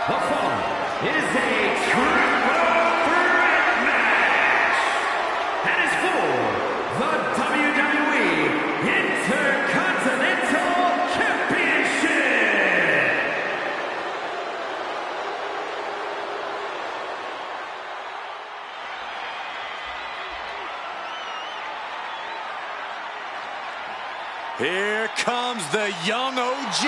The following is a triple threat match and is for the WWE Intercontinental Championship. Here comes the young OG.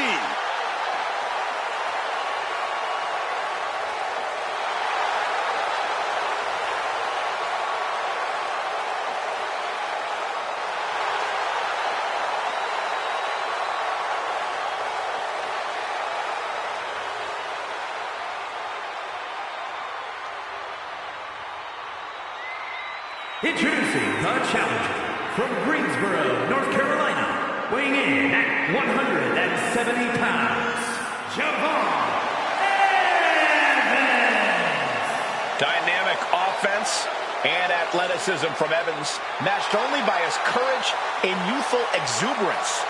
Introducing the challenger from Greensboro, North Carolina, weighing in at 170 pounds, Javon Evans. Dynamic offense and athleticism from Evans, matched only by his courage and youthful exuberance.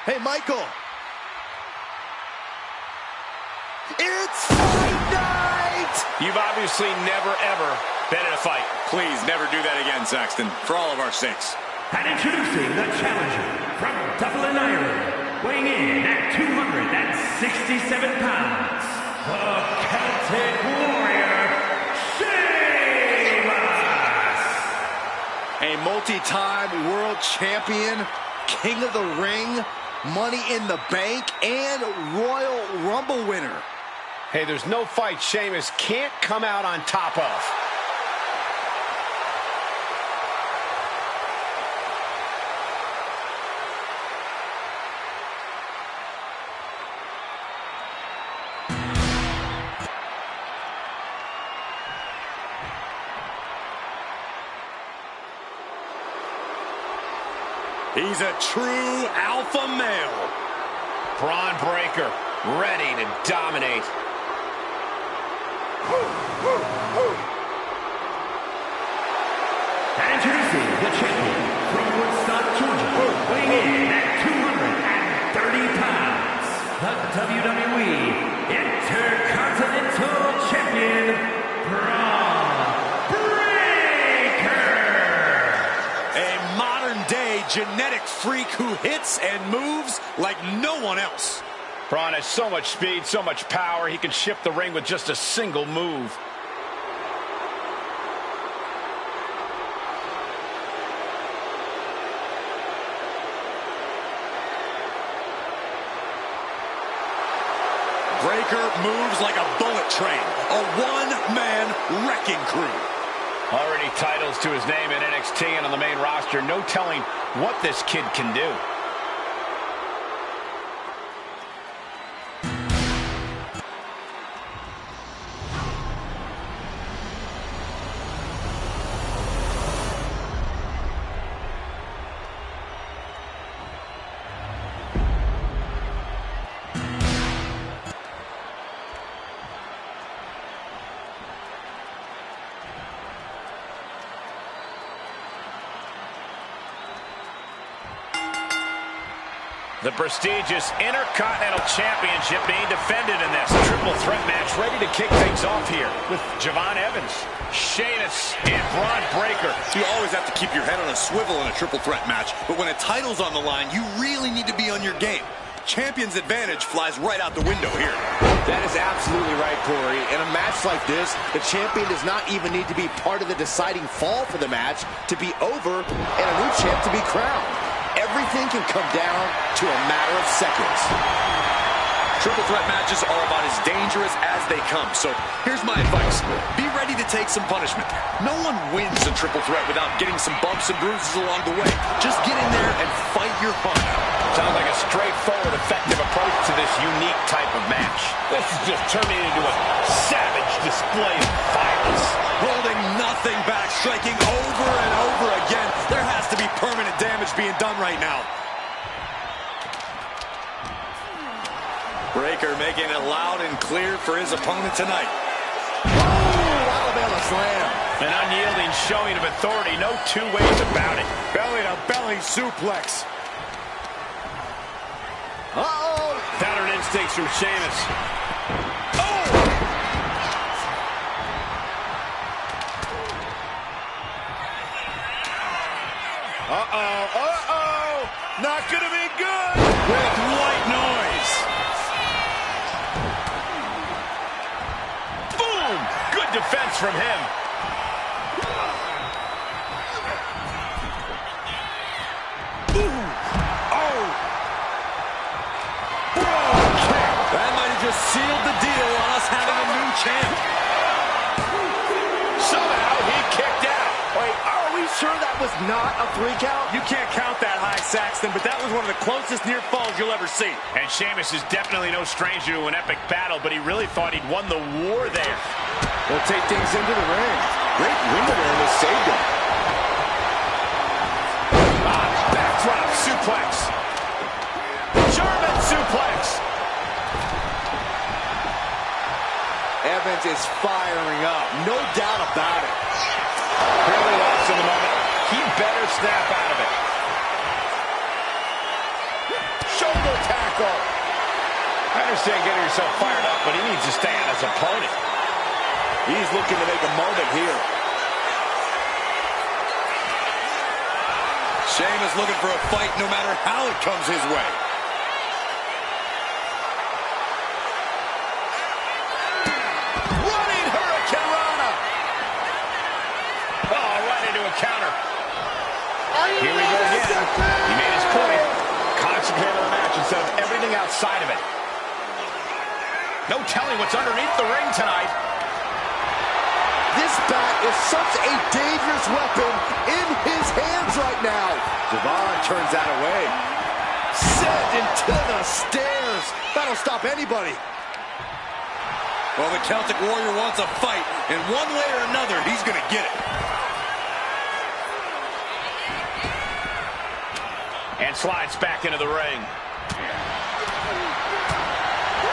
Hey, Michael. It's fight night! You've obviously never, ever been in a fight. Please never do that again, Saxton, for all of our sakes. And introducing the challenger from Dublin, Ireland, weighing in at 267 pounds, the Celtic Warrior, Sheamus. A multi-time world champion, king of the ring, Money in the Bank, and Royal Rumble winner. Hey, there's no fight Sheamus can't come out on top of. He's a true alpha male. Braun Breaker, ready to dominate. And introducing the champion from Woodstock, Georgia, weighing in at 230 pounds, the WWE Intercontinental Champion, Braun Breaker. A modern-day genetic freak who hits and moves like no one else. Braun has so much speed, so much power, he can shift the ring with just a single move. Breaker moves like a bullet train, a one-man wrecking crew. Already titles to his name in NXT and on the main roster. No telling what this kid can do. The prestigious Intercontinental Championship being defended in this triple threat match, ready to kick things off here with Javon Evans, Sheamus, and Braun Breaker. You always have to keep your head on a swivel in a triple threat match, but when a title's on the line, you really need to be on your game. Champion's advantage flies right out the window here. That is absolutely right, Corey. In a match like this, the champion does not even need to be part of the deciding fall for the match to be over and a new champ to be crowned. Everything can come down to a matter of seconds. Triple threat matches are about as dangerous as they come, so here's my advice. Be ready to take some punishment. No one wins a triple threat without getting some bumps and bruises along the way. Just get in there and fight your heart out. Sounds like a straightforward, effective approach to this unique type of match. This is just turning into a savage display of violence. Holding nothing back, striking over and over again. There has to be permanent damage being done right now. Breaker making it loud and clear for his opponent tonight. Oh, Alabama slam. An unyielding showing of authority, no two ways about it. Belly-to-belly suplex. Uh-oh. Pattern instincts from Sheamus. Oh! Not gonna be good. With white noise. Boom! Good defense from him. That might have just sealed the deal on us having a new champ. Somehow he kicked out. Wait, are we sure that was not a 3 count? You can't count that high, Saxton, but that was one of the closest near falls you'll ever see. And Sheamus is definitely no stranger to an epic battle, but he really thought he'd won the war there. We'll take things into the ring. Great ring awareness saved him. Backdrop suplex. German suplex. Evans is firing up, no doubt about it. Barely lost in the moment. He better snap out of it. Shoulder tackle. I understand getting yourself fired up, but he needs to stay on his opponent. He's looking to make a moment here. Sheamus looking for a fight no matter how it comes his way. Running Hurricane Rana. Oh, right into a counter. Here we go again. He made his point. Concentrate on the match instead of everything outside of it. No telling what's underneath the ring tonight. This bat is such a dangerous weapon in his hands right now. Devon turns that away. Sent into the stairs. That'll stop anybody. Well, the Celtic Warrior wants a fight, and one way or another, he's going to get it. And slides back into the ring.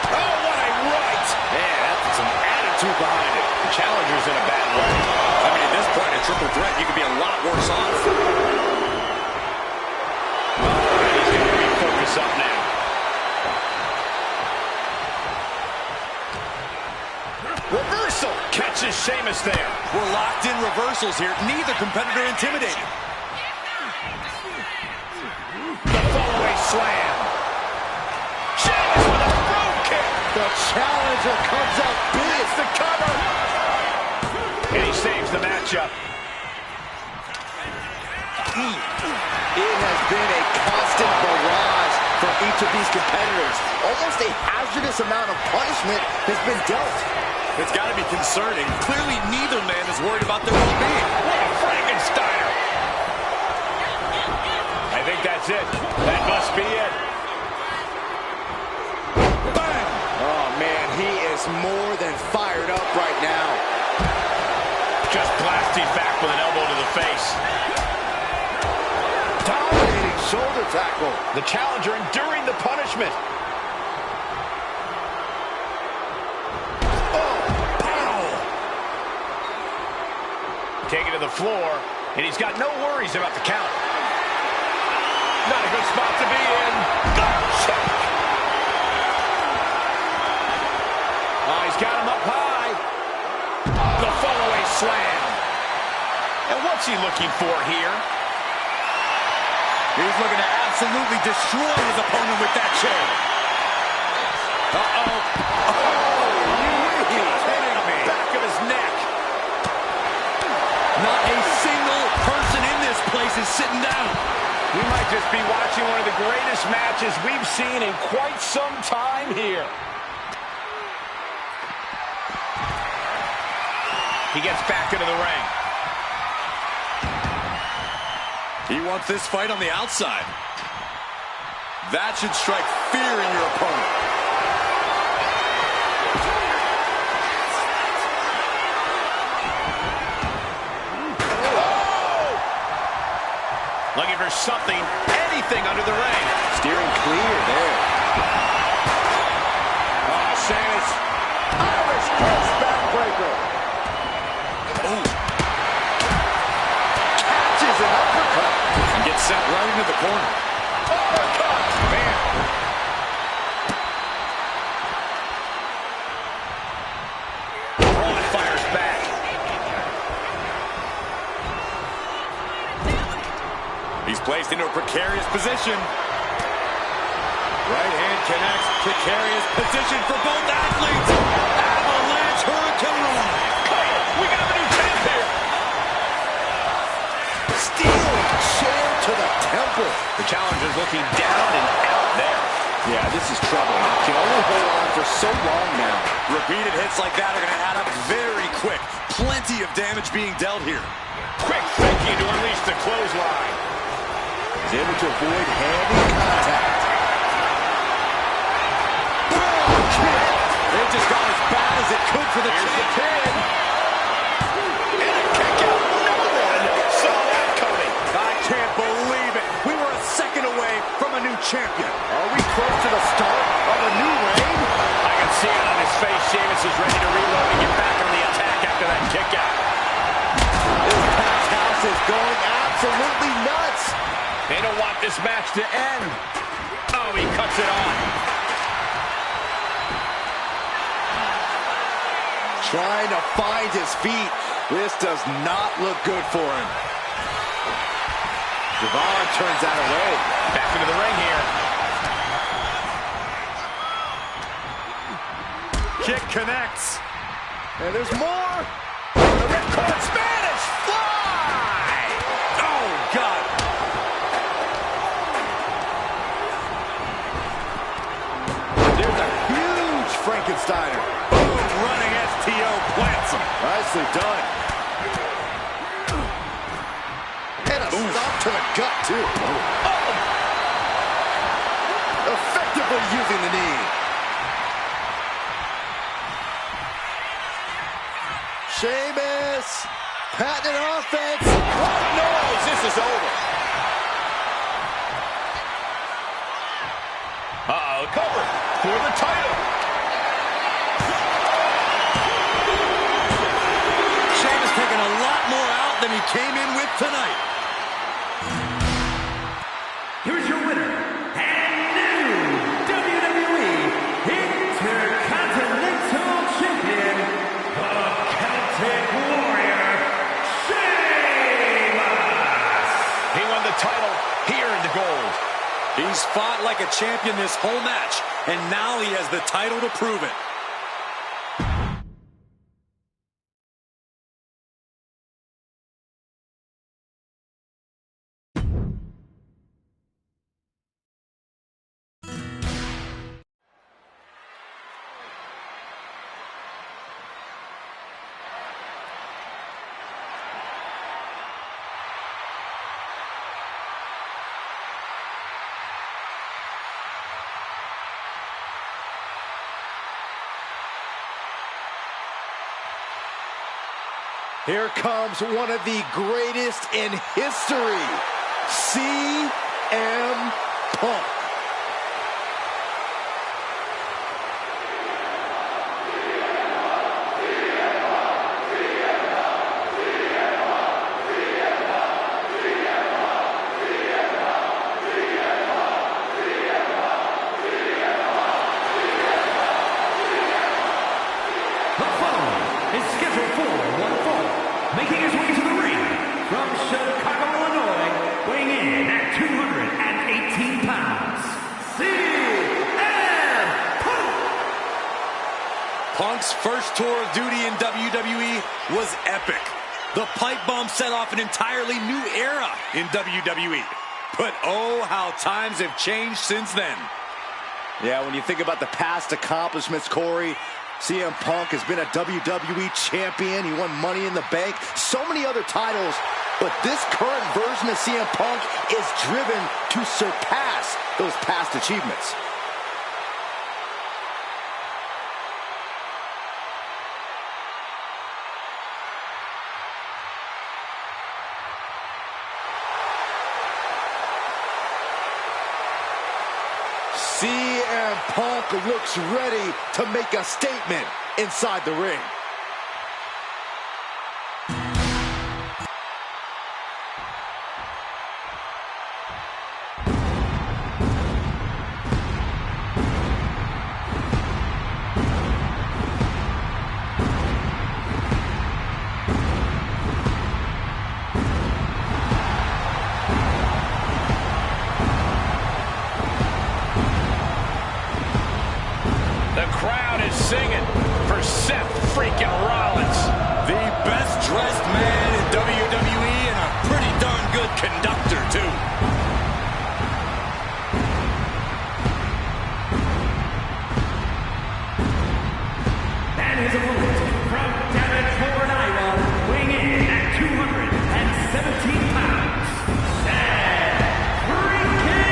Oh, what a right! Man, that's some attitude behind it. The challenger's in a bad way. I mean, at this point, a triple threat, you could be a lot worse off. He's going to refocus up now. Reversal! Catches Sheamus there. We're locked in reversals here. Neither competitor intimidated. The follow-away slam. Sheamus with a broom kick. The challenger comes out big. It's the cover. And he saves the matchup. It has been a constant barrage for each of these competitors. Almost a hazardous amount of punishment has been dealt. It's got to be concerning. Clearly, neither man is worried about their well-being. What a Frankensteiner. I think that's it. That must be it. Bam! Oh, man, he is more than fired up right now. Just blasting back with an elbow to the face. Dominating shoulder tackle. The challenger enduring the punishment. Taken to the floor, and he's got no worries about the count. Not a good spot to be in. Gut check. Oh, he's got him up high. The follow-away slam. And what's he looking for here? He's looking to absolutely destroy his opponent with that chair. Uh-oh. Oh, you're kidding me. Back of his neck. Not a single person in this place is sitting down. We might just be watching one of the greatest matches we've seen in quite some time here. He gets back into the ring. He wants this fight on the outside. That should strike fear in your opponent. Looking for something, anything under the ring. Steering clear there. Oh, Sheamus. Irish Curse backbreaker. Oh. Catches an uppercut. And gets sent right into the corner. Uppercut. Man. Braun fires back. He's placed into a precarious position. Right hand connects. Precarious position for both athletes. Avalanche Hurricane. We got a new champ here. Steel chair to the temple. The challenger's looking down and out there. Yeah, this is trouble. Can only hold on for so long now. Repeated hits like that are going to add up very quick. Plenty of damage being dealt here. Quick thinking to unleash the clothesline. He's able to avoid heavy contact. It just got as bad as it could for the champion. And a kick out. No one saw that coming. I can't believe it. We were a second away from a new champion. Are we close to the start of a new reign? I can see it on his face. Sheamus is ready to reload and get back on the attack after that kick out. This packed house is going absolutely nuts. They don't want this match to end. Oh, he cuts it on. Trying to find his feet. This does not look good for him. Devon turns that away. Back into the ring here. Kick connects. And there's more. The ripcord Spanish fly. Oh, God. There's a huge Frankensteiner. Boom, running STO plants him. Nicely done. And a stomp to the gut, too. Oh. Effectively using the knee. Sheamus. Patented offense. What noise? This is over. Cover for the title. Sheamus taking a lot more out than he came in with tonight. Here's your winner and new WWE Intercontinental Champion, the Celtic Warrior, Sheamus. He won the title here in the gold. He's fought like a champion this whole match, and now he has the title to prove it. Here comes one of the greatest in history, CM Punk. Making his way to the ring from Chicago, Illinois, weighing in at 218 pounds, CM Punk! Punk's first tour of duty in WWE was epic. The pipe bomb set off an entirely new era in WWE. But oh, how times have changed since then. Yeah, when you think about the past accomplishments, Corey, CM Punk has been a WWE champion. He won Money in the Bank, so many other titles. But this current version of CM Punk is driven to surpass those past achievements. CM Punk looks ready to make a statement inside the ring. The crowd is singing for Seth freaking Rollins. The best dressed man in WWE and a pretty darn good conductor, too. And his opponent from Davenport, Iowa, weighing in at 217 pounds, Seth freaking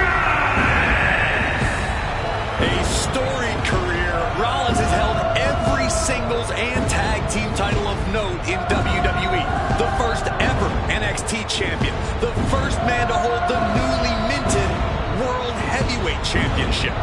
Rollins. A storied career, Rollins has held every singles and tag team title of note in WWE. The first ever NXT champion. The first man to hold the newly minted World Heavyweight Championship.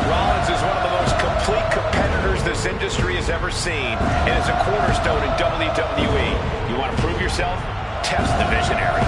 Rollins is one of the most complete competitors this industry has ever seen and is a cornerstone in WWE. You want to prove yourself? Test the visionary.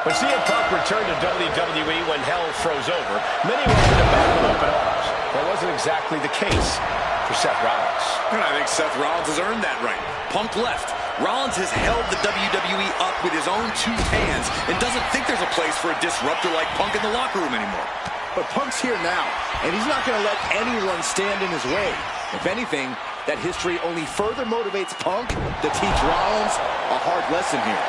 When CM Punk returned to WWE when hell froze over, many wanted to back him open arms. That wasn't exactly the case for Seth Rollins. And I think Seth Rollins has earned that right. Punk left. Rollins has held the WWE up with his own two hands and doesn't think there's a place for a disruptor like Punk in the locker room anymore. But Punk's here now, and he's not going to let anyone stand in his way. If anything, that history only further motivates Punk to teach Rollins a hard lesson here.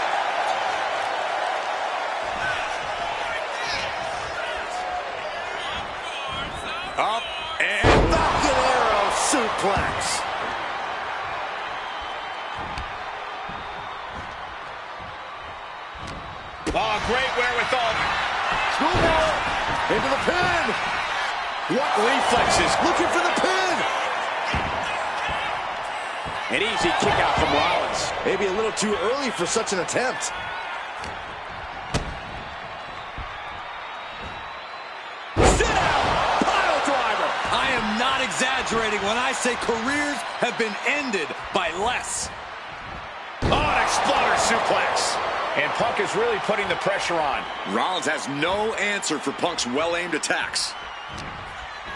Up and Falcon Arrow suplex. Oh, great wherewithal. Into the pin. What reflexes. Looking for the pin. An easy kick out from Rollins. Maybe a little too early for such an attempt. sit out! Pile driver! I am not exaggerating when I say careers have been ended by less. Oh, an exploder suplex. And Punk is really putting the pressure on. Rollins has no answer for Punk's well-aimed attacks.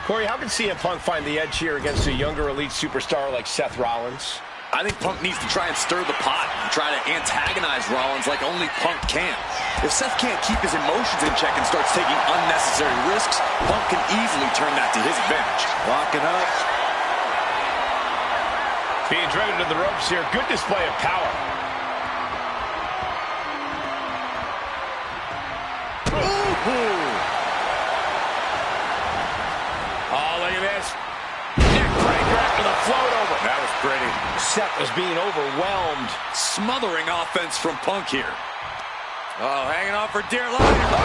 Corey, how can CM Punk find the edge here against a younger elite superstar like Seth Rollins? I think Punk needs to try and stir the pot and try to antagonize Rollins like only Punk can. If Seth can't keep his emotions in check and starts taking unnecessary risks, Punk can easily turn that to his advantage. Locking up. Being driven to the ropes here. Good display of power. Oh, look at this. Neck breaker after the float over. That was pretty. Seth was being overwhelmed. Smothering offense from Punk here. Oh, hanging on for dear life. Oh,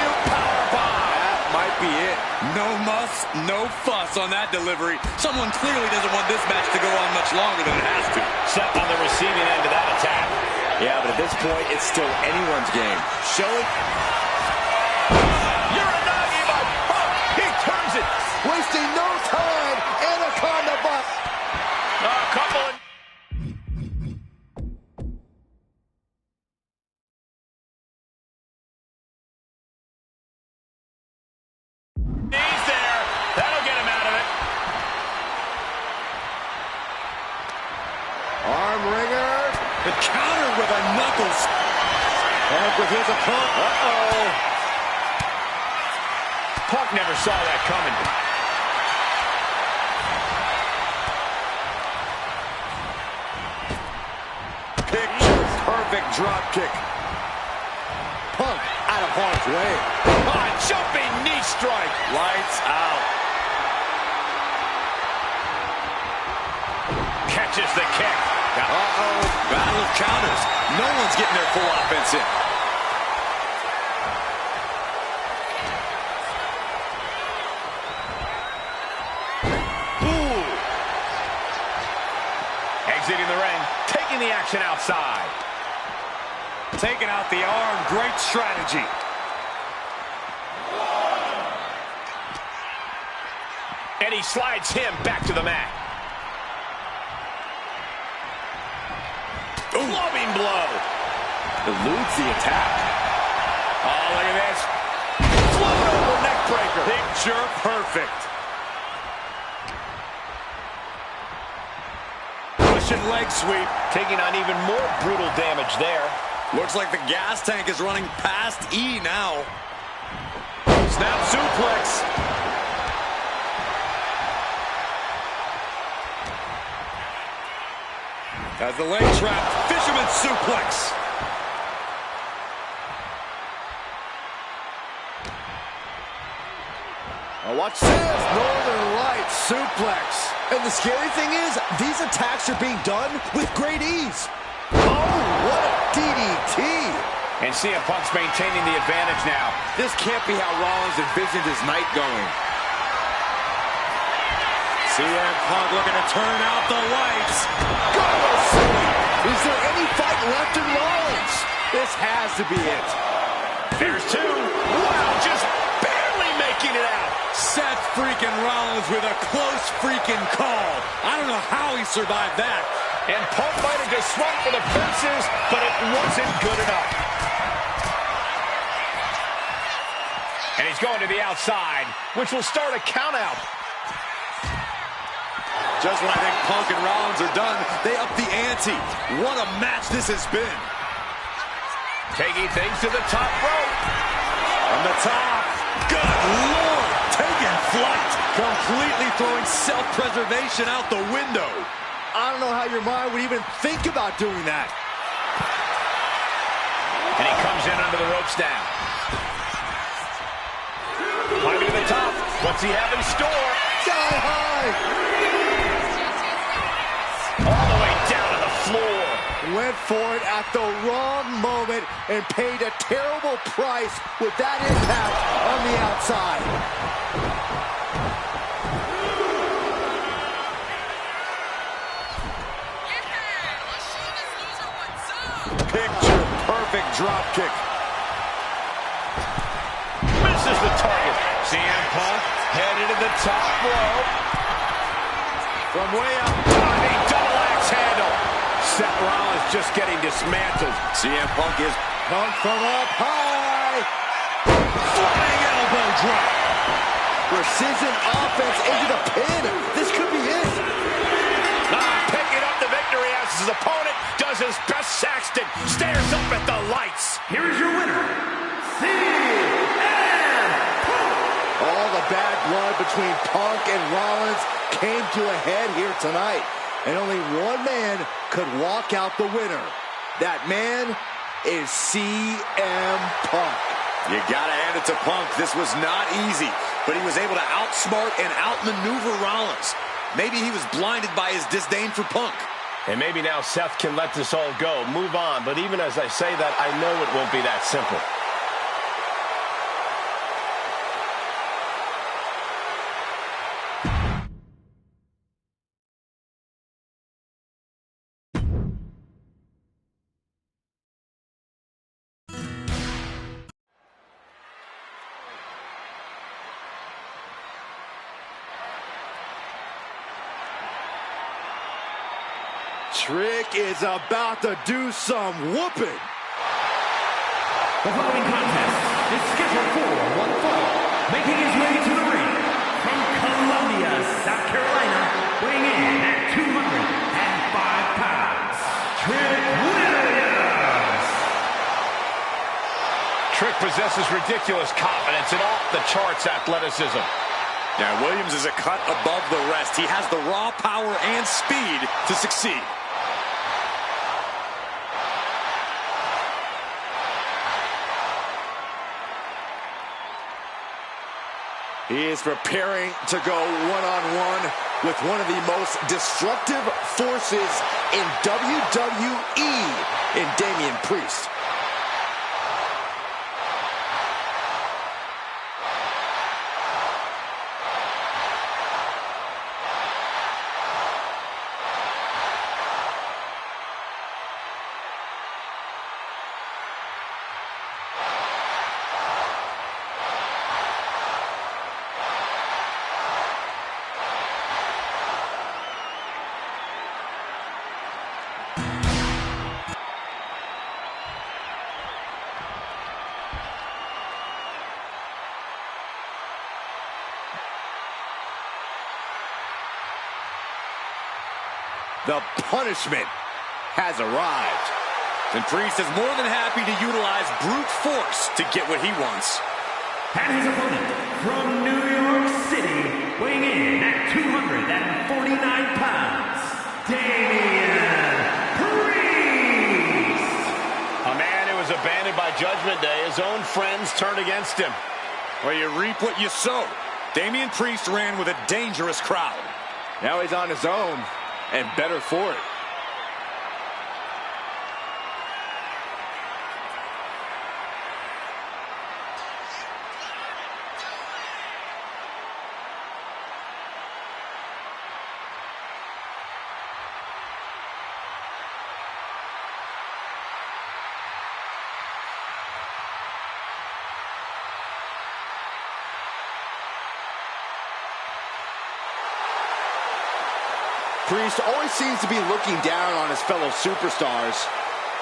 you powerbomb. That might be it. No muss, no fuss on that delivery. Someone clearly doesn't want this match to go on much longer than it has to. Seth on the receiving end of that attack. Yeah, but at this point, it's still anyone's game. Showing. Uranagi by Punk. He turns it. Wasting no time. Anaconda butt. A couple of... He's there. That'll get him out of it. Arm wringer. The counter with a knuckles. Punk with his opponent. Uh-oh. Punk never saw that coming. Picture-perfect drop kick. Punk out of harm's way. Ah, jumping knee strike. Lights out. Catches the kick. Uh-oh. Battle of counters. No one's getting their full offense in. Ooh. Exiting the ring. Taking the action outside. Taking out the arm. Great strategy. And he slides him back to the mat. Clubbing blow. Eludes the attack. Oh, look at this. Float over neck breaker. Picture perfect. Russian leg sweep. Taking on even more brutal damage there. Looks like the gas tank is running past E now. Snap suplex. Has the leg trap. Fisherman suplex. Oh, watch this. Northern Lights suplex. And the scary thing is, these attacks are being done with great ease. Oh, what a DDT. And CM Punk's maintaining the advantage now. This can't be how Rollins envisioned his night going. CM Punk looking to turn out the lights. Go, City. Is there any fight left in Rollins? This has to be it. There's two. Wow, just barely making it out. Seth freaking Rollins with a close freaking call. I don't know how he survived that. And Punk might have just swung for the fences, but it wasn't good enough. And he's going to the outside, which will start a count out. Just when I think Punk and Rollins are done, they up the ante. What a match this has been. Taking things to the top rope. From the top. Good Lord. Taking flight. Completely throwing self-preservation out the window. I don't know how your mind would even think about doing that. And he comes in under the ropes now. Climbing to the top. What's he have in store? Sky high. All the way down to the floor. Went for it at the wrong moment and paid a terrible price with that impact on the outside. Picture perfect drop kick. Misses the target. CM Punk headed to the top rope. From way up, diving double axe handle. Seth Rollins just getting dismantled. CM Punk is Punk from up high. flying elbow drop. Precision offense into the pin. This could be it. Picking up the victory as his opponent does his best Saxton. Stares up at the lights. Here is your winner, CM Punk. All the bad blood between Punk and Rollins came to a head here tonight. And only one man could walk out the winner. That man is CM Punk. You gotta hand it to Punk. This was not easy, but he was able to outsmart and outmaneuver Rollins. Maybe he was blinded by his disdain for Punk. And maybe now Seth can let this all go, move on. But even as I say that, I know it won't be that simple. Trick is about to do some whooping. The following contest is scheduled for one fall. Making his way to the ring from Columbia, South Carolina, weighing in at 205 pounds, Trick Williams. Trick possesses ridiculous confidence and off-the-charts athleticism. Now, Williams is a cut above the rest. He has the raw power and speed to succeed. He is preparing to go one-on-one with one of the most destructive forces in WWE, in Damian Priest. The punishment has arrived. And Priest is more than happy to utilize brute force to get what he wants. And his opponent from New York City, weighing in at 249 pounds, Damian Priest. A man who was abandoned by Judgment Day. His own friends turned against him. Well, you reap what you sow. Damian Priest ran with a dangerous crowd. Now he's on his own, and better for it. Priest always seems to be looking down on his fellow superstars,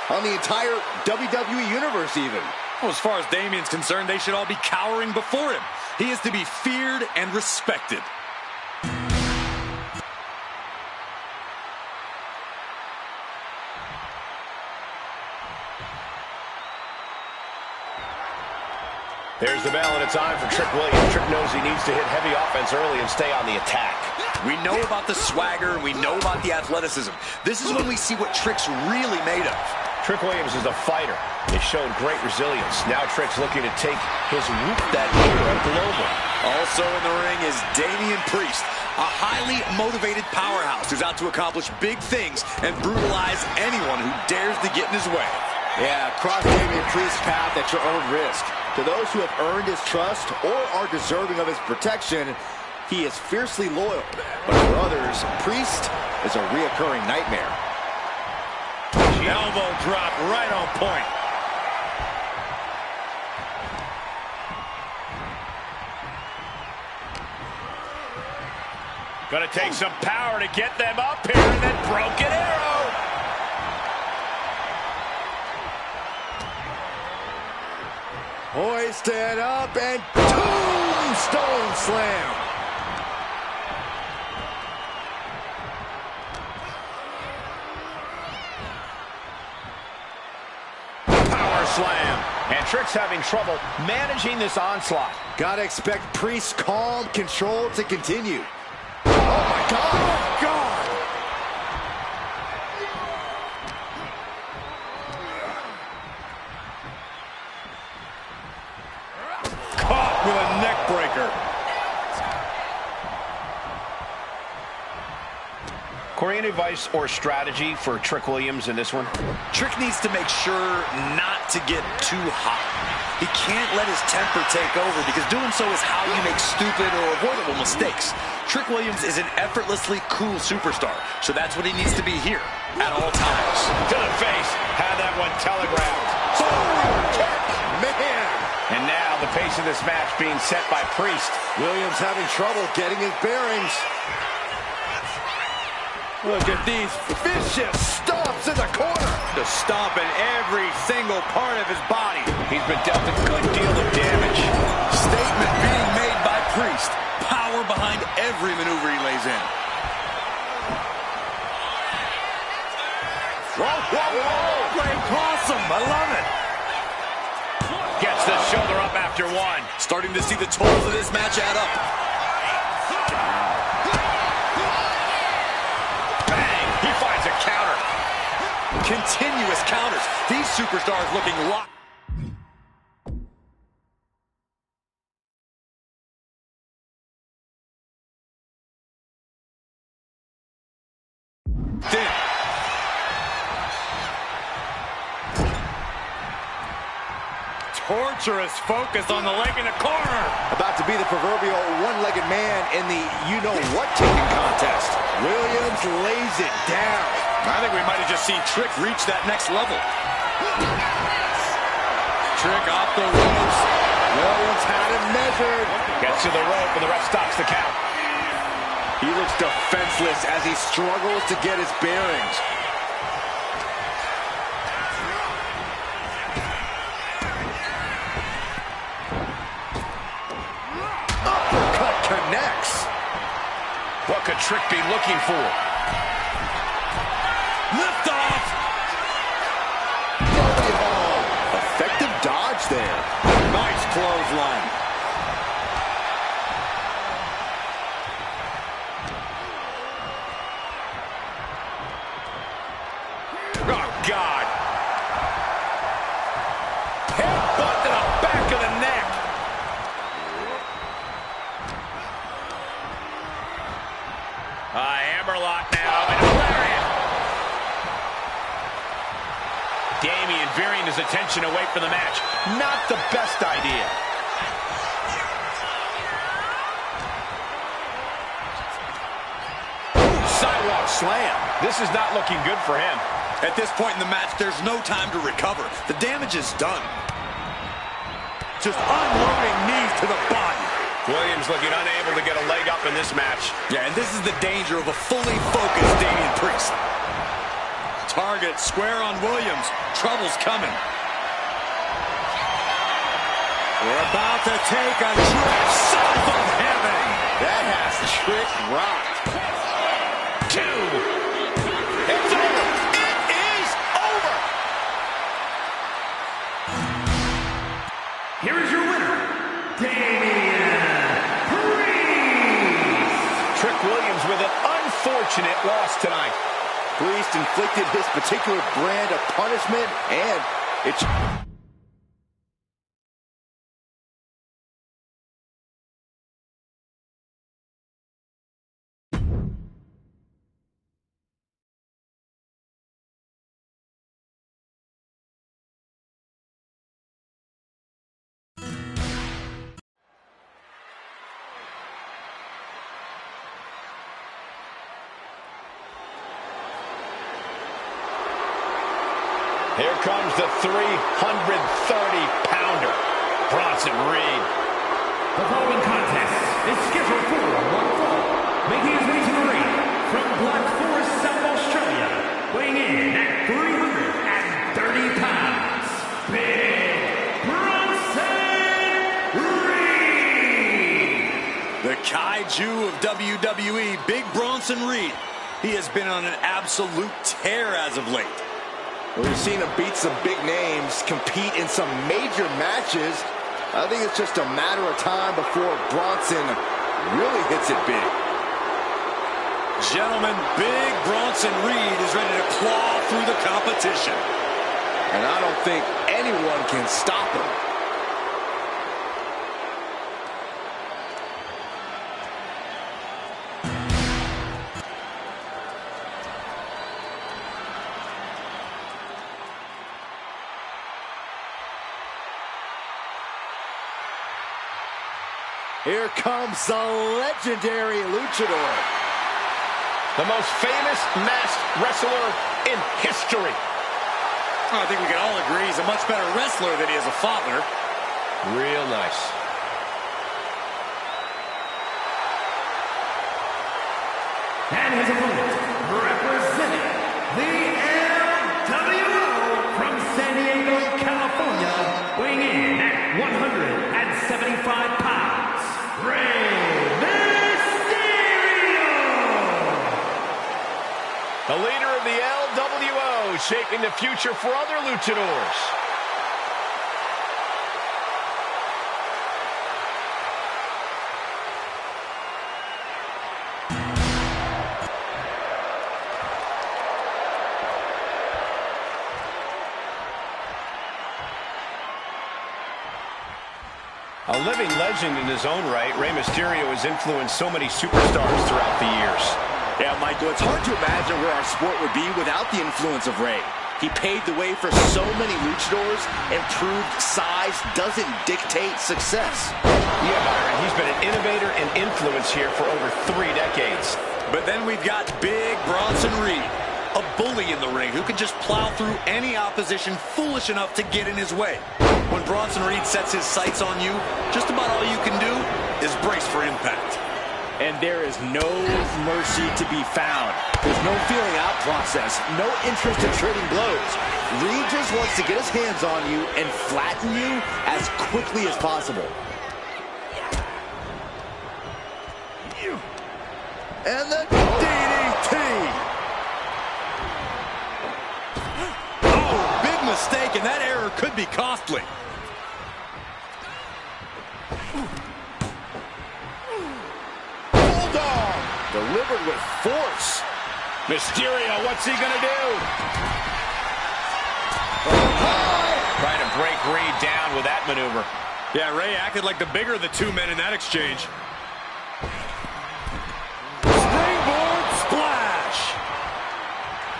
on the entire WWE Universe even. Well, as far as Damian's concerned, they should all be cowering before him. He is to be feared and respected. There's the bell, and it's on for Trick Williams. Trick knows he needs to hit heavy offense early and stay on the attack. We know about the swagger, and we know about the athleticism. This is when we see what Trick's really made of. Trick Williams is a fighter. He showed great resilience. Now Trick's looking to take his Whoop That era global. Also in the ring is Damian Priest, a highly motivated powerhouse who's out to accomplish big things and brutalize anyone who dares to get in his way. Yeah, cross Damian Priest's path at your own risk. To those who have earned his trust or are deserving of his protection, he is fiercely loyal. But for others, Priest is a reoccurring nightmare. Elbow drop right on point. Gonna take some power to get them up here, and then broken arrow. Hoisted up and tombstone slam. Power slam. And Trick's having trouble managing this onslaught. Gotta expect Priest's calm control to continue. Oh my God! Oh God! Caught with a neck breaker. Corey, any advice or strategy for Trick Williams in this one? Trick needs to make sure not to get too hot. He can't let his temper take over, because doing so is how you make stupid or avoidable mistakes. Trick Williams is an effortlessly cool superstar, so that's what he needs to be here at all times. To the face. Had that one telegraphed. Man! And now the pace of this match being set by Priest. Williams having trouble getting his bearings. Look at these vicious stomps in the corner. The stomp in every single part of his body. He's been dealt a good deal of damage. Statement being made by Priest. Power behind every maneuver he lays in. Whoa, whoa, whoa. Great, awesome. I love it. Gets the shoulder up after after one. Starting to see the totals of this match add up. Bang! He finds a counter. Continuous counters. These superstars looking locked. Torturous focus on the leg in the corner. About to be the proverbial one-legged man in the you-know-what kicking contest. Williams lays it down. I think we might have just seen Trick reach that next level. Trick off the ropes. Williams had him measured. Gets to the rope and the ref stops the count. He looks defenseless as he struggles to get his bearings. Uppercut connects. What could Trick be looking for? Lift off. Oh, effective dodge there. Nice clothesline. Oh, God. Headbutt to the back of the neck. Hammerlock now, and a lariat. Damian veering his attention away from the match. Not the best idea. Sidewalk slam. This is not looking good for him. At this point in the match, there's no time to recover. The damage is done. Just unloading knees to the body. Williams looking unable to get a leg up in this match. Yeah, and this is the danger of a fully focused Damian Priest. Target square on Williams. Trouble's coming. We're about to take a trip south of heaven. That has Trick rocked. 2. It's over. It is over. Here is your winner, Damian Priest. Trick Williams with an unfortunate loss tonight. Priest inflicted his particular brand of punishment, and it's... Here comes the 330-pounder, Bronson Reed. The following contest is scheduled for one fall. Making his way to the ring from Black Forest, South Australia, weighing in at 330 pounds, Big Bronson Reed. The kaiju of WWE, Big Bronson Reed. He has been on an absolute tear as of late. We've seen him beat some big names, compete in some major matches. I think it's just a matter of time before Bronson really hits it big. Gentlemen, Big Bronson Reed is ready to claw through the competition. And I don't think anyone can stop him. Here comes the legendary luchador. The most famous masked wrestler in history. I think we can all agree he's a much better wrestler than he is a father. Real nice. And his opponent, representing the LWO from San Diego, California, weighing in at 175 pounds, Rey Mysterio! The leader of the LWO, shaping the future for other luchadors. A living legend in his own right, Rey Mysterio has influenced so many superstars throughout the years. Yeah, Michael, it's hard to imagine where our sport would be without the influence of Rey. He paved the way for so many luchadors and proved size doesn't dictate success. Yeah, Byron, he's been an innovator and influence here for over 3 decades. But then we've got Big Bronson Reed, a bully in the ring who can just plow through any opposition foolish enough to get in his way. When Bronson Reed sets his sights on you, just about all you can do is brace for impact. And there is no mercy to be found. There's no feeling out process, no interest in trading blows. Reed just wants to get his hands on you and flatten you as quickly as possible. And the DDT! Oh, big mistake, and that error could be costly. Delivered with force. Mysterio, what's he gonna do? Trying to break Reed down with that maneuver. Yeah, Rey acted like the bigger of the two men in that exchange. Springboard splash!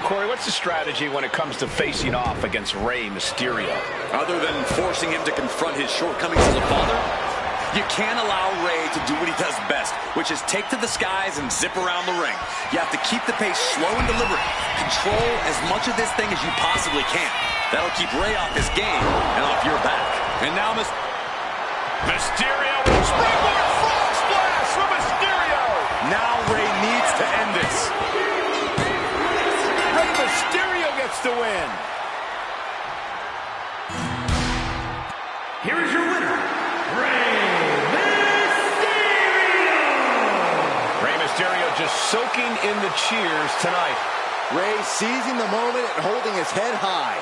Corey, what's the strategy when it comes to facing off against Rey Mysterio? Other than forcing him to confront his shortcomings as a father, you can't allow Rey to do what he does best, which is take to the skies and zip around the ring. You have to keep the pace slow and deliberate. Control as much of this thing as you possibly can. That'll keep Rey off his game and off your back. And now Mysterio with a springboard frog splash from Mysterio! Now Rey needs to end this. Rey Mysterio gets the win. Here is your winner, Rey Mysterio just soaking in the cheers tonight. Rey seizing the moment and holding his head high.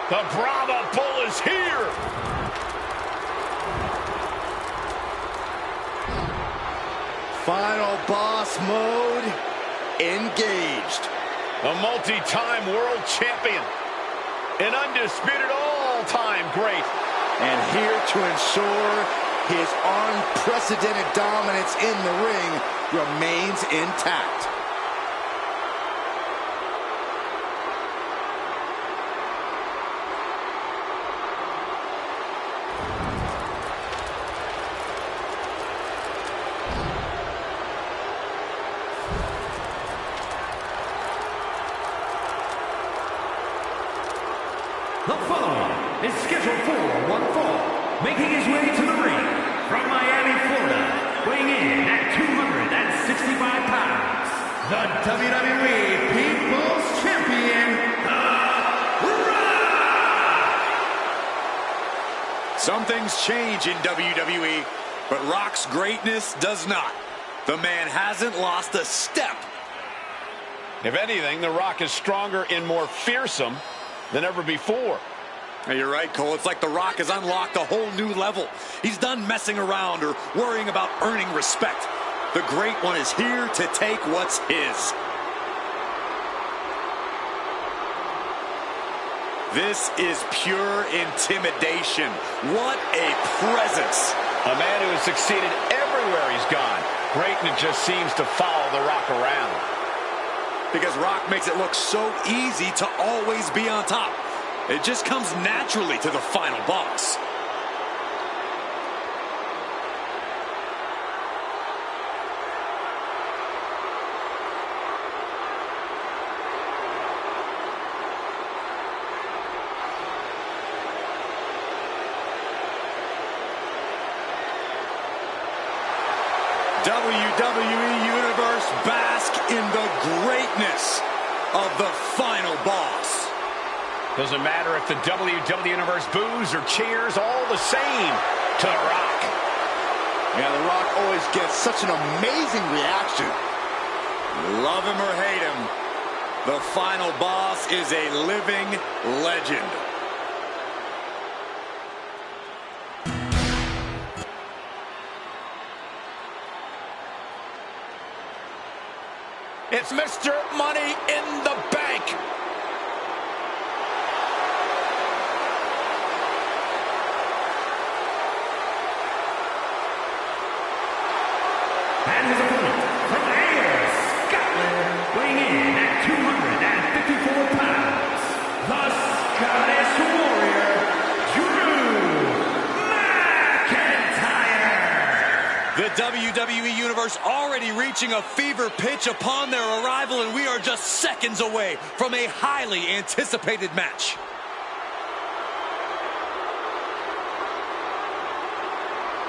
The Brahma Bull is here! Final boss mode engaged. A multi-time world champion. An undisputed all-time great. And here to ensure his unprecedented dominance in the ring remains intact. The following is scheduled for one fall, making his way to the ring from Miami, Florida, weighing in at 265 pounds, the WWE People's Champion, The Rock! Some things change in WWE, but Rock's greatness does not. The man hasn't lost a step. If anything, The Rock is stronger and more fearsome than ever before. You're right, Cole. It's like The Rock has unlocked a whole new level. He's done messing around or worrying about earning respect. The Great One is here to take what's his. This is pure intimidation. What a presence. A man who has succeeded everywhere he's gone. Greatness just seems to follow The Rock around. Because Rock makes it look so easy to always be on top. It just comes naturally to the final boss. WWE Universe, bask in the greatness of the final boss. Doesn't matter if the WWE Universe boos or cheers, all the same to The Rock. Yeah, The Rock always gets such an amazing reaction. Love him or hate him, the final boss is a living legend. It's Mr. Money in the Bank. And his opponent, from Ayr, Scotland, weighing in at 254 pounds, the Scottish Warrior, Drew McIntyre. The WWE Universe already reaching a fever pitch upon their arrival, and we are just seconds away from a highly anticipated match.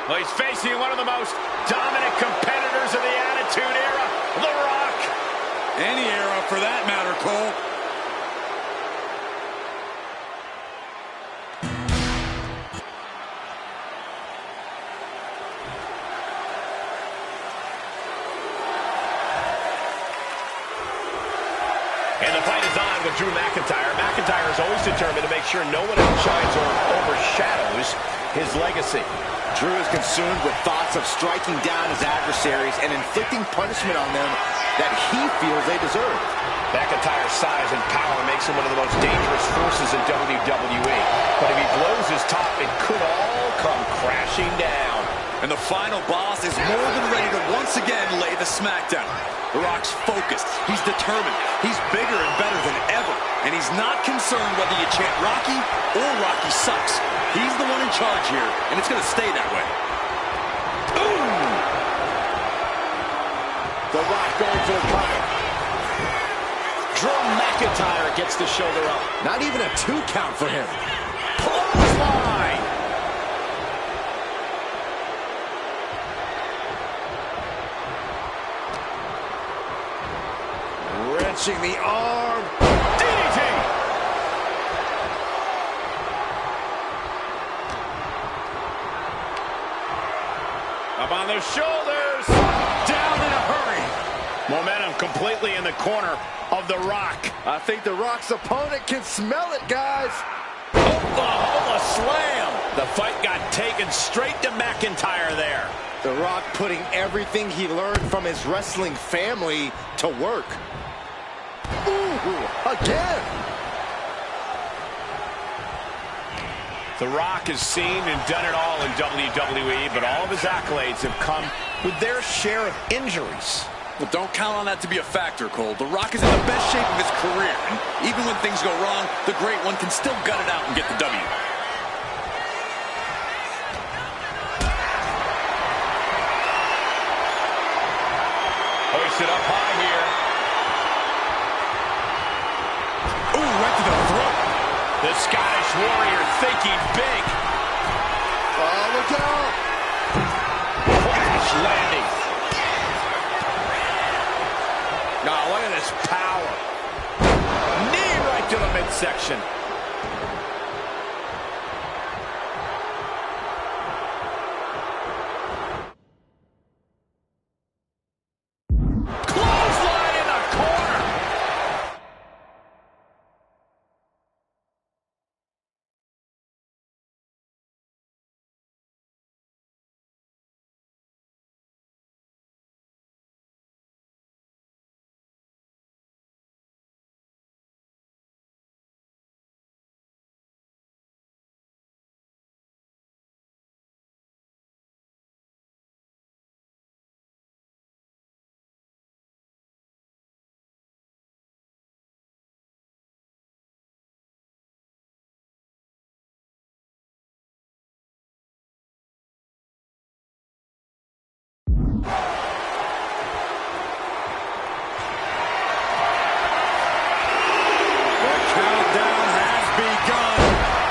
Well, he's facing one of the most dominant competitors of the Attitude Era, The Rock. Any era for that matter, Cole. And the fight is on with Drew McIntyre. McIntyre is always determined to make sure no one outshines or overshadows his legacy. Drew is consumed with thoughts of striking down his adversaries and inflicting punishment on them that he feels they deserve. McIntyre's size and power makes him one of the most dangerous forces in WWE. But if he blows his top, it could all come crashing down. And the final boss is more than ready to once again lay the smackdown. The Rock's focused. He's determined. He's bigger and better than ever. And he's not concerned whether you chant Rocky or Rocky sucks. He's the one in charge here, and it's going to stay that way. Ooh! The Rock going for the cover. Drew McIntyre gets the shoulder up. Not even a 2 count for him. Clothesline! Wrenching the arm. DDT! Up on the shoulders. Down in a hurry. Momentum completely in the corner of The Rock. I think The Rock's opponent can smell it, guys. Oklahoma slam. The fight got taken straight to McIntyre there. The Rock putting everything he learned from his wrestling family to work. Ooh, again. The Rock has seen and done it all in WWE, but all of his accolades have come with their share of injuries. Well, don't count on that to be a factor, Cole. The Rock is in the best shape of his career, and even when things go wrong, the Great One can still gut it out and get the W. Hoisted up high here. Ooh, right to the throat. The Scottish Warrior thinking big. Oh, look out. Crash landing. Now midsection. Clothesline in the corner.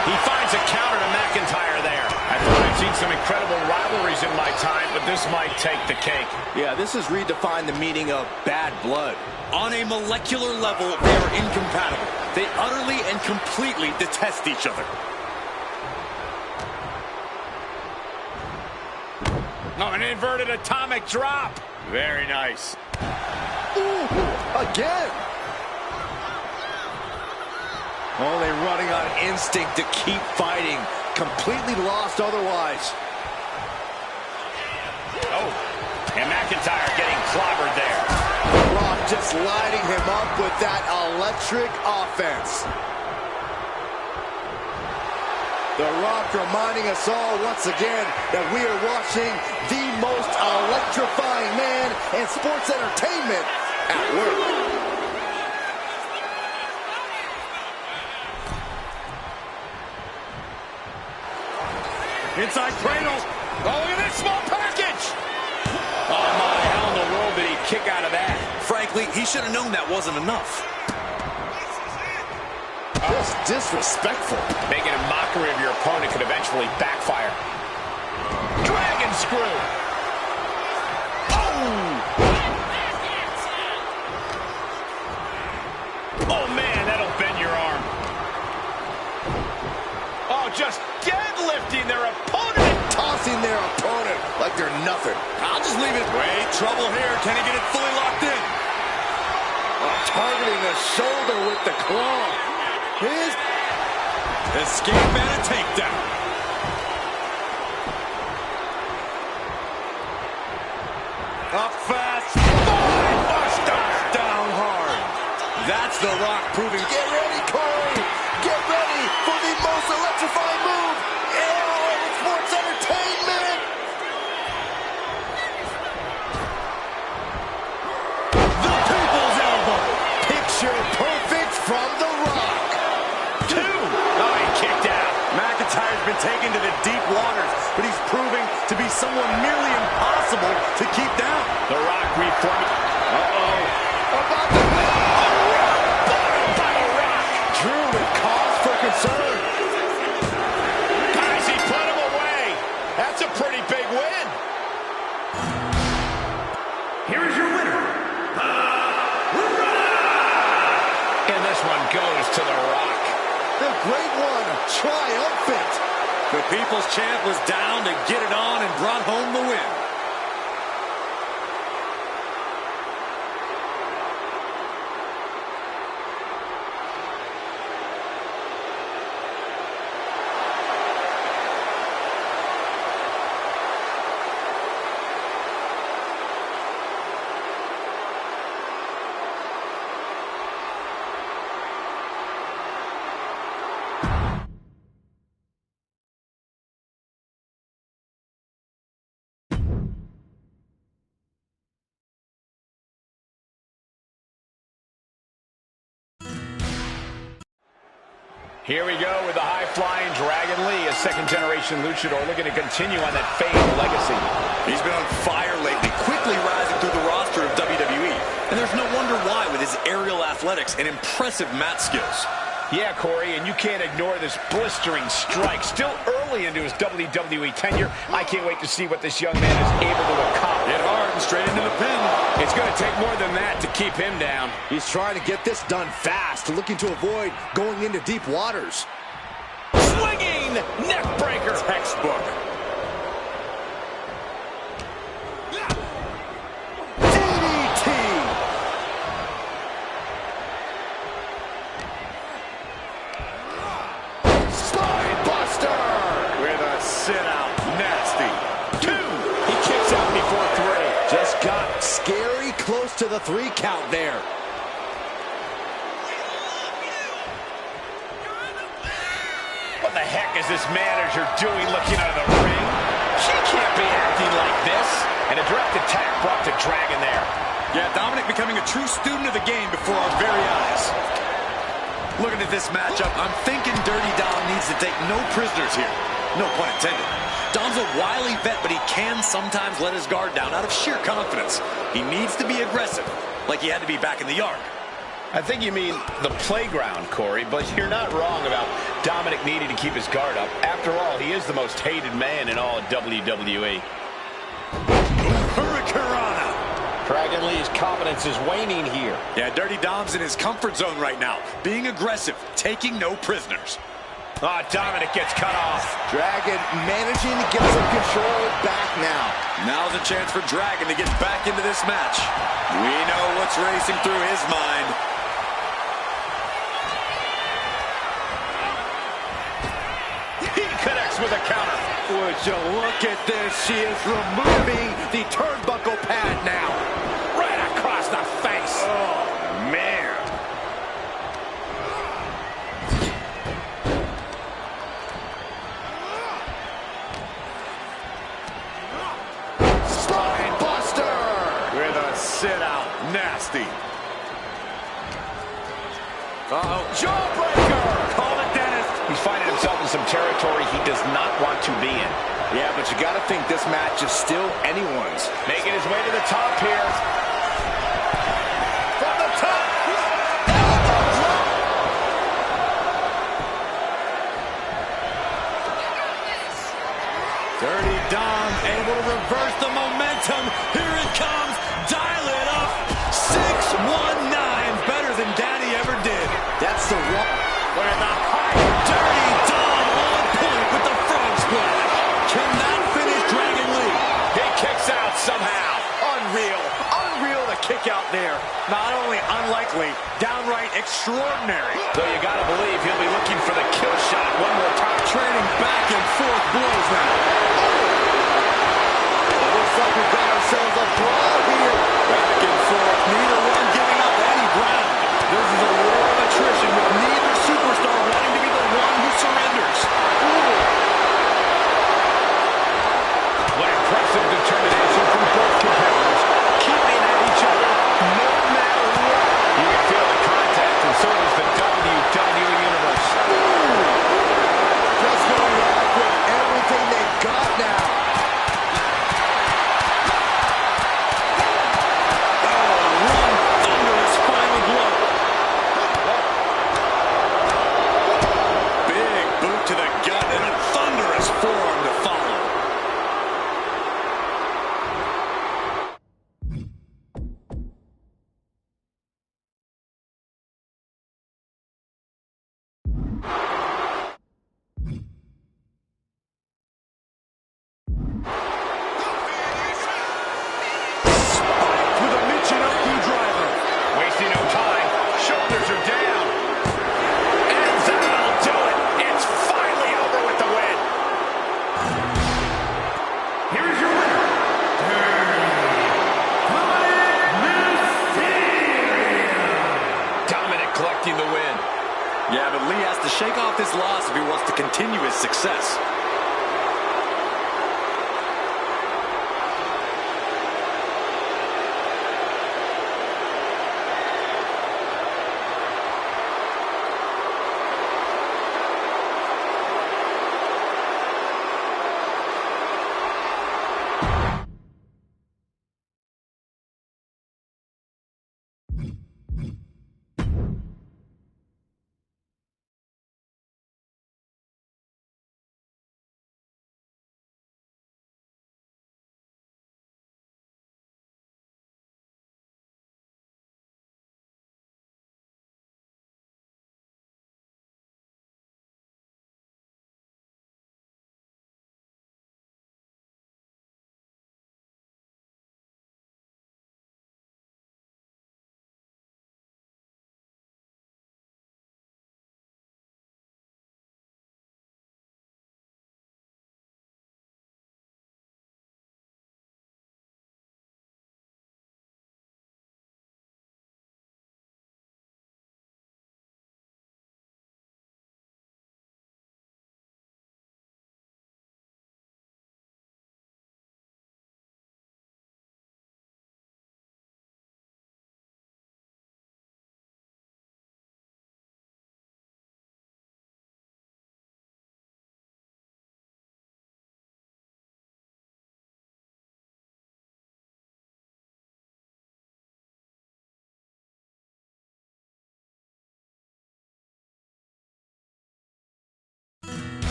He finds a counter to McIntyre there. I thought I'd seen some incredible rivalries in my time, but this might take the cake. Yeah, this has redefined the meaning of bad blood. On a molecular level, they are incompatible. They utterly and completely detest each other. Oh, an inverted atomic drop. Very nice. Ooh, again. Only running on instinct to keep fighting. Completely lost otherwise. Oh, and McIntyre getting clobbered there. The Rock just lighting him up with that electric offense. The Rock reminding us all once again that we are watching the most electrifying man in sports entertainment at work. Inside cradle. Oh, look at this small package. Oh, my, how in the world did he kick out of that? Frankly, he should have known that wasn't enough. Just disrespectful. Making a mockery of your opponent could eventually backfire. Dragon screw. Oh, man, that'll bend your arm. Oh, just deadlifting their opponent. Tossing their opponent like they're nothing. I'll just leave it. Wait, trouble here. Can he get it fully locked in? Targeting the shoulder with the claw. His escape and a takedown. up fast. Buster down hard. That's The Rock proving. Get ready, Corey. Get ready for the most electrifying move in all of sports entertainment. The people's elbow. Picture perfect from The Rock. Two. Oh, he kicked out. McIntyre's been taken to the deep waters, but he's proving to be someone nearly impossible to keep down. The Rock reforming. Uh-oh. About to win. Bottom by The Rock. Drew with cause for concern. Guys, he put him away. That's a pretty big win. Here is your winner, The Rock. And this one goes to The Rock. The Great One triumphant. The People's Champ was down to get it on and brought home the win. Here we go with the high-flying Dragon Lee, a second-generation luchador looking to continue on that famed legacy. He's been on fire lately, quickly rising through the roster of WWE. And there's no wonder why with his aerial athletics and impressive mat skills. Yeah, Corey, and you can't ignore this blistering strike. Still early into his WWE tenure. I can't wait to see what this young man is able to accomplish. Hit hard and straight into the pin. It's going to take more than that to keep him down. He's trying to get this done fast, looking to avoid going into deep waters. Swinging neck breaker. Textbook. DDT! Spinebuster! With a sit-out. Nasty. 2. He kicks out before 3. Just got scary close to the 3 count there. What the heck is this manager doing looking out of the ring? She can't be acting like this. And a direct attack brought to Dragon there. Yeah, Dominic becoming a true student of the game before our very eyes. Looking at this matchup, I'm thinking Dirty Dom needs to take no prisoners here. No pun intended. Dom's a wily vet, but he can sometimes let his guard down out of sheer confidence. He needs to be aggressive, like he had to be back in the yard. I think you mean the playground, Corey, but you're not wrong about Dominic needing to keep his guard up. After all, he is the most hated man in all of WWE. Hurricanrana. Dragon Lee's confidence is waning here. Yeah, Dirty Dom's in his comfort zone right now. Being aggressive, taking no prisoners. Oh, Dominic gets cut off. Dragon managing to get some control back now. Now's a chance for Dragon to get back into this match. We know what's racing through his mind. He connects with a counter. Would you look at this? She is removing the turnbuckle pad now. Right across the face. Oh, man. Spinebuster! With a sit-out. Nasty. Uh-oh. Jawbreaker! Call it, Dennis. He's finding himself in some territory he does not want to be in. Yeah, but you got to think this match is still anyone's. Making his way to the top here. From the top! Dirty Dom able to reverse the momentum. Here it comes. Dial it up. 619. Better than Daddy ever did. That's the one. With the high. Dirty Dom on point with the frog splash. Can that finish Dragon Lee? He kicks out somehow. Unreal. Unreal to kick out there. Not only unlikely, downright extraordinary. Though you gotta believe he'll be looking for the kill shot one more time. Trading back and forth blows now. Looks like we've got ourselves a brawl here. Back and forth, neither one giving up any ground. This is a war of attrition with neither superstar wanting to be the one who surrenders. What impressive determination from both competitors. Keeping at each other no matter what. You can feel the contact, and so does the WWE Universe. Just going back with everything they've got now. One thunderous final blow. Big boot to the gut and a thunderous forearm to follow. With a Michinoku driver. Wasting no time. Shoulders are down. And that'll do it. It's finally over with the win. Here is your winner, Dominic collecting the win. Yeah, but Lee has to shake off this loss if he wants to continue his success.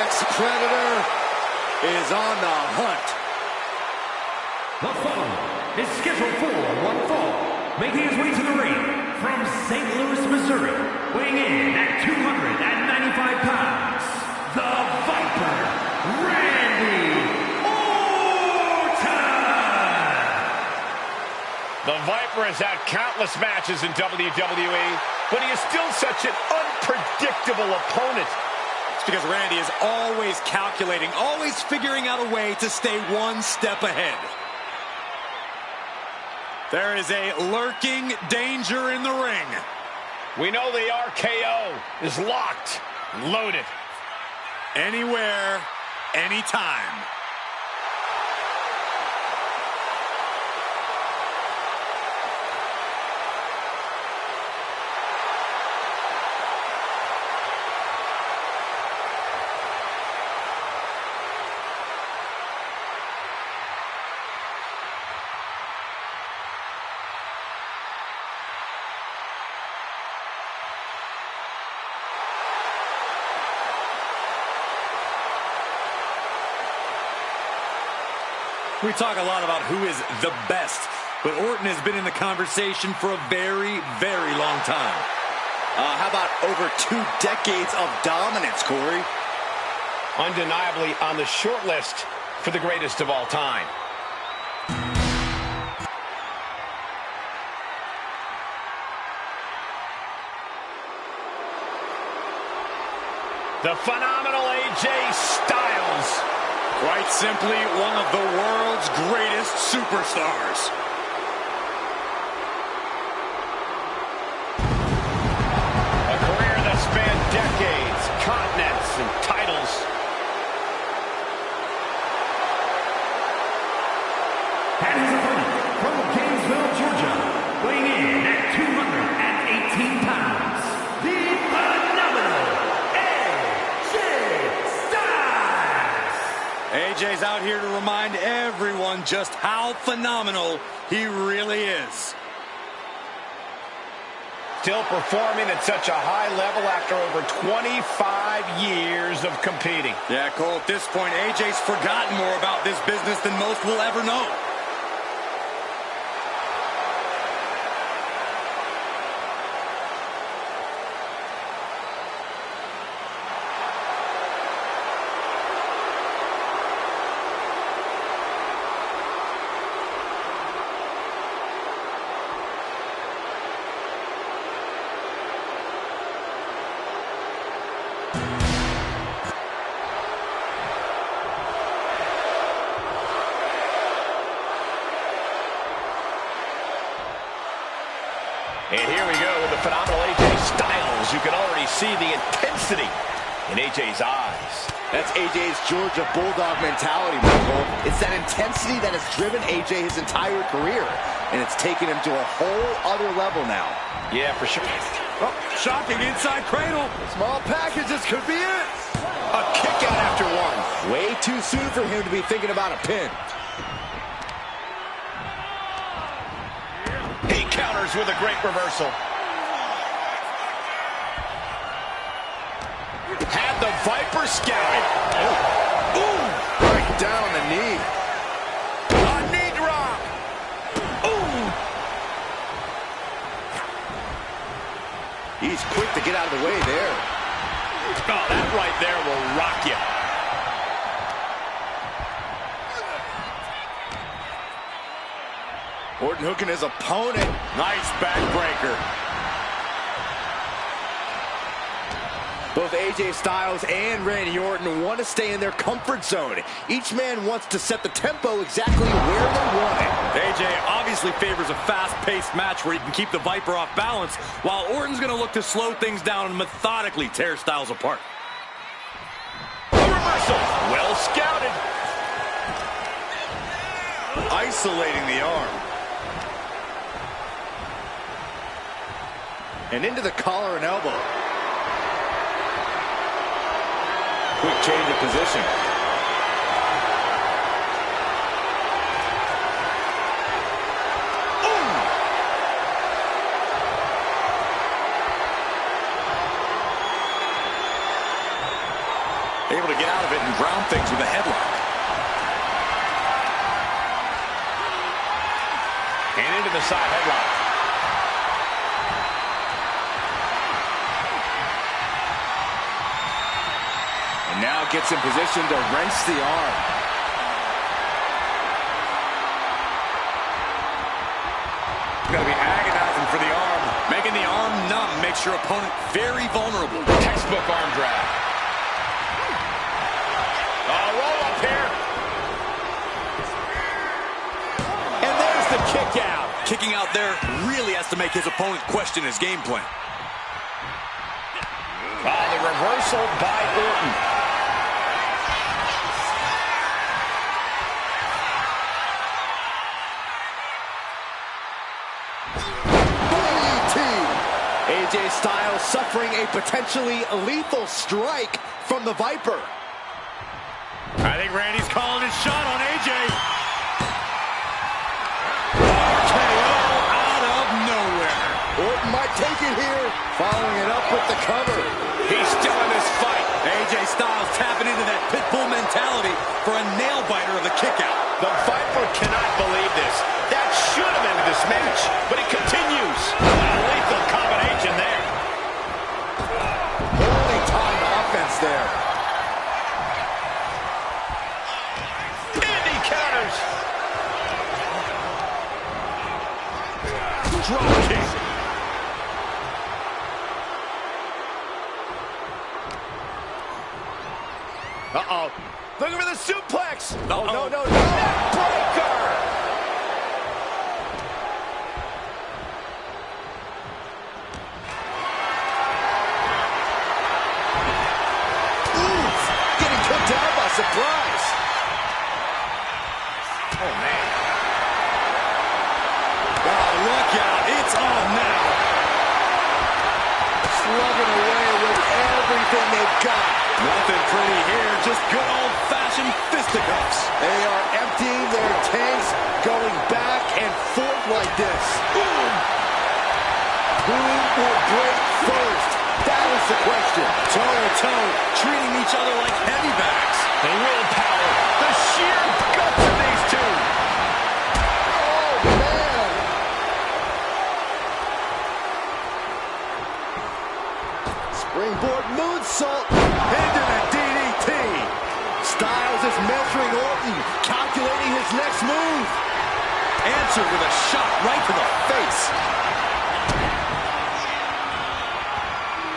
apex predator is on the hunt. The following is scheduled for one fall, making his way to the ring from St. Louis, Missouri, weighing in at 295 pounds, the Viper, Randy Orton! The Viper has had countless matches in WWE, but he is still such an unpredictable opponent. It's because Randy is always calculating, always figuring out a way to stay one step ahead. There is a lurking danger in the ring. We know the RKO is locked and loaded. Anywhere, anytime. We talk a lot about who is the best, but Orton has been in the conversation for a very, very long time. How about over 2 decades of dominance, Corey? Undeniably on the short list for the greatest of all time. The phenomenal AJ Styles. Quite simply, one of the world's greatest superstars. A career that spanned decades, continents, and titles. And his opponent from Gainesville, Georgia, weighing in at 218 pounds, the phenomenal AJ Styles! AJ's out here to remind everyone just how phenomenal he really is. Still performing at such a high level after over 25 years of competing. Yeah, Cole, at this point, AJ's forgotten more about this business than most will ever know. And here we go with the phenomenal AJ Styles. You can already see the intensity in AJ's eyes. That's AJ's Georgia Bulldog mentality, Michael. It's that intensity that has driven AJ his entire career, and it's taken him to a whole other level now. Yeah, for sure. Oh, shocking inside cradle. Small packages could be it. A kick out after one. Way too soon for him to be thinking about a pin. He counters with a great reversal. Had the Viper scouted. Oh. Ooh, right down on the knee. A knee drop. Ooh. He's quick to get out of the way there. Oh, that right there will rock you. Orton hooking his opponent. Nice backbreaker. Both AJ Styles and Randy Orton want to stay in their comfort zone. Each man wants to set the tempo exactly where they want it. AJ obviously favors a fast-paced match where he can keep the Viper off balance, while Orton's going to look to slow things down and methodically tear Styles apart. A reversal. Well scouted. Isolating the arm. And into the collar and elbow. Quick change of position. Able to get out of it and ground things with a headlock. And into the side headlock. And now gets in position to wrench the arm. Going to be agonizing for the arm. Making the arm numb makes your opponent very vulnerable. Textbook arm drag. Roll up here. And there's the kick out. Kicking out there really has to make his opponent question his game plan. The reversal by Orton. AJ Styles suffering a potentially lethal strike from the Viper. I think Randy's calling his shot on AJ. RKO out of nowhere. Orton might take it here. Following it up with the cover. He's still in this fight. AJ Styles tapping into that pitbull mentality for a nail-biter of the kickout. The Viper cannot believe this. That should have ended this match, but it continues. A lethal combination there. Holy time offense there. And he counters. Drop kick. Uh-oh. Looking for the suplex. Oh, no. Neckbreaker. Oof, getting kicked out by surprise. Oh, man. Oh, look out. It's on now. Slugging away with everything they've got. Nothing pretty here. Just good old-fashioned fisticuffs. They are emptying their tanks, going back and forth like this. Boom. Who will break first? That is the question. Toe-to-toe, treating each other like heavy bags. The willpower. The sheer guts of these two. Oh, man. Springboard moonsault into the DDT. Styles is measuring Orton, calculating his next move. Answered with a shot right to the face.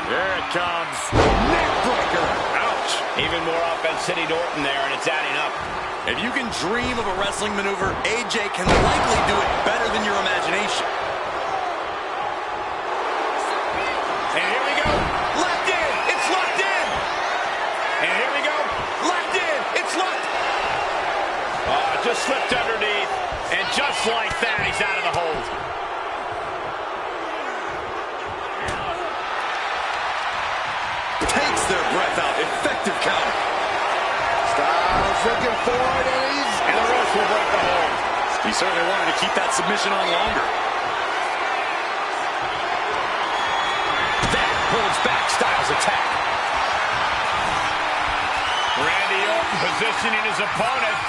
Here it comes. Neckbreaker. Ouch. Even more offense hitting Orton there, and it's adding up. If you can dream of a wrestling maneuver, AJ can likely do it better than your imagination. And here we go. Locked in. It's locked in. And here we go. Locked in. It's locked. Just slipped underneath. And just like that, he's out of the hold. Takes their breath out. Effective counter. Styles looking forward, And the ropes will break the hold. He certainly wanted to keep that submission on longer. That holds back Styles' attack. Randy Orton positioning his opponent.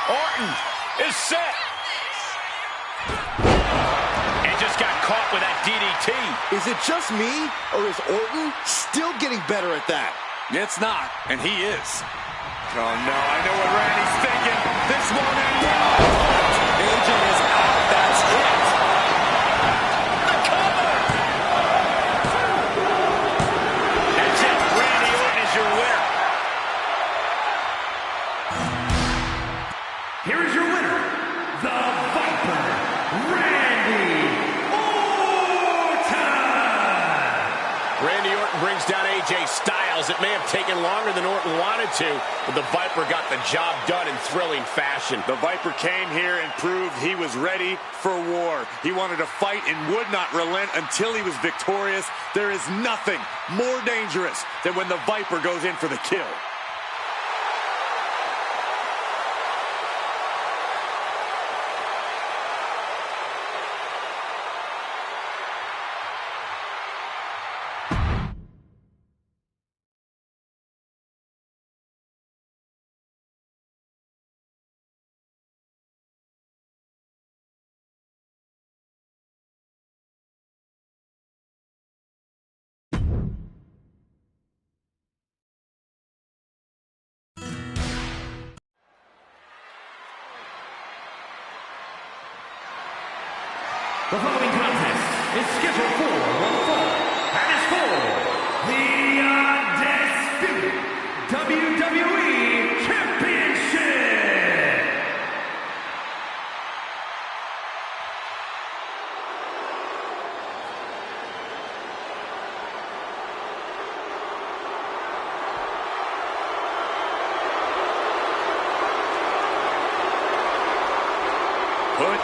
Orton is set. And just got caught with that DDT. Is it just me, or is Orton still getting better at that? It's not, and he is. Oh, no, I know what Randy's thinking. This won't end well. AJ is out. That's it. The cover. That's it. Randy Orton is your winner. Here is your winner, the Viper, Randy Orton. Randy Orton brings down AJ Styles. It may have taken longer than Orton wanted to, but the Viper got the job done in thrilling fashion. The Viper came here and proved he was ready for war. He wanted to fight and would not relent until he was victorious. There is nothing more dangerous than when the Viper goes in for the kill.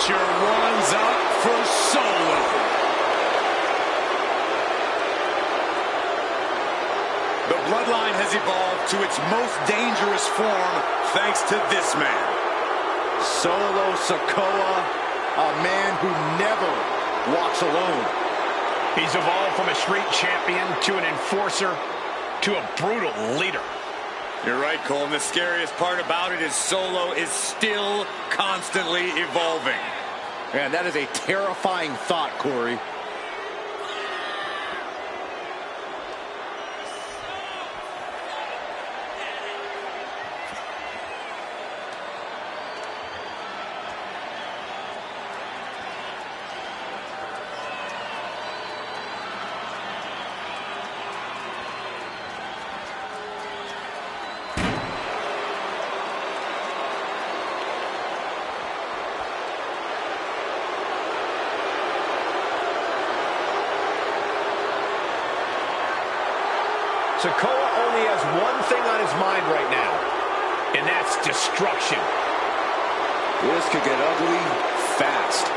Archer one's up for Solo. The bloodline has evolved to its most dangerous form thanks to this man. Solo Sikoa, a man who never walks alone. He's evolved from a street champion to an enforcer to a brutal leader. You're right, Cole, and the scariest part about it is Solo is still constantly evolving. Man, that is a terrifying thought, Corey. Sikoa only has one thing on his mind right now, and that's destruction. This could get ugly fast.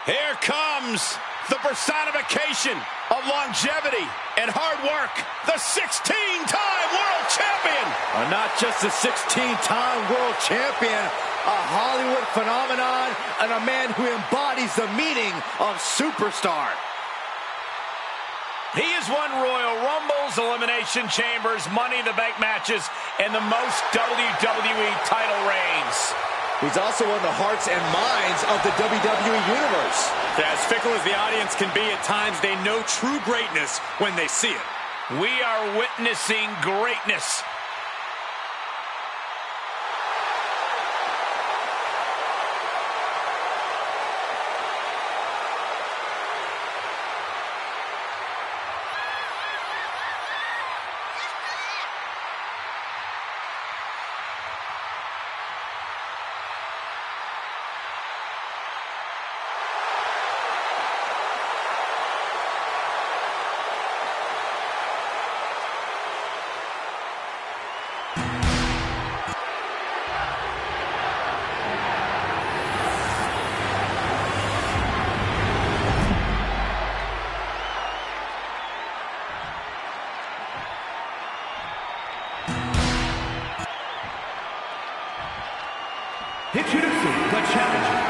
Here comes the personification of longevity and hard work, the 16-time world champion. Not just a 16-time world champion, a Hollywood phenomenon, and a man who embodies the meaning of superstar. He has won Royal Rumbles, Elimination Chambers, Money in the Bank matches, and the most WWE title reigns. He's also won the hearts and minds of the WWE Universe. As fickle as the audience can be at times, they know true greatness when they see it. We are witnessing greatness. Introducing the challenger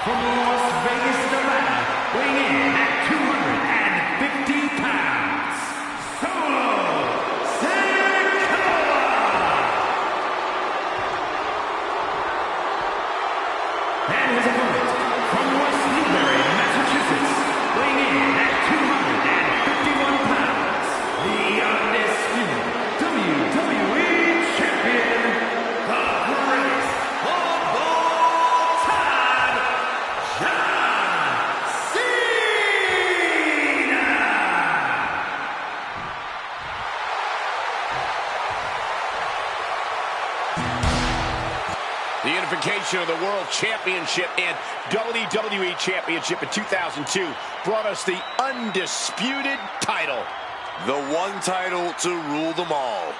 from Las Vegas, Nevada, weighing in at 250 pounds, Solo Sikoa. And his opponent from West Newbury, Massachusetts, weighing in at 251 pounds, the undisputed WWE champion, the greatest of all time, John Cena! The unification of the World Championship and WWE Championship in 2002 brought us the undisputed title. The one title to rule them all.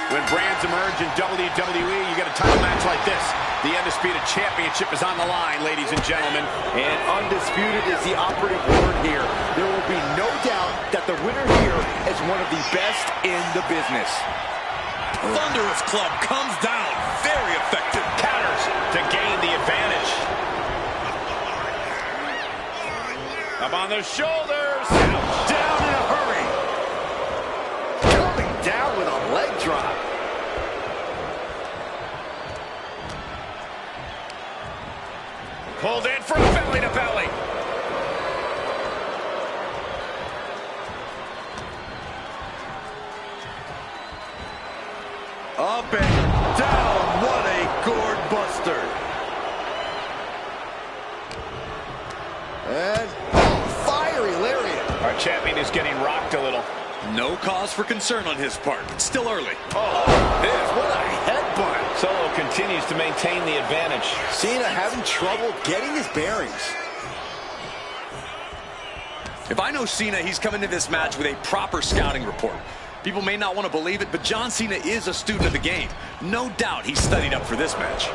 When brands emerge in WWE, you get a title match like this. The Undisputed Championship is on the line, ladies and gentlemen. And undisputed is the operative word here. There will be no doubt that the winner here is one of the best in the business. Thunderous club comes down. Very effective. Counters to gain the advantage. Up on the shoulders. Down in a hurry. Coming down with a leg drop. Pulled in from belly to belly. Up and down. What a gourd buster. And fiery lariat. Our champion is getting rocked a little. No cause for concern on his part. It's still early. What a headbutt. Solo continues to maintain the advantage. Cena having trouble getting his bearings. If I know Cena, he's coming to this match with a proper scouting report. People may not want to believe it, but John Cena is a student of the game. No doubt he's studied up for this match.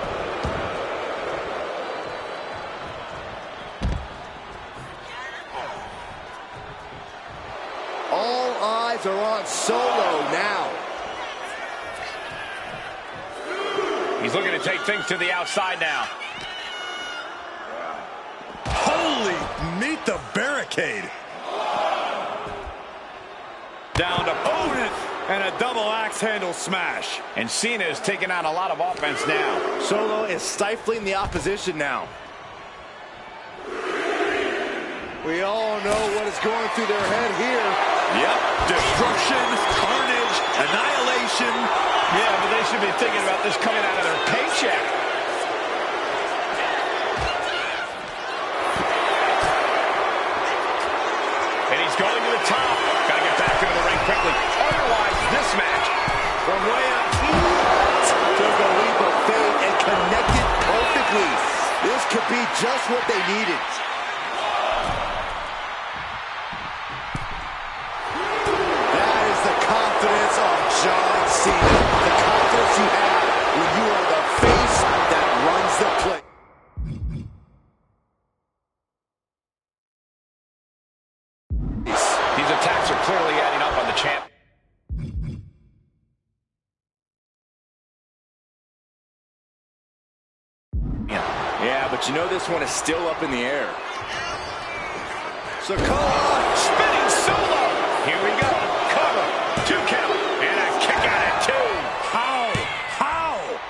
All eyes are on Solo now. He's looking to take things to the outside now. Holy, meet the barricade. Down to opponent and a double axe handle smash. And Cena is taking on a lot of offense now. Solo is stifling the opposition now. We all know what is going through their head here. Yep, destruction, carnage, annihilation. Yeah, but they should be thinking about this coming out of their paycheck. And he's going to the top. Got to get back into the ring quickly. Otherwise, this match From way up, took a leap of faith and connected perfectly. This could be just what they needed. That is the confidence of John Cena. The confidence you have when you are the face that runs the play. These attacks are clearly adding up on the champ. Yeah, but you know this one is still up in the air. Sikoa Spinning solo. Here we go. Cover. 2 count. And a kick out at 2. How?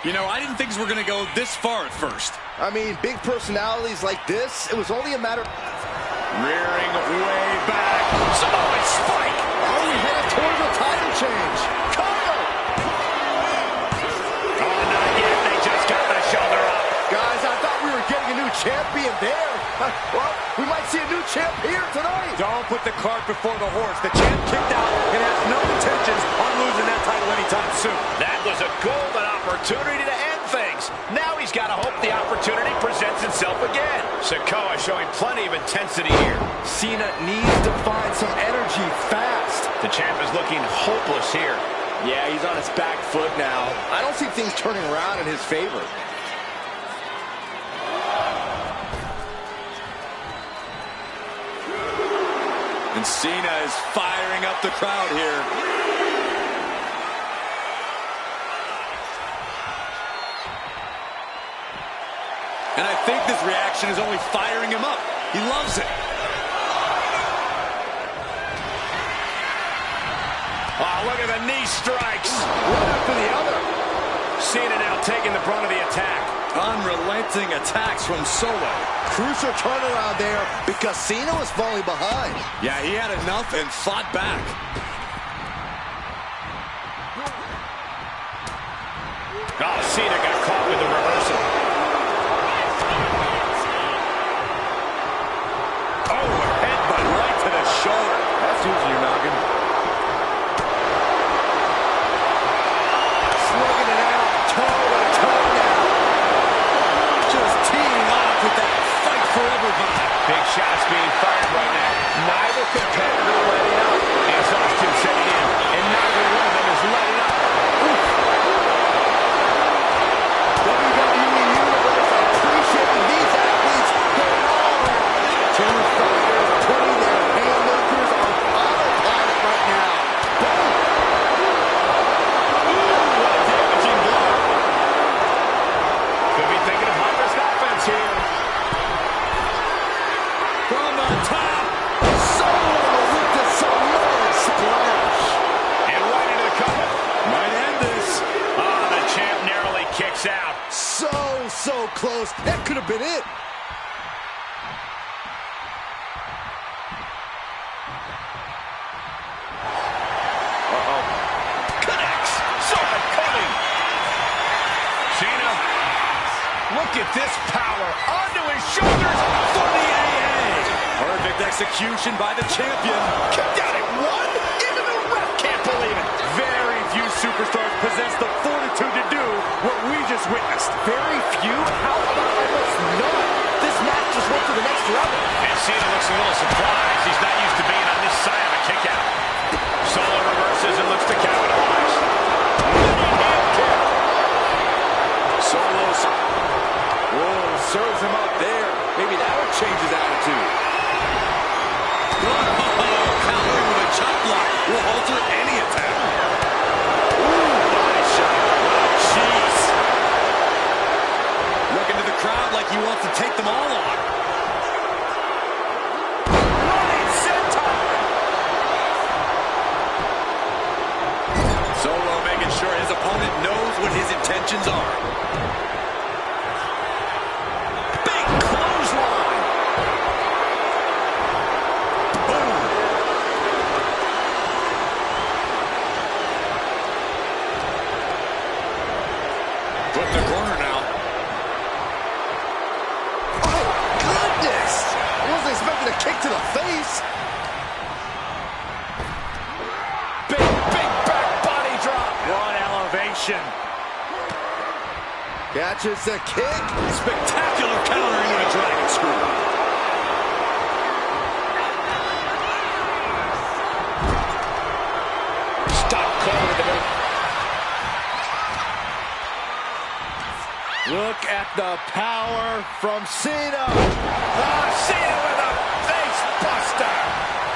You know, I didn't think we were going to go this far at first. I mean, big personalities like this, it was only a matter... Rearing way back. Samoan spike. Are we headed towards a title change? Cover! Oh, not yet. They just got the shoulder up. Guys, I thought we were getting a new champion there. Well, we might see a new champ here tonight. Don't put the cart before the horse. The champ kicked out and has no intentions on losing that title anytime soon. That was a golden opportunity to end things. Now he's got to hope the opportunity presents itself again. Sikoa showing plenty of intensity here. Cena needs to find some energy fast. The champ is looking hopeless here. Yeah, he's on his back foot now. I don't see things turning around in his favor. And Cena is firing up the crowd here. And I think this reaction is only firing him up. He loves it. Oh, look at the knee strikes. One after the other. Cena now taking the brunt of the attack. Unrelenting attacks from Solo. Crucial turnaround there because Cena was falling behind. Yeah, he had enough and fought back. Oh, Cena got caught with the reversal. Oh, a headbutt right to the shoulder. That's using your noggin. Slugging it out, toe to toe now. Just teeing off with that fight forever vibe. Big shots being fired right now. Neither competitor letting up. Exhaustion setting in, and neither one of them is letting up. WWE Universe appreciating these athletes going all out. Two fighters putting their haymakers on autopilot right now. Boom! What a damaging blow. Could be thinking of harvest offense here. From the top. Solo with the Samoan splash. And right into the cover. Might end this. Oh, the champ narrowly kicks out. So close. That could have been it. Connects. Saw it coming. Look at this power onto his shoulders for the AA. Perfect execution by the champion. Kicked out at one. Even the ref can't believe it. Very few superstars possess the fortitude to do what we just witnessed. Very few? How about almost none? This match just went to the next level. And Cena looks a little surprised. He's not used to being on this side of a kick out. Solo reverses and looks to capitalize. Solos. Whoa, serves him up there. Maybe that would change his attitude. Countering with a chop block will alter any attack. Ooh, body shot. Jeez. Looking to the crowd like he wants to take them all on. Running senton. Solo making sure his opponent knows what his intentions are. Big clothesline. Boom. Put in the corner now. Oh, goodness! I wasn't expecting a kick to the face. Big back body drop. One elevation. Catches the kick. Spectacular counter into a dragon screw. Stop cold with the move. Look at the power from Cena. Cena with a face buster.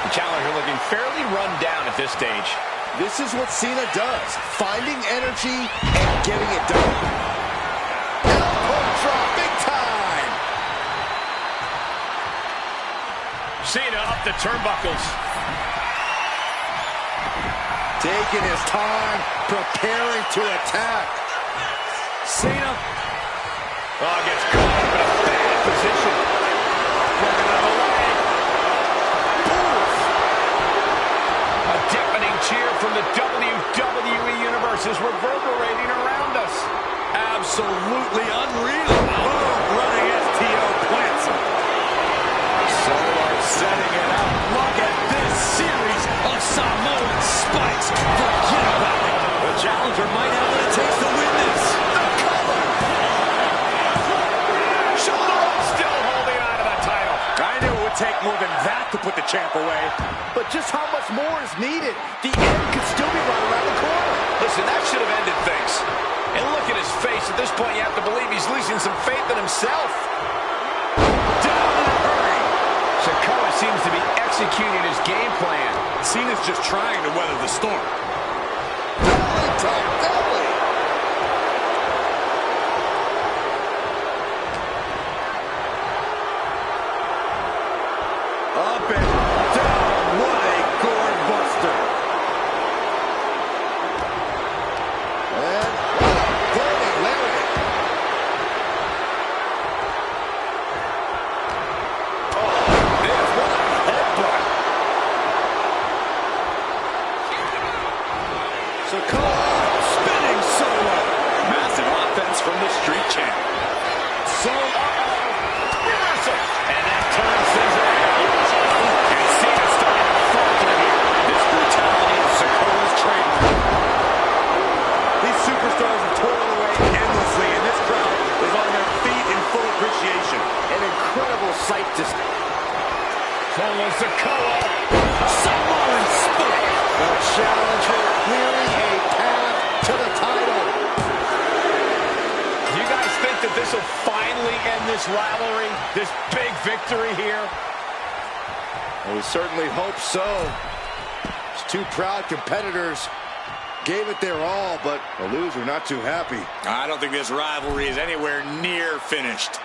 The challenger looking fairly run down at this stage. This is what Cena does. Finding energy and getting it done. Elbow drop, big time. Cena up the turnbuckles. Taking his time, preparing to attack. Cena. Oh, gets caught up in a bad position. Working on the leg. Oof. A deafening cheer from the WWE Universe is reverberating around us. Absolutely unreal. Boom, running STO plants him. Solo setting it up. Look at this series of Samoan spikes. Forget about it. The challenger might have what it takes to win this. The cover. Solo still holding on to the title. I knew it would take more than that to put the champ away. But just how much more is needed? The end could still be right around the corner. Listen, that should have ended things. And look at his face. At this point, you have to believe he's losing some faith in himself. Down in a hurry. Sikoa seems to be executing his game plan. Cena's just trying to weather the storm. Belly to belly. Up and down. What a gourd buster. And what a burning lariat. This, what a headbutt. Sikoa spinning Solo. Massive offense from the street champ. Reversal. And that turns things around. And Cena's starting to falter here. This brutality is Sikoa's trademark. These superstars have toiled away endlessly, and this crowd is on their feet in full appreciation. An incredible sight to see. Solo Sikoa. Samoan spike. The challenger clearing a path to the title. Do you guys think that this will finally end this rivalry? This big victory here? We certainly hope so. These two proud competitors gave it their all, but the loser not too happy. I don't think this rivalry is anywhere near finished.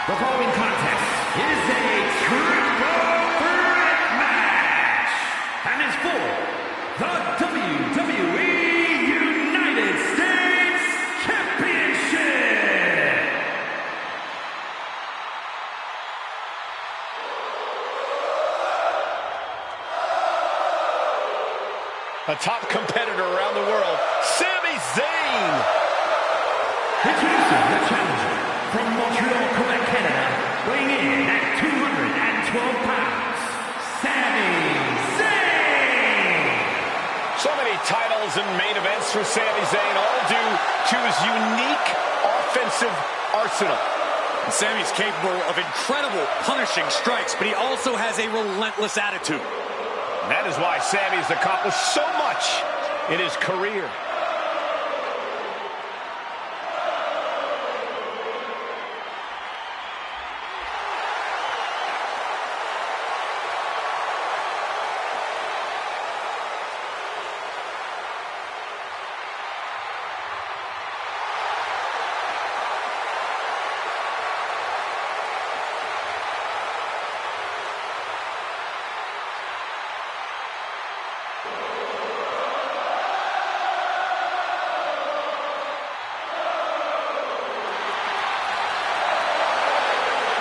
The following contest is a triple threat match and is for the WWE United States Championship. A top competitor around the world, Sami Zayn. Introducing the challenger from Montreal, Quebec, Canada, weighing in at 212 pounds, Sami Zayn. So many titles and main events for Sami Zayn, all due to his unique offensive arsenal. Sami's capable of incredible punishing strikes, but he also has a relentless attitude. And that is why Sami has accomplished so much in his career.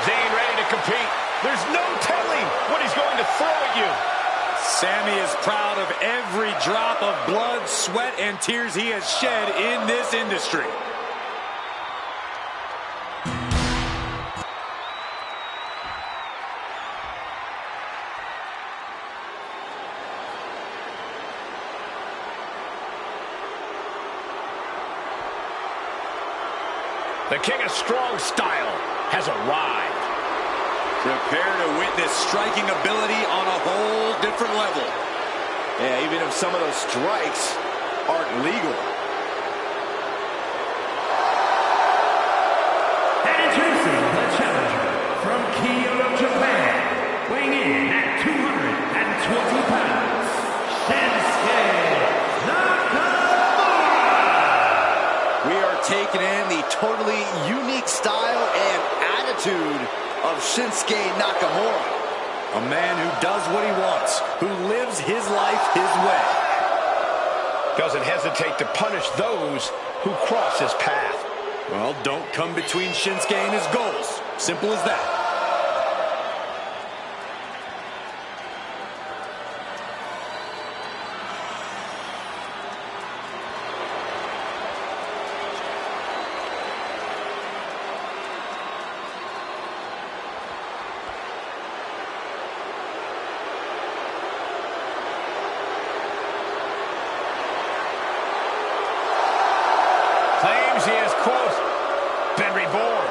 Zayn ready to compete. There's no telling what he's going to throw at you. Sami is proud of every drop of blood, sweat, and tears he has shed in this industry. The King of Strong Style has arrived. Prepare to witness striking ability on a whole different level. Yeah, even if some of those strikes aren't legal. And introducing the challenger from Kyoto, Japan, weighing in at 220 pounds, Shinsuke Nakamura. We are taking in the totally unique style and attitude of Shinsuke Nakamura. A man who does what he wants, who lives his life his way. Doesn't hesitate to punish those who cross his path. Well, don't come between Shinsuke and his goals. Simple as that. Claims he has, quote, been reborn.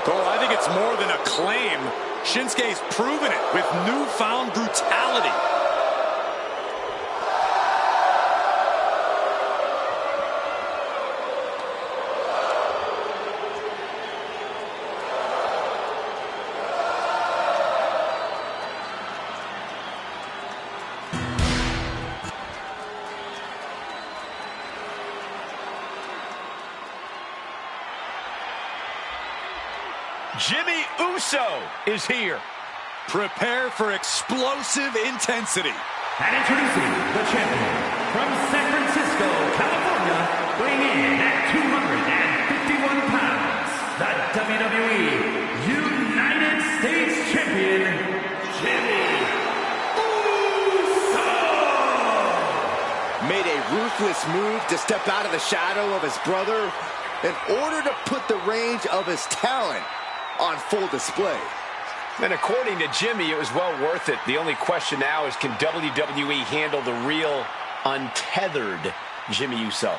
Cole, I think it's more than a claim. Shinsuke's proven it with newfound brutality. Jimmy Uso is here. Prepare for explosive intensity. And introducing the champion from San Francisco, California, weighing in at 251 pounds, the WWE United States Champion, Jimmy Uso! Made a ruthless move to step out of the shadow of his brother in order to put the range of his talent on full display. And according to Jimmy, it was well worth it. The only question now is, can WWE handle the real, untethered Jimmy Uso?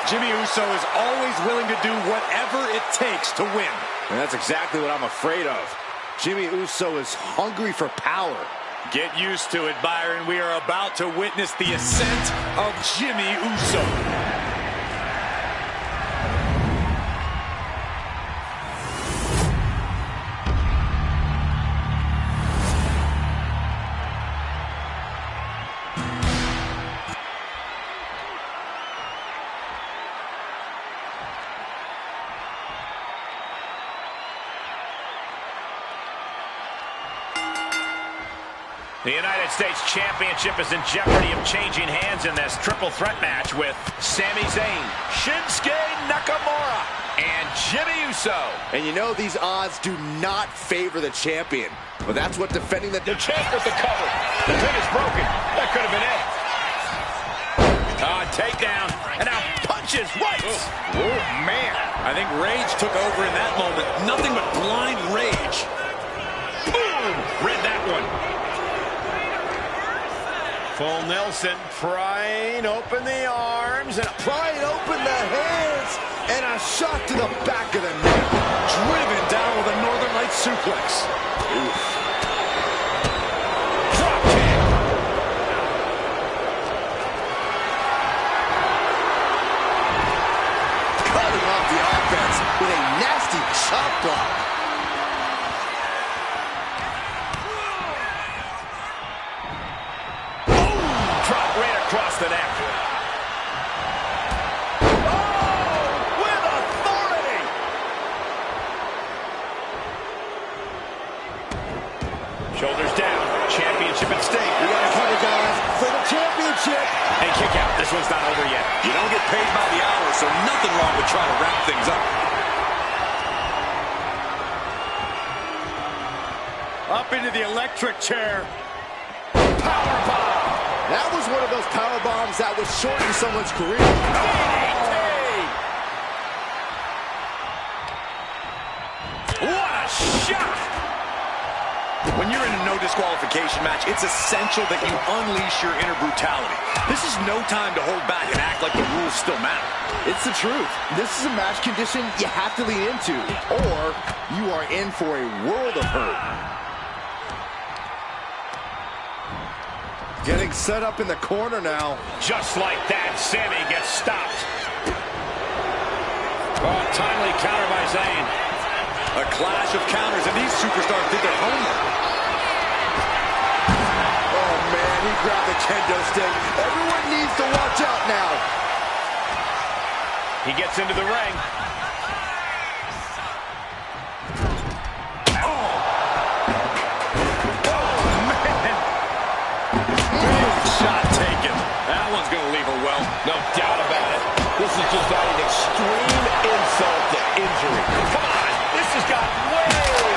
Jimmy Uso is always willing to do whatever it takes to win. And that's exactly what I'm afraid of. Jimmy Uso is hungry for power. Get used to it, Byron. We are about to witness the ascent of Jimmy Uso. The United States Championship is in jeopardy of changing hands in this triple threat match with Sami Zayn, Shinsuke Nakamura, and Jimmy Uso. And you know these odds do not favor the champion. But that's what defending the champ with the cover. The pin is broken. That could have been it. Takedown. And now punches right. Oh, man. I think rage took over in that moment. Nothing but blind rage. Boom. Read that one. Full Nelson, prying open the arms, and prying open the hands, and a shot to the back of the neck. Driven down with a Northern Lights suplex. Oof. Drop kick. Cutting off the offense with a nasty chop block. Across the neck. Oh, with authority. Shoulders down. Championship at stake. We got to cover, guys, for the championship. And kick out. This one's not over yet. You don't get paid by the hour, so nothing wrong with trying to wrap things up. Up into the electric chair. Powerbomb. That was one of those power bombs that would shorten someone's career. What a shot! When you're in a no disqualification match, it's essential that you unleash your inner brutality. This is no time to hold back and act like the rules still matter. It's the truth. This is a match condition you have to lean into, or you are in for a world of hurt. Getting set up in the corner now. Just like that, Sami gets stopped. Oh, timely counter by Zayn. A clash of counters, and these superstars did their homework. Oh, man, he grabbed the kendo stick. Everyone needs to watch out now. He gets into the ring. No doubt about it. This is just adding extreme insult to injury. Come on, this has got way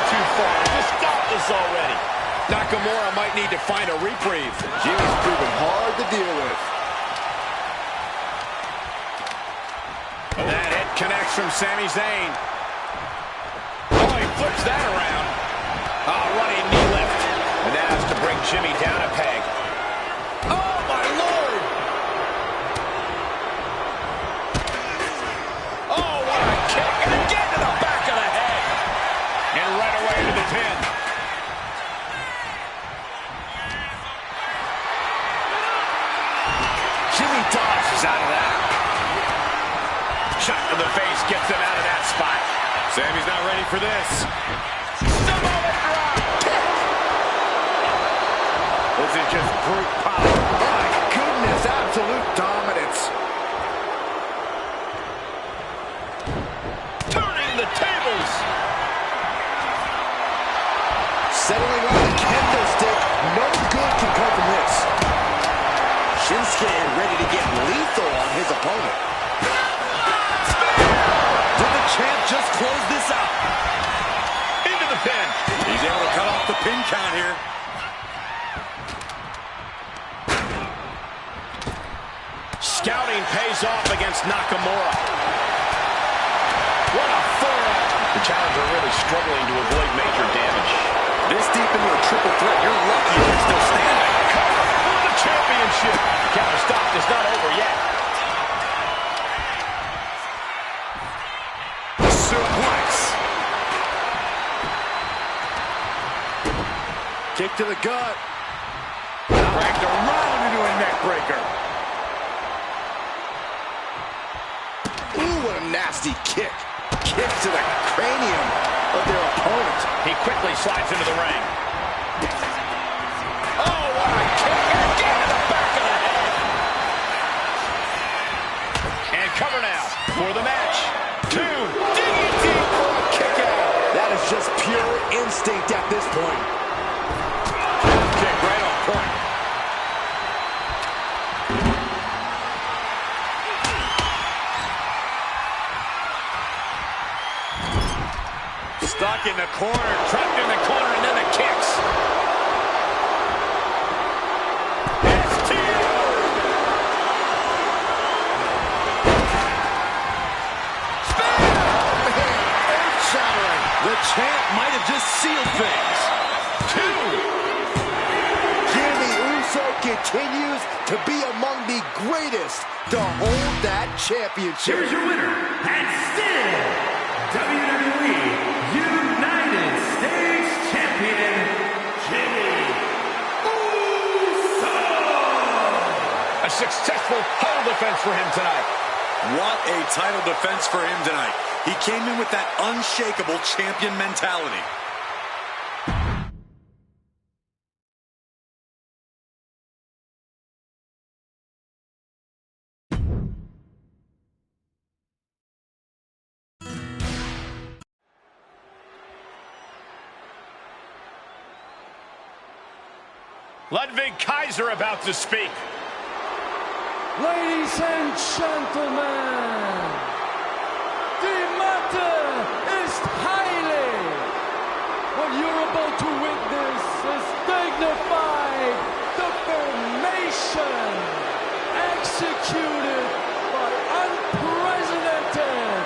too far. Just stop this already. Nakamura might need to find a reprieve. Jimmy's proven hard to deal with. That hit connects from Sami Zayn. Oh, he flips that around. Oh, running knee lift. And that has to bring Jimmy down a peg. Oh, my Lord. Oh, what a kick. And again to the back of the head. And right away into the pin. Jimmy dodges out of that. Shot to the face gets him out of that spot. Sami's not ready for this. Samoa drop. This is just brute power. close this out. Into the pin. He's able to cut off the pin count here. Scouting pays off against Nakamura. What a forearm. The challenger really struggling to avoid major damage. This deep into a triple threat, you're lucky if you're still standing. Cover for the championship. Counter stop is not over yet. Suplex. Kick to the gut. Dragged around into a neck breaker. Ooh, what a nasty kick. Kick to the cranium of their opponent. He quickly slides into the ring. Oh, what a kick. Again to the back of the head. And cover now for the match. 2. DDT for a kick out. That is just pure instinct at this point. Kick right on point. Stuck in the corner, trapped in the corner, and then the kicks. The champ might have just sealed things. 2. Jimmy Uso continues to be among the greatest to hold that championship. Here's your winner, and still WWE United States Champion, Jimmy Uso. A successful title defense for him tonight. What a title defense for him tonight. He came in with that unshakable champion mentality. Ludwig Kaiser about to speak. Ladies and gentlemen, the matter is highly. What you're about to witness is dignified defamation executed by unprecedented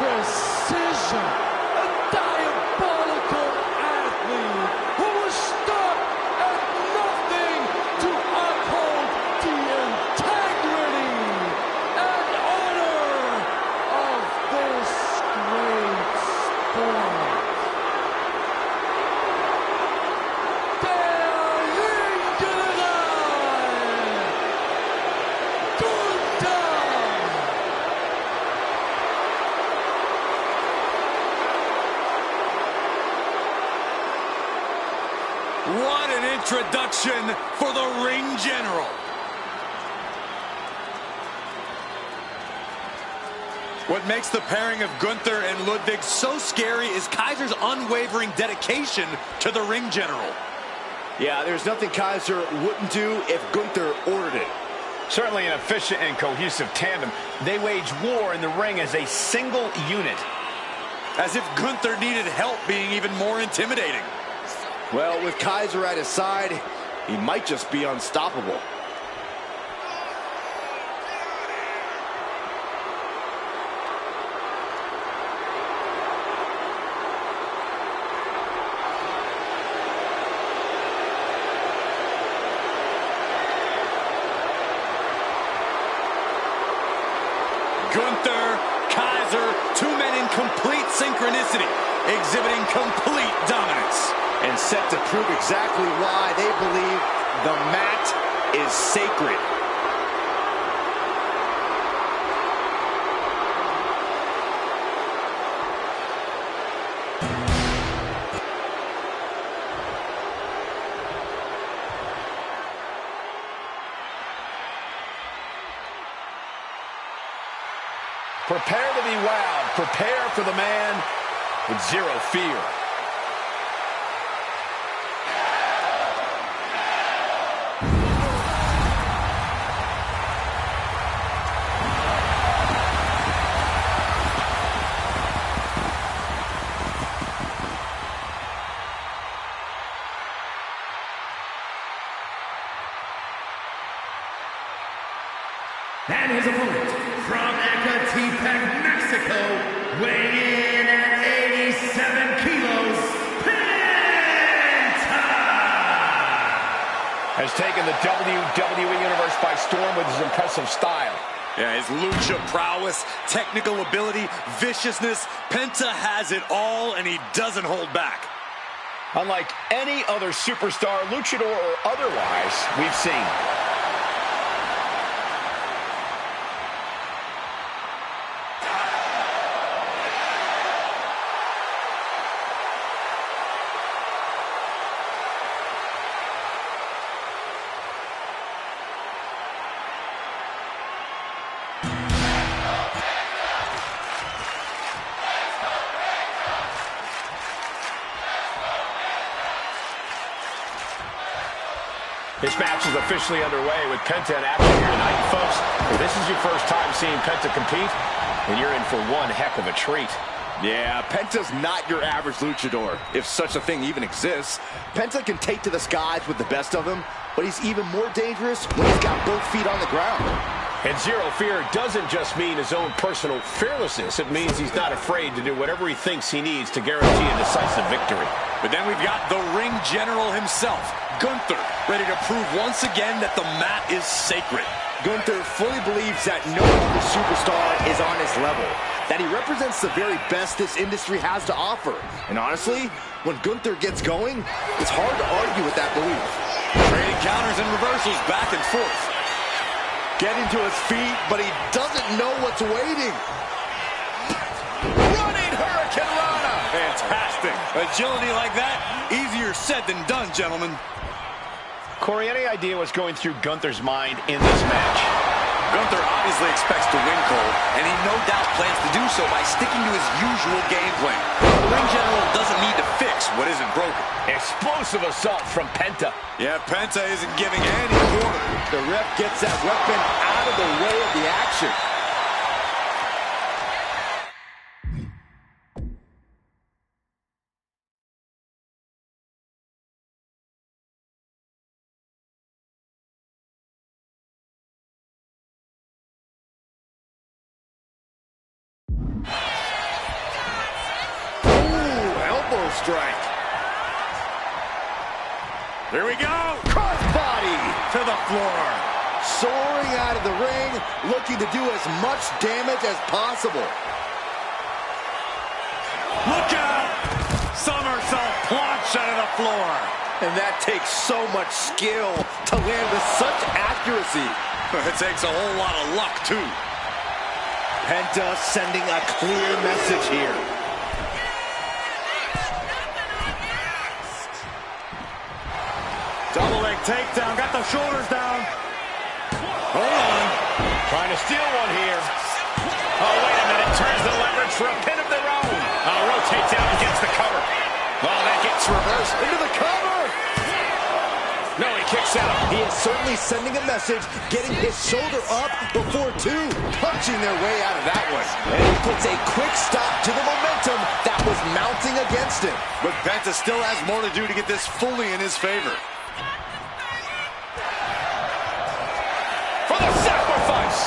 precision. A diabolical athlete who was stuck at nothing to uphold the integrity and honor of this great sport. What an introduction for the ring general. What makes the pairing of Gunther and Ludwig so scary is Kaiser's unwavering dedication to the ring general. Yeah, there's nothing Kaiser wouldn't do if Gunther ordered it. Certainly an efficient and cohesive tandem. They wage war in the ring as a single unit. As if Gunther needed help being even more intimidating. Well, with Kaiser at his side, he might just be unstoppable. Gunther, Kaiser, two men in complete synchronicity, exhibiting complete dominance. And set to prove exactly why they believe the mat is sacred. Prepare to be wowed. Prepare for the man with zero fear. And his opponent, from Ecatepec, Mexico, weighing in at 87 kilos, Penta! Has taken the WWE Universe by storm with his impressive style. Yeah, his lucha prowess, technical ability, viciousness. Penta has it all, and he doesn't hold back. Unlike any other superstar, luchador or otherwise, we've seen. This match is officially underway with Penta in action here tonight. Folks, if this is your first time seeing Penta compete, then you're in for one heck of a treat. Yeah, Penta's not your average luchador, if such a thing even exists. Penta can take to the skies with the best of them, but he's even more dangerous when he's got both feet on the ground. And zero fear doesn't just mean his own personal fearlessness. It means he's not afraid to do whatever he thinks he needs to guarantee a decisive victory. But then we've got the ring general himself, Gunther, ready to prove once again that the mat is sacred. Gunther fully believes that no other superstar is on his level, that he represents the very best this industry has to offer. And honestly, when Gunther gets going, it's hard to argue with that belief. Trading counters and reversals back and forth. Getting to his feet, but he doesn't know what's waiting. Running Hurricane Rana. Fantastic. Agility like that, easier said than done, gentlemen. Corey, any idea what's going through Gunther's mind in this match? Gunther obviously expects to win, Cole, and he no doubt plans to do so by sticking to his usual game plan. The ring general doesn't need to fix what isn't broken. Explosive assault from Penta. Yeah, Penta isn't giving any quarter. The ref gets that weapon out of the way of the action. Strike. Here we go. Crossbody To the floor. soaring out of the ring, looking to do as much damage as possible. Look out. Somersault plunge out of the floor. And that takes so much skill to land with such accuracy. It takes a whole lot of luck, too. Penta sending a clear message here. Double leg takedown, got the shoulders down. Hold on. Trying to steal one here. Oh, wait a minute. Turns the leverage for a pin of their own. Rotates out against the cover. Oh, that gets reversed. Into the cover! No, he kicks out. He is certainly sending a message, getting his shoulder up before two, punching their way out of that one. And he puts a quick stop to the momentum that was mounting against him. But Penta still has more to do to get this fully in his favor. For the sacrifice.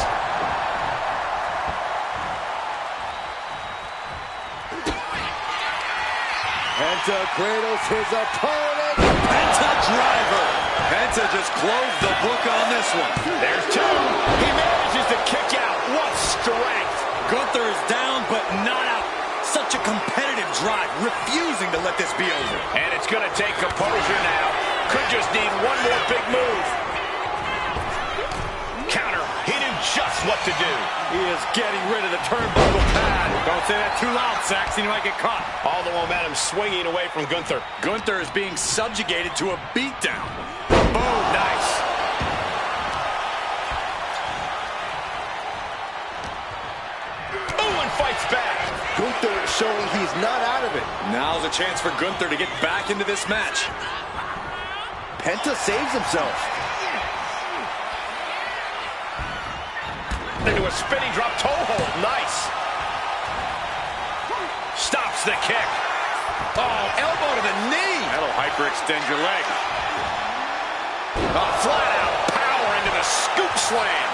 Penta cradles his opponent. Penta driver. Penta just closed the book on this one. There's two. He manages to kick out. What strength. Gunther is down, but not out. Such a competitive drive, refusing to let this be over. And it's going to take composure now. Could just need one more big move. Counter. He knew just what to do. He is getting rid of the turnbuckle pad. Don't say that too loud, Saxon. You might get caught. All the momentum swinging away from Gunther. Gunther is being subjugated to a beatdown. Boom. Nice. Ooh, and fights back. Gunther showing he's not out of it. Now's a chance for Gunther to get back into this match. Penta saves himself. Into a spinning drop toe hold. Nice. Stops the kick. Oh, elbow to the knee. That'll hyperextend your leg. Oh, flat out power into the scoop slam.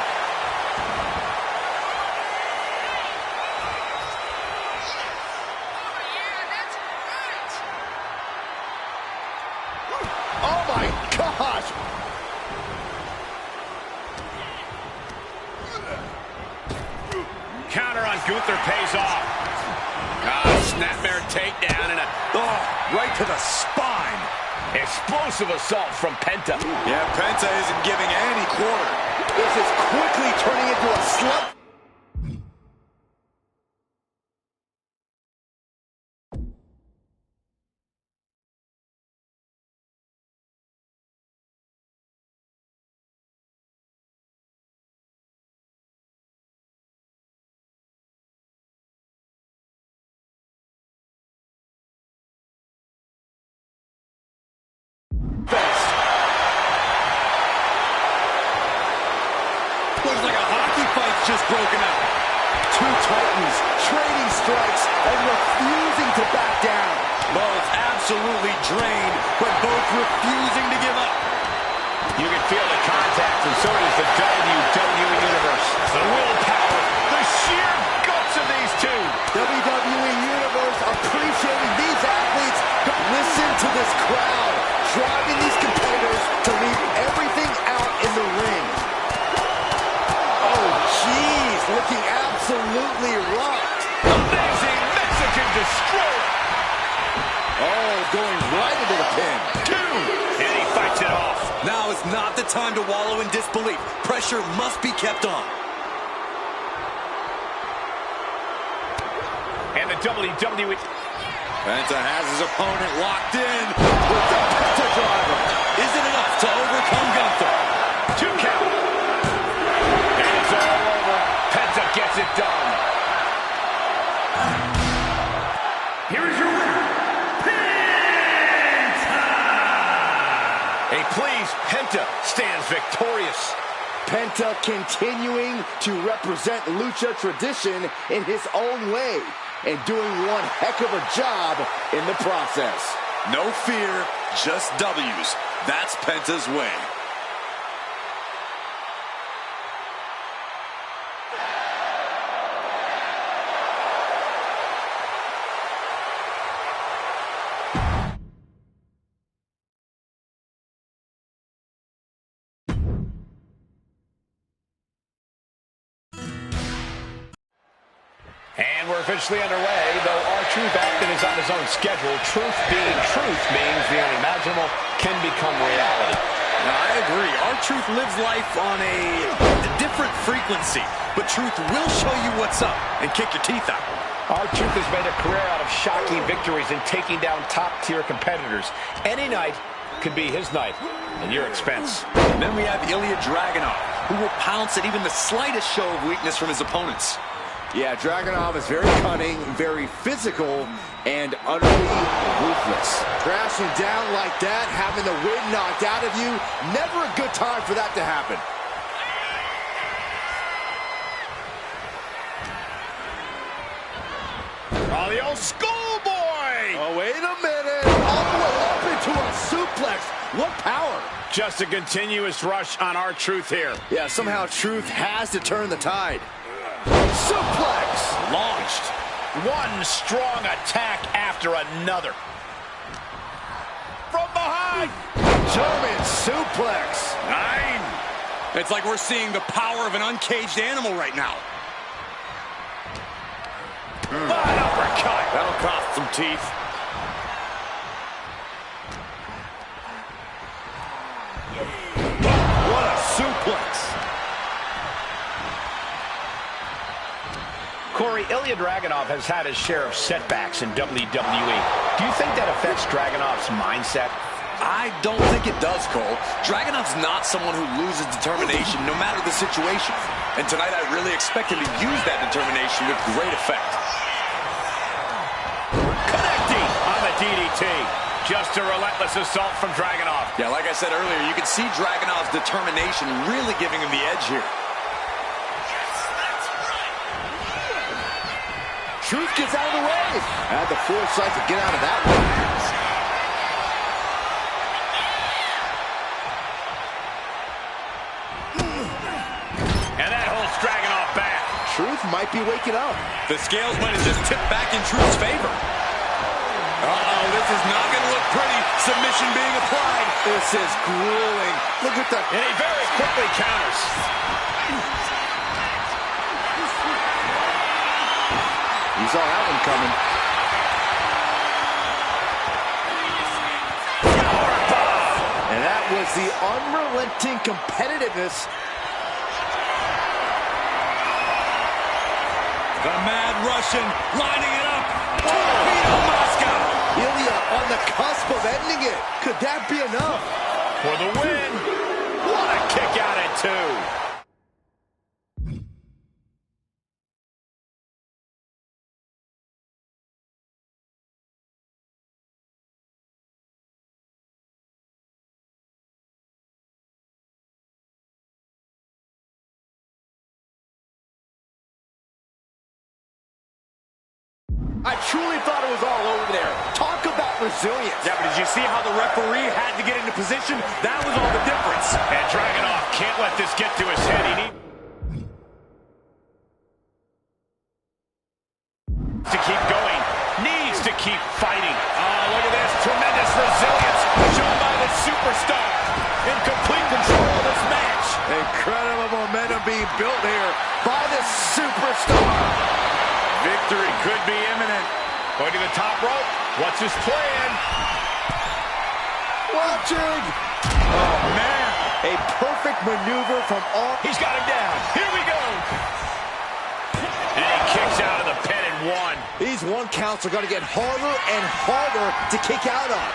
snapmare takedown and right to the spine. Explosive assault from Penta. Yeah, Penta isn't giving any quarter. This is quickly turning into a slump. Looks like a hockey fight's just broken out. Two titans trading strikes and refusing to back down. Both absolutely drained, but both refusing to give up. You can feel the contact, and so does the WWE Universe. The willpower, the sheer guts of these two. WWE Universe appreciating these athletes. Listen to this crowd, driving these competitors to leave everything out in the ring. Oh, jeez, looking absolutely rocked. Amazing Mexican destroyer. Oh, going right into the pin. Two, and he fights it off. Now is not the time to wallow in disbelief. Pressure must be kept on. And the WWE... Penta has his opponent locked in with the Penta driver. Is it enough to overcome Gunther? 2 count. And it's all over. Penta gets it done. Here is your winner, Penta! A pleased Penta stands victorious. Penta continuing to represent Lucha tradition in his own way and doing one heck of a job in the process. No fear, just W's. That's Penta's way. And we're officially underway, though R-Truth acting is on his own schedule. Truth being truth means the unimaginable can become reality. Now, I agree. R-Truth lives life on a different frequency, but Truth will show you what's up and kick your teeth out. R-Truth has made a career out of shocking victories and taking down top-tier competitors. Any night could be his night at your expense. And then we have Ilya Dragunov, who will pounce at even the slightest show of weakness from his opponents. Yeah, Dragunov is very cunning, very physical, and utterly ruthless. Crashing down like that, having the wind knocked out of you, never a good time for that to happen. Oh, the old schoolboy! Oh, wait a minute. All the way up into a suplex. What power. Just a continuous rush on R-Truth here. Yeah, somehow Truth has to turn the tide. Suplex! Launched. One strong attack after another. From behind! German suplex. 9. It's like we're seeing the power of an uncaged animal right now. An uppercut. That'll cost some teeth. What a suplex. Corey, Ilya Dragunov has had his share of setbacks in WWE. Do you think that affects Dragunov's mindset? I don't think it does, Cole. Dragunov's not someone who loses determination no matter the situation. And tonight I really expect him to use that determination with great effect. Connecting on the DDT. Just a relentless assault from Dragunov. Yeah, like I said earlier, you can see Dragunov's determination really giving him the edge here. Truth gets out of the way. Had the foresight to get out of that one. And that holds Dragunov back. Truth might be waking up. The scales might have just tipped back in Truth's favor. Uh-oh, this is not going to look pretty. Submission being applied. This is grueling. Look at that. And he very quickly counters. You saw that one coming. It's the unrelenting competitiveness. The Mad Russian lining it up. Torpedo Moscow. Ilya on the cusp of ending it. Could that be enough? For the win. What a kick out at 2. I truly thought it was all over there. Talk about resilience. Yeah, but did you see how the referee had to get into position? That was all the difference. And Dragunov can't let this get to his head. He needs to keep going. Needs to keep fighting. Oh, look at this. Tremendous resilience shown by the superstar. In complete control of this match. Incredible momentum being built here by the superstar. Victory could be imminent. Going to the top rope. What's his plan? Watching. Oh, man. A perfect maneuver from all. He's got him down. Here we go. And he kicks out of the pin and 1. These 1 counts are going to get harder and harder to kick out on.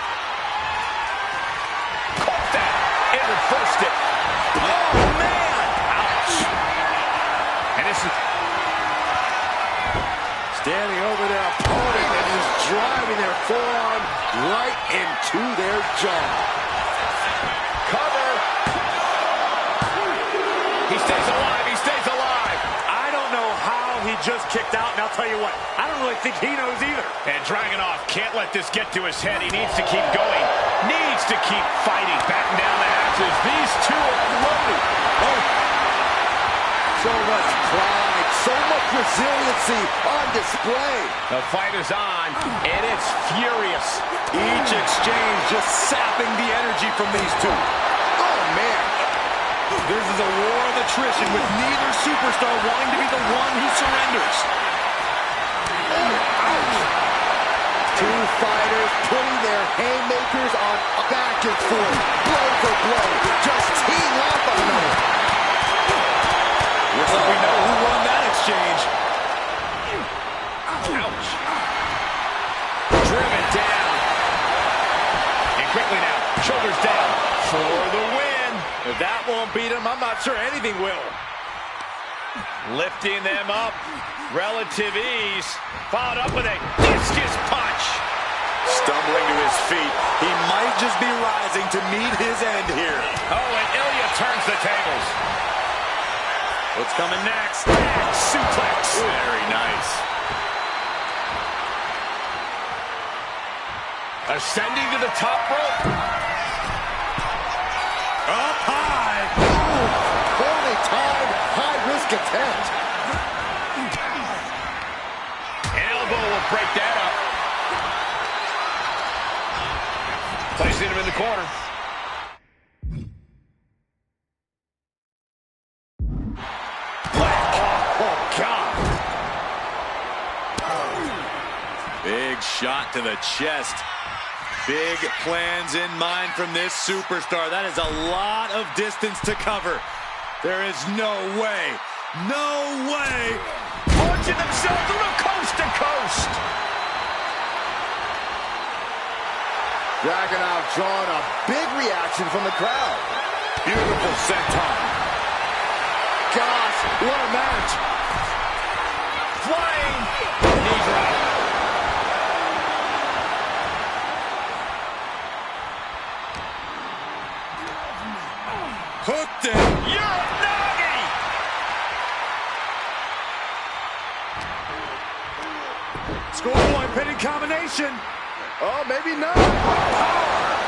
Caught that and reversed it. Oh, man. Ouch. And this is... Standing over their opponent and just driving their forearm right into their jaw. Cover. He stays alive. He stays alive. I don't know how he just kicked out, and I'll tell you what, I don't really think he knows either. And Dragunov can't let this get to his head. He needs to keep going. Needs to keep fighting. Batting down the hatches. These two are loaded. Oh. So much pride, so much resiliency on display. The fight is on, and it's furious. Each exchange just sapping the energy from these two. Oh, man. This is a war of attrition with neither superstar wanting to be the one who surrenders. Ouch. Two fighters putting their haymakers on back and forth, blow for blow, just teeing off on another. Looks like we know who won that exchange. Ouch. Driven down. And quickly now, shoulders down for the win. If that won't beat him, I'm not sure anything will. Lifting them up. Relative ease. Followed up with a discus punch. Stumbling to his feet. He might just be rising to meet his end here. Oh, and Ilya turns the tables. What's coming next? Suplex. Very nice. Ascending to the top rope. Up high. Poorly timed, high-risk attempt. Elbow will break that up. Placing him in the corner. Big shot to the chest. Big plans in mind from this superstar. That is a lot of distance to cover. There is no way. Launching themselves through coast to coast. Dragunov drawing a big reaction from the crowd. Beautiful senton. Gosh, what a match. Flying. Knee drop. Hooked it. Uranagi. Scoreboard pinning combination. Oh, maybe not.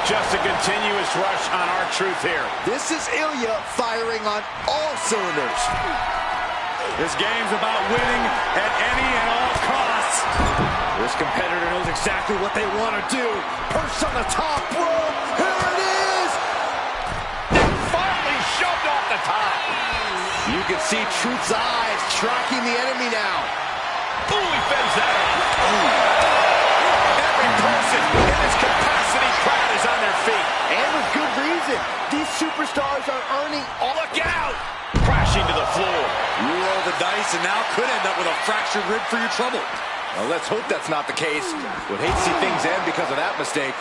Just a continuous rush on R-Truth here. This is Ilya firing on all cylinders. This game's about winning at any and all costs. This competitor knows exactly what they want to do. Perched on the top rope. Here it is. Finally shoved off the top. You can see Truth's eyes tracking the enemy now. Ooh, he fends that off. Every person in this capacity crowd is on their feet. And with good reason. These superstars are earning all... Look out! Crashing to the floor. You roll the dice and now could end up with a fractured rib for your trouble. Well, let's hope that's not the case. Would hate to see things end because of that mistake.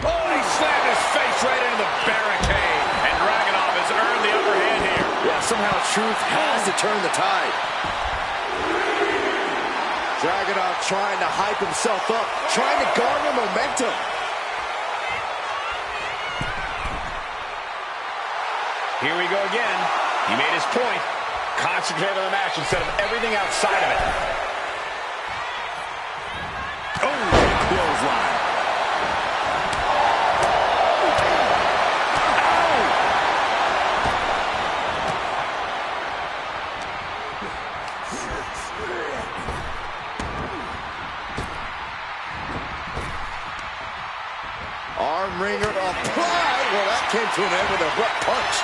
Oh, he slammed his face right into the barricade. And Dragunov has earned the upper hand here. Yeah, somehow truth has to turn the tide. Dragunov trying to hype himself up, trying to garner momentum. Here we go again. He made his point. Concentrate on the match instead of everything outside of it. Oh, clothesline. Arm wringer applied. Well, that came to an end with a abrupt punch.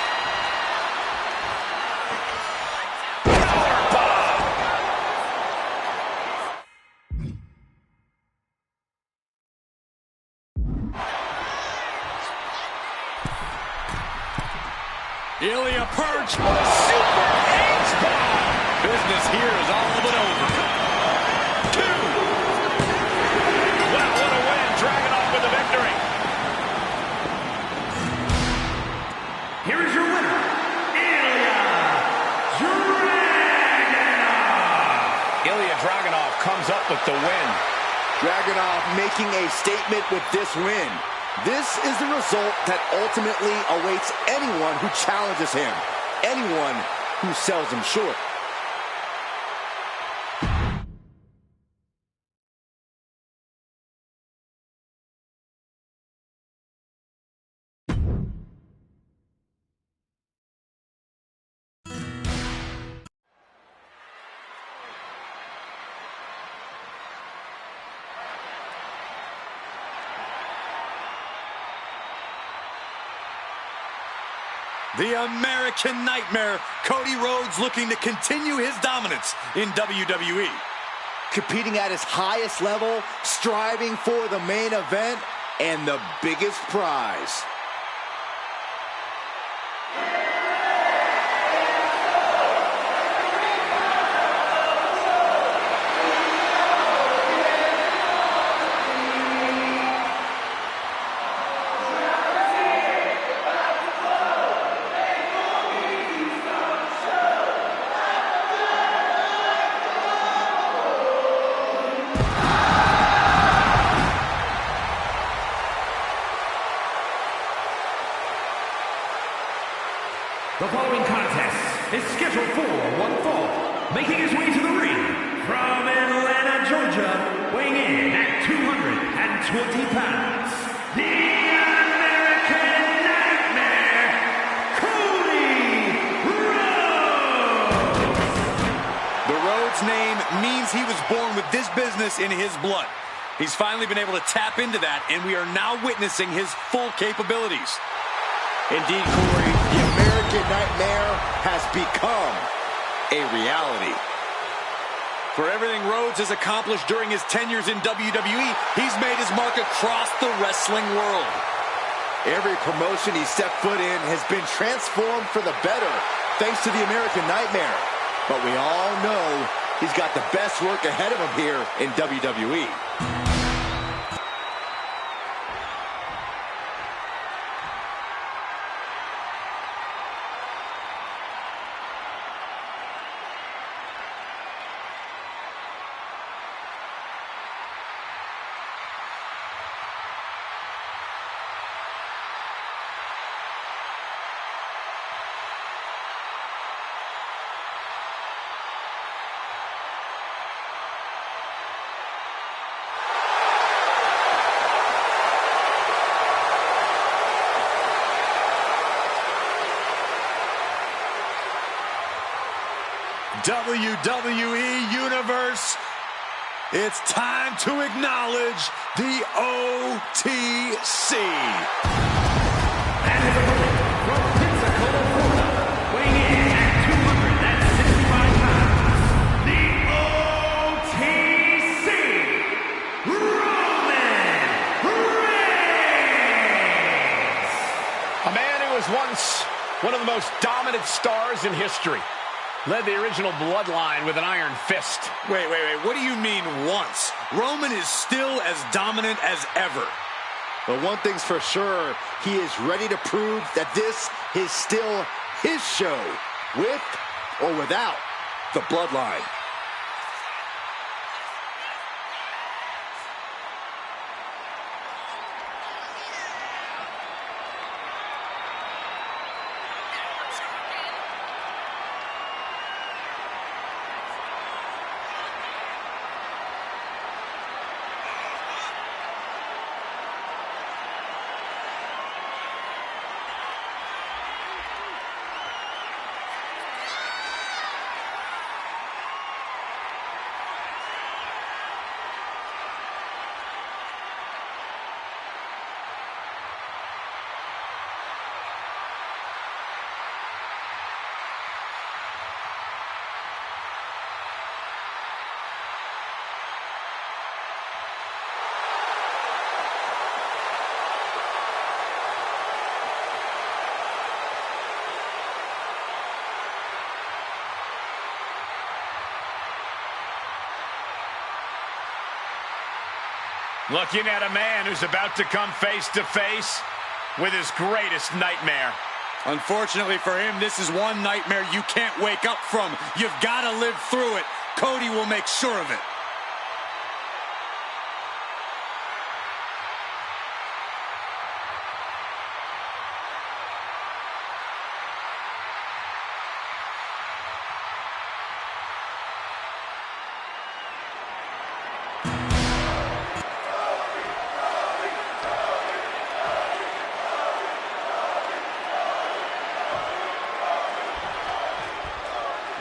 Ilya perch. Super H-bomb. Business here is all but over. 2. Wow, what a win. Dragunov with the victory. Here is your winner, Ilya Dragunov. Ilya Dragunov comes up with the win. Dragunov making a statement with this win. This is the result that ultimately awaits anyone who challenges him, anyone who sells him short. The American Nightmare, Cody Rhodes, looking to continue his dominance in WWE. Competing at his highest level, striving for the main event and the biggest prize. The following contest is scheduled for one fall. Making his way to the ring from Atlanta, Georgia, weighing in at 220 pounds, the American Nightmare, Cody Rhodes! The Rhodes name means he was born with this business in his blood. He's finally been able to tap into that, and we are now witnessing his full capabilities. Indeed, Corey, the American Nightmare has become a reality. For everything Rhodes has accomplished during his tenures in WWE, he's made his mark across the wrestling world. Every promotion he stepped foot in has been transformed for the better, thanks to the American Nightmare. But we all know he's got the best work ahead of him here in WWE. WWE Universe, it's time to acknowledge the OTC. And his opponent from Pensacola, Florida, weighing in at 265 pounds, the OTC, Roman Reigns! One of the most dominant stars in history. Led the original bloodline with an iron fist. Wait. What do you mean once? Roman is still as dominant as ever. But one thing's for sure, he is ready to prove that this is still his show, with or without the bloodline. Looking at a man who's about to come face to face with his greatest nightmare. Unfortunately for him, this is one nightmare you can't wake up from. You've got to live through it. Cody will make sure of it.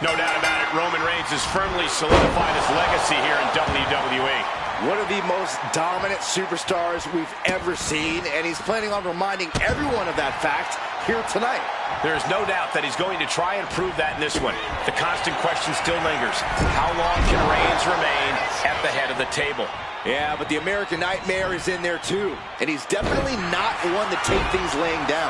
No doubt about it, Roman Reigns has firmly solidified his legacy here in WWE. One of the most dominant superstars we've ever seen, and he's planning on reminding everyone of that fact here tonight. There is no doubt that he's going to try and prove that in this one. The constant question still lingers. How long can Reigns remain at the head of the table? Yeah, but the American Nightmare is in there too, and he's definitely not one to take things laying down.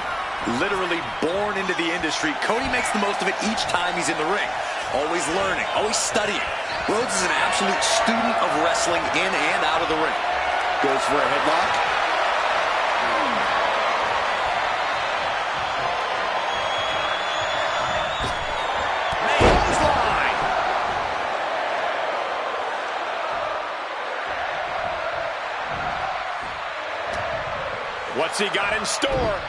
Literally born into the industry, Cody makes the most of it each time he's in the ring. Always learning, always studying. Rhodes is an absolute student of wrestling in and out of the ring. Goes for a headlock. Clothesline. What's he got in store?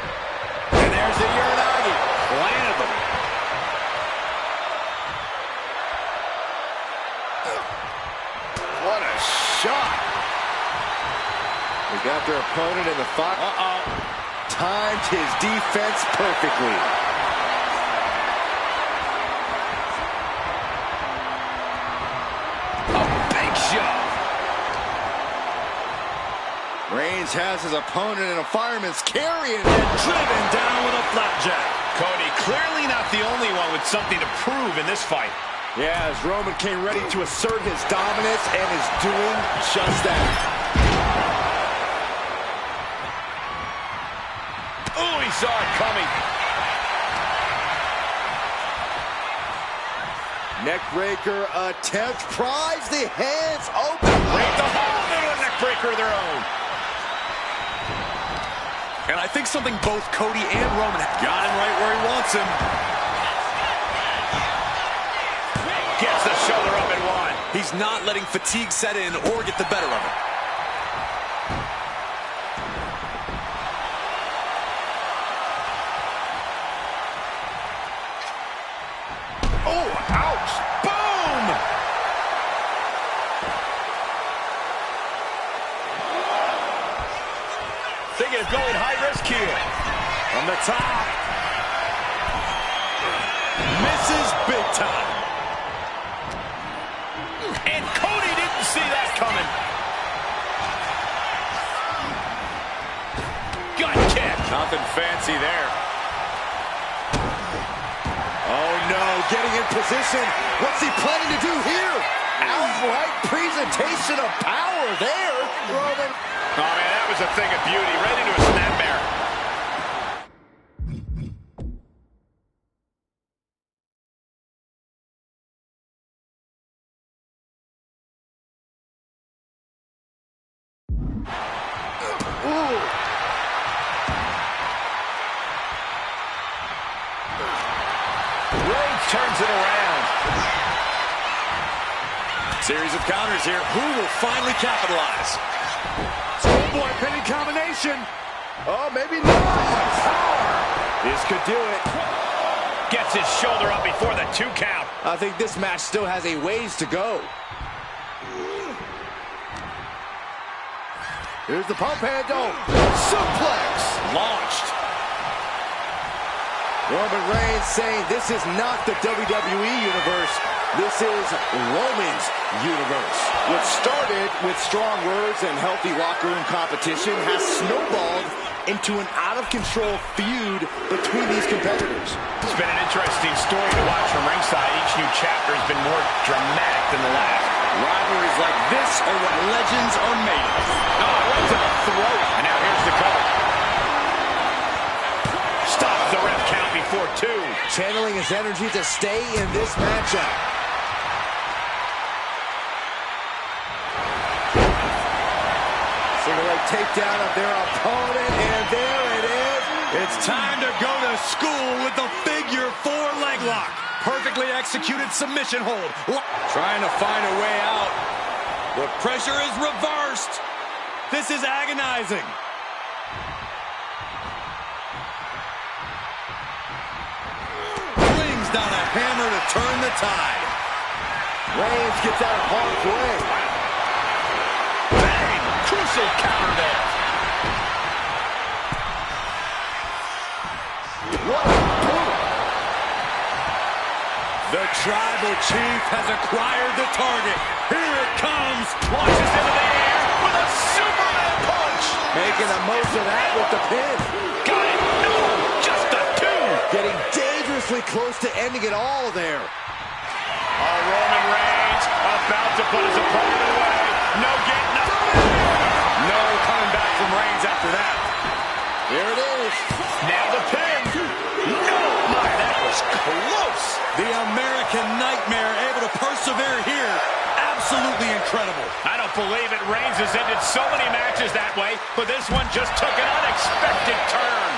And there's the Uranagi. Landed them. What a shot. They got their opponent in the fight. Timed his defense perfectly. A big shove. Reigns has his opponent in a fireman's carry and driven down with a flapjack. Cody clearly not the only one with something to prove in this fight. Yeah, as Roman came ready to assert his dominance and is doing just that. Oh, he saw it coming. Neckbreaker attempt, pries the hands open. Break the hold into a neckbreaker of their own. And I think something both Cody and Roman got him right where he wants him. Gets the shoulder up and one. He's not letting fatigue set in or get the better of him. Oh, ouch. Boom! Thinking of going high risk here. From the top. Misses big time. And Cody didn't see that coming. Gut kick. Nothing fancy there. Oh no, getting in position. What's he planning to do here? Outright presentation of power there, Roman. Oh, man, that was a thing of beauty. Right into a snapmare. it around. Series of counters here. Who will finally capitalize? Schoolboy pinning combination. Oh, maybe not. This could do it. Gets his shoulder up before the 2 count. I think this match still has a ways to go. Here's the pump handle. Suplex. Launched. Roman Reigns saying this is not the WWE Universe. This is Roman's universe. What started with strong words and healthy locker room competition has snowballed into an out-of-control feud between these competitors. It's been an interesting story to watch from ringside. Each new chapter has been more dramatic than the last. Rivalries like this are what legends are made of. Oh, right to the throat. And now here's the cover. Stops the ref count before 2. Channeling his energy to stay in this matchup. Single leg takedown of their opponent, and there it is. It's time to go to school with the figure 4 leg lock. Perfectly executed submission hold. Trying to find a way out. The pressure is reversed. This is agonizing. Brings down a hammer to turn the tide. Reigns gets out of harm's way. Bang! Crucial counter there. What a boot. The tribal chief has acquired the target. Here it comes. Launches into the air with a Superman punch. Making the most of that with the pin. Got it. No, just a 2. Getting dangerously close to ending it all there. Oh, Roman Reigns about to put his opponent away. No getting up. No coming back from Reigns after that. Here it is. Now the pin. No, my, that was close. The American Nightmare able to persevere here. Absolutely incredible. I don't believe it. Reigns has ended so many matches that way, but this one just took an unexpected turn.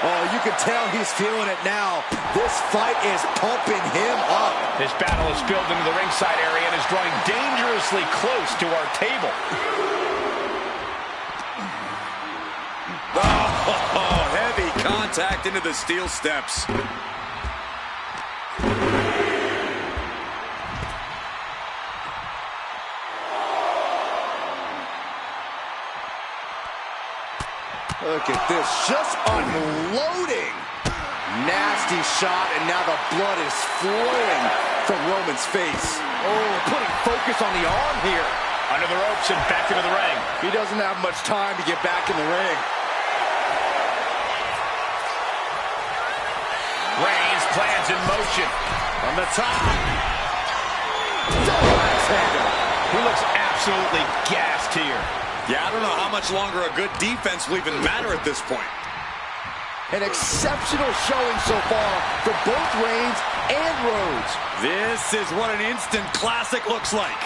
Oh, you can tell he's feeling it now. This fight is pumping him up. This battle is spilled into the ringside area and is drawing dangerously close to our table. Oh, heavy contact into the steel steps. Look at this, just unloading. Nasty shot, and now the blood is flowing from Roman's face. Oh, putting focus on the arm here. Under the ropes and back into the ring. He doesn't have much time to get back in the ring. Reigns plans in motion. From the top. Double axe handle. He looks absolutely gassed here. Yeah, I don't know how much longer a good defense will even matter at this point. An exceptional showing so far for both Reigns and Rhodes. This is what an instant classic looks like.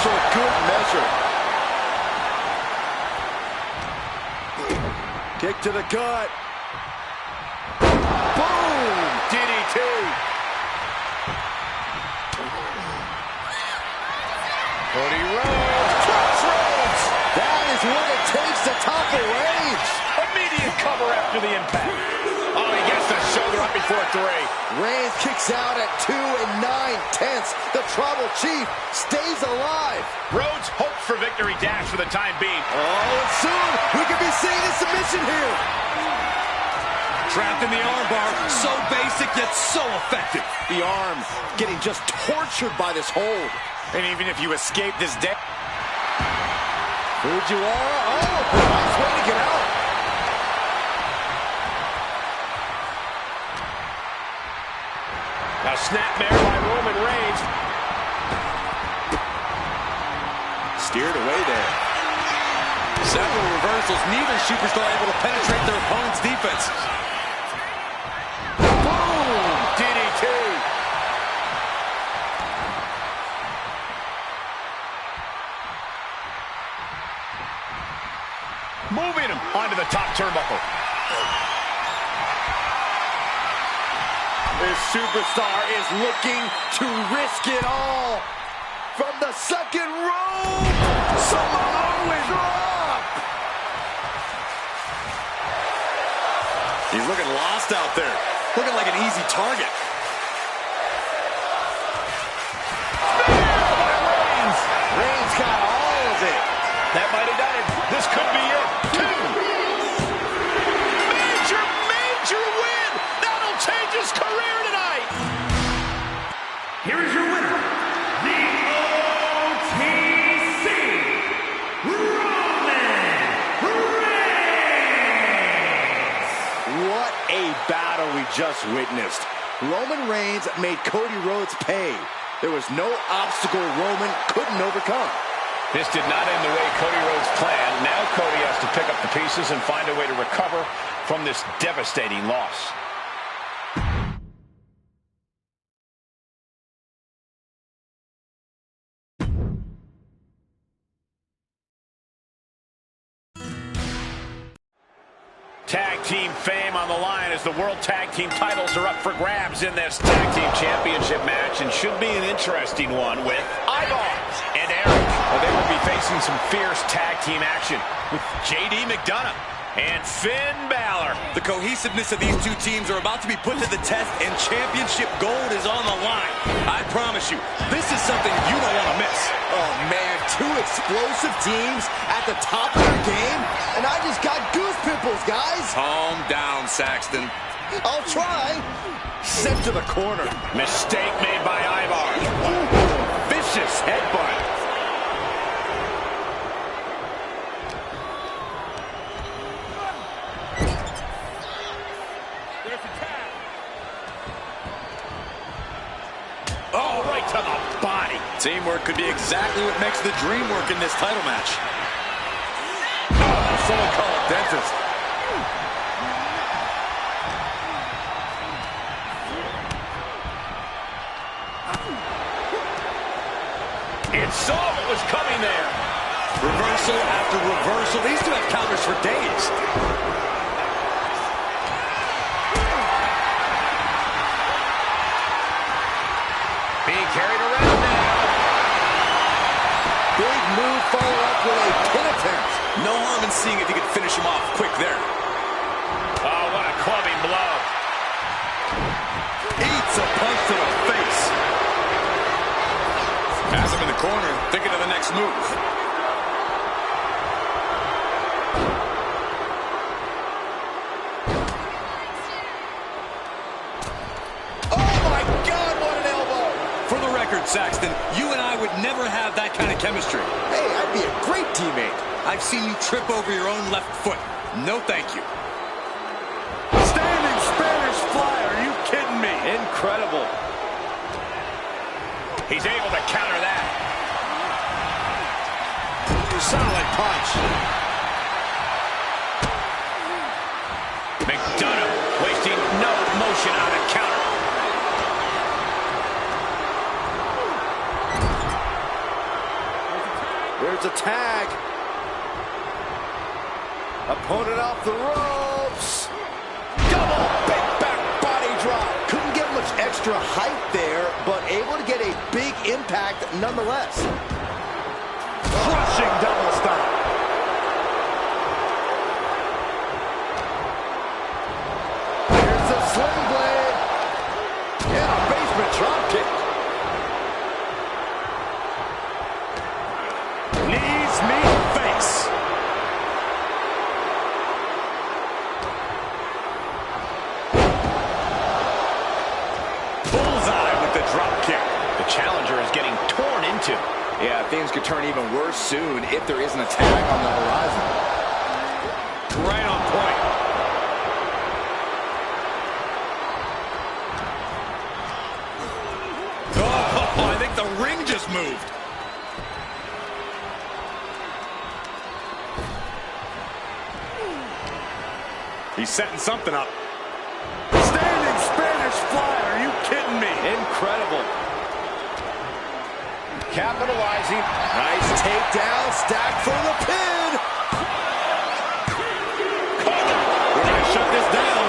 For good measure. Kick to the gut. Boom! DDT. Cody Rhodes. Crossroads. That is what it takes to topple Reigns. Immediate cover after the impact. Oh, he gets the shoulder up before 3. Reigns kicks out at 2 9/10. The Tribal Chief stays alive. Rhodes hopes for victory dash for the time being. Oh, and soon we could be seeing a submission here. Trapped in the armbar. So basic yet so effective. The arm getting just tortured by this hold. And even if you escape this day. Fujiwara, oh, nice way to get out. A snapmare by Roman Reigns. Steered away there. Several reversals. Neither superstar able to penetrate their opponent's defense. Boom! DDT. Moving him onto the top turnbuckle. This superstar is looking to risk it all. From the second rope, Samoan drop. He's looking lost out there. Looking like an easy target. Reigns got all of it. That might have done it. This could be it. 2. Major win. That'll change his career tonight. Here is your winner, the OTC, Roman Reigns. What a battle we just witnessed. Roman Reigns made Cody Rhodes pay. There was no obstacle Roman couldn't overcome. This did not end the way Cody Rhodes planned. Now Cody has to pick up the pieces and find a way to recover from this devastating loss. Tag team fame on the line as the World Tag Team titles are up for grabs in this Tag Team Championship match, and should be an interesting one with Ivar and Eric. Well, they will be facing some fierce tag team action with JD McDonough and Finn Balor. The cohesiveness of these two teams are about to be put to the test, and championship gold is on the line. I promise you, this is something you don't want to miss. Oh, man, two explosive teams at the top of their game, and I just got goose pimples, guys. Calm down, Saxton. I'll try. Sent to the corner. Mistake made by Ivar. Vicious headbutt. Oh, right to the body. Teamwork could be exactly what makes the dream work in this title match. Oh, someone call a dentist. It saw what was coming there. Reversal after reversal. These two have counters for days. Being carried around now. Big move followed up with a pin attempt. No harm in seeing if you could finish him off quick there. Oh, what a clubbing blow. Eats a punch to the face. Has him in the corner, thinking of the next move. Saxton, you and I would never have that kind of chemistry. Hey, I'd be a great teammate. I've seen you trip over your own left foot. No thank you. Standing Spanish fly, are you kidding me? Incredible. He's able to counter that. Solid punch. McDonough wasting no motion on the counter. There's a tag. Opponent off the ropes. Double big back body drop. Couldn't get much extra height there, but able to get a big impact nonetheless. Crushing double stomp. Here's the sling blade. And a basement drop kick. Knees meet face. Bullseye with the drop kick. The challenger is getting torn into. Yeah, things could turn even worse soon if there isn't a tag on the horizon. Right on point. Oh, I think the ring just moved. He's setting something up. Standing Spanish fly, are you kidding me? Incredible. Capitalizing. Nice takedown, stacked for the pin. We're going to shut this down.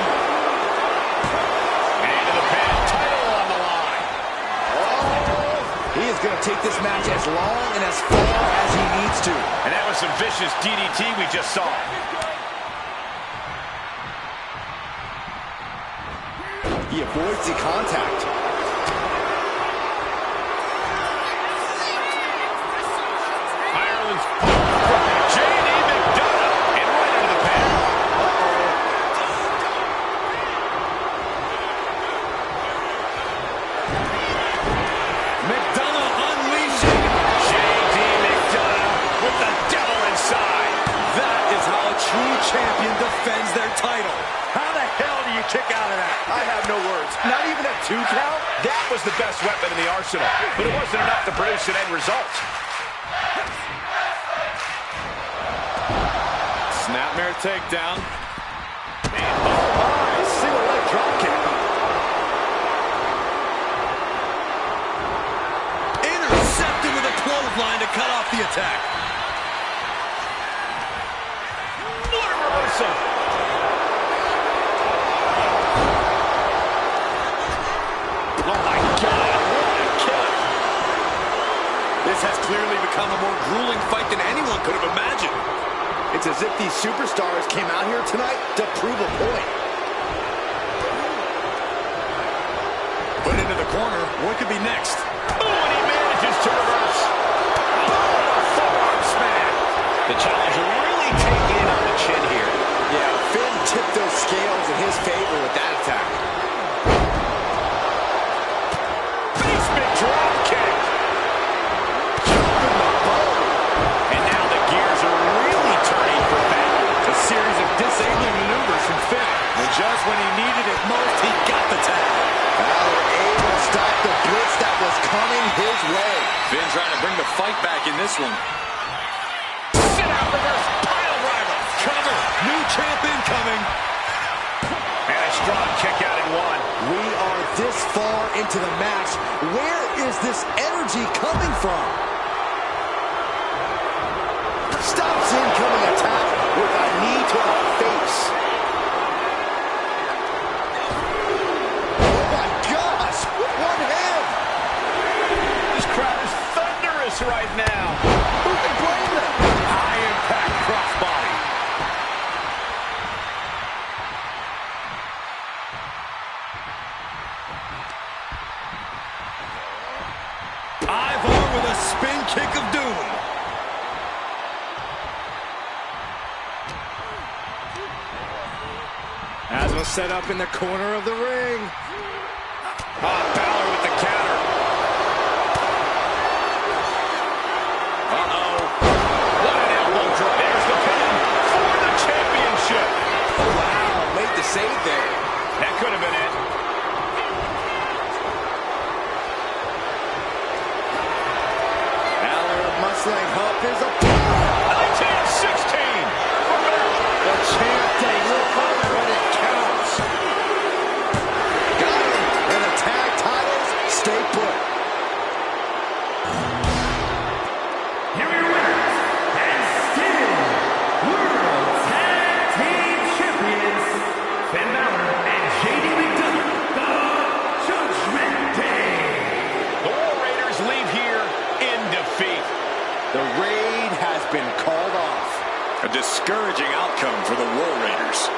And into the pin. going to take this match as long and as far as he needs to. And that was some vicious DDT we just saw. He avoids the contact. Ireland's J.D. McDonough, and right into the pad. McDonough unleashing J.D. McDonough with the devil inside. That is how a true champion defends their title. How the hell do you kick out of that? I have no words. Not even a 2 count? That was the best weapon in the arsenal, but it wasn't enough to produce an end result. Snapmare takedown. Single leg drop kick. Intercepted with a clothesline to cut off the attack. What a reversal. Oh my God, what a kick. This has clearly become a more grueling fight than anyone could have imagined. It's as if these superstars came out here tonight to prove a point. Put into the corner. What could be next? Oh, and he manages to reverse. Oh, a forearm smack. The challenger really taking it on the chin here. Yeah, Finn tipped those scales in his favor with that attack. Basement drop kick. Jumping the boat. And now the gears are really turning for Balor. A series of disabling maneuvers from Finn. And just when he needed it most, he got the tag. Balor able to stop the blitz that was coming his way. Finn trying to bring the fight back in this one. Sit out reverse pile driver. Cover. New champ incoming. And a strong kick out in one. We are this far into the match. Where is this energy coming from? Stops incoming attack with a knee to the face. Oh my gosh, with one hand. This crowd is thunderous right now. Who can blame them? High impact crossbody. Ivar with a spin kick of doom. Asma set up in the corner of the ring. Balor with the counter. Uh-oh. What an elbow drop. There's the pin for the championship. Wow, made the save there. That could have been it. Balor much like Huff is a 19-16 for Balor. the champ delivers when it counts. Got him, and the tag titles stay put. Here are your winners, and still World Tag Team Champions, Finn Balor and J.D. McDonough, the Judgment Day. The War Raiders leave here in defeat. The raid has been called off. A discouraging outcome for the War Raiders.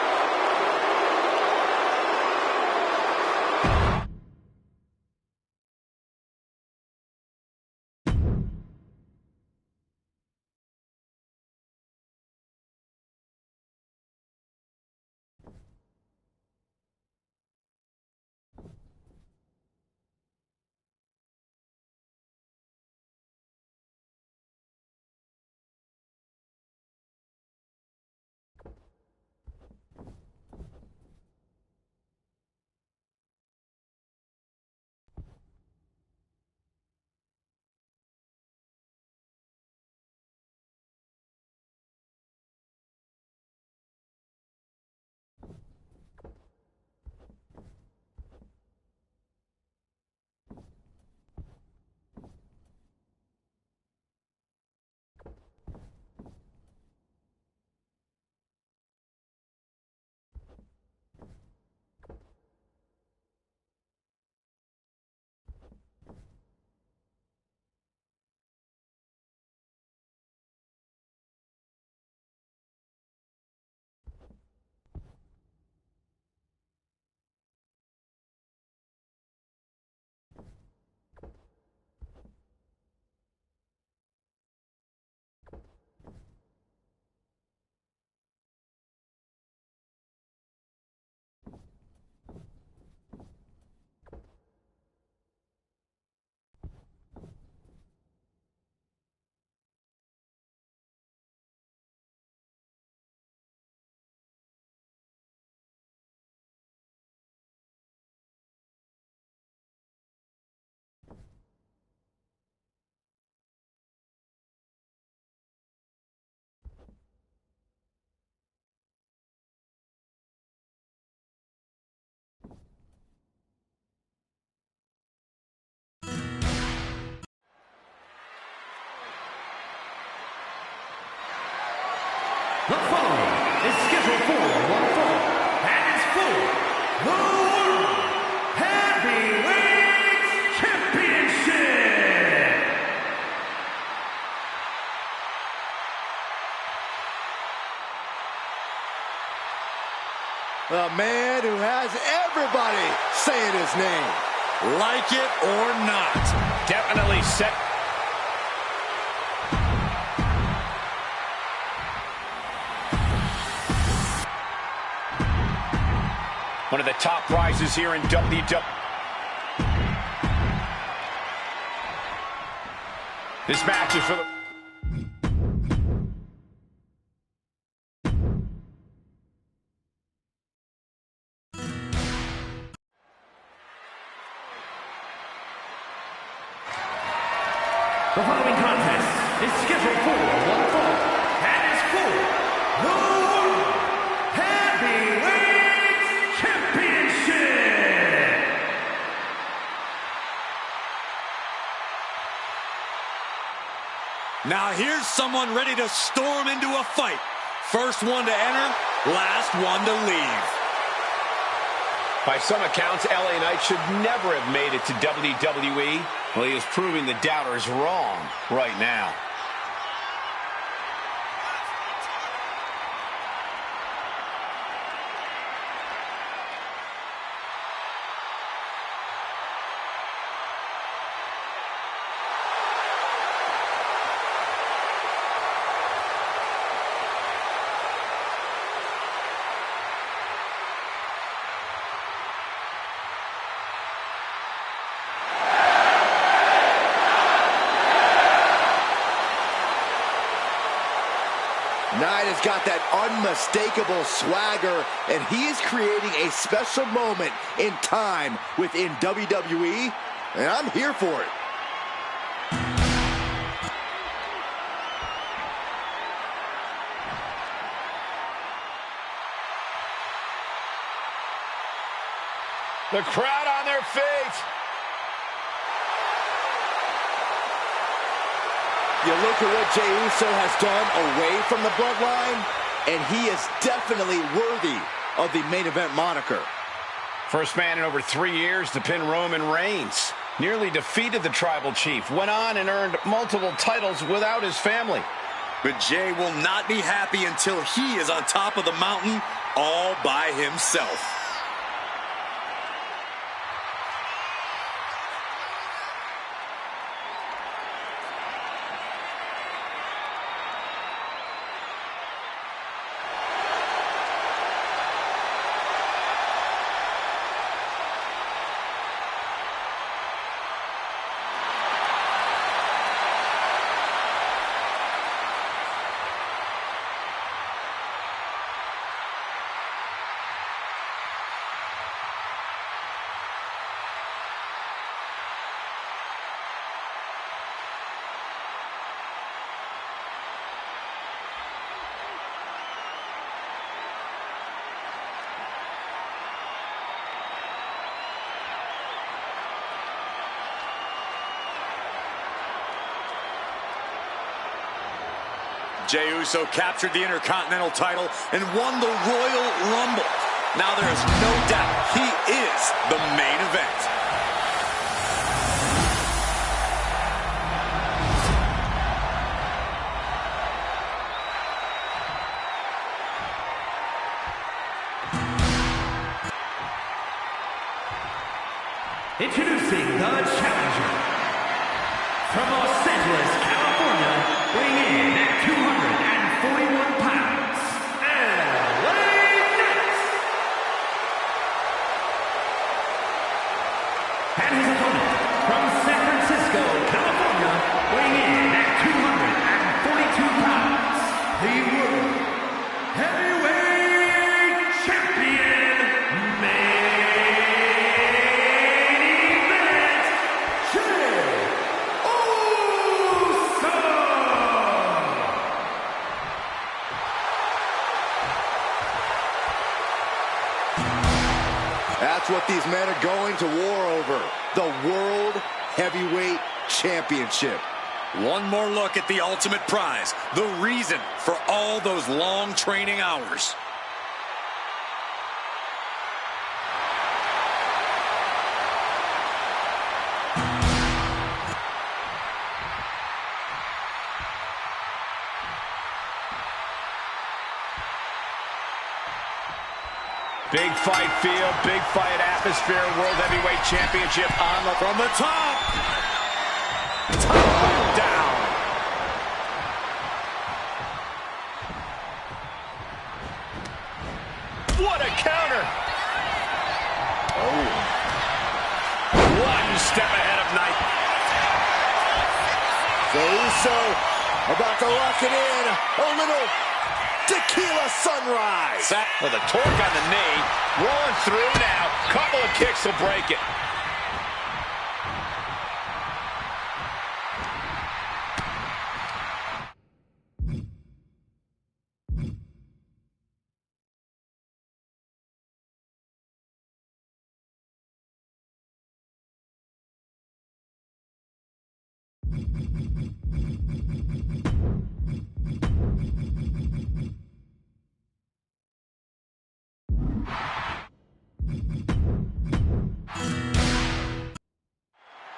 The man who has everybody saying his name. Like it or not. Definitely set. One of the top prizes here in WWE. This match is for the... The following contest is scheduled for one fall and is for the World Heavyweight Championship. Now here's someone ready to storm into a fight. First one to enter, last one to leave. By some accounts, LA Knight should never have made it to WWE. Well, he is proving the doubters wrong right now. Knight has got that unmistakable swagger, and he is creating a special moment in time within WWE, and I'm here for it. The crowd on their feet. You look at what Jey Uso has done away from the bloodline, and he is definitely worthy of the main event moniker. First man in over 3 years to pin Roman Reigns. Nearly defeated the Tribal Chief. Went on and earned multiple titles without his family. But Jey will not be happy until he is on top of the mountain all by himself. Jey Uso captured the Intercontinental title and won the Royal Rumble. Now there is no doubt he is the main event. Introducing the challenger from Los Angeles, California, weighing in at 241 pounds, LA Knight. And his opponent from San Francisco, California, weighing in at 242 pounds, the World Heavyweight Champion, That's what these men are going to war over. The World Heavyweight Championship. One more look at the ultimate prize, the reason for all those long training hours. Big fight feel, big fight atmosphere, World Heavyweight Championship on the... From the top. Top down. What a counter! Oh. One step ahead of Knight. So about to lock it in. A little tequila sunrise. That with a torque on the knee. Rolling through now. Couple of kicks will break it.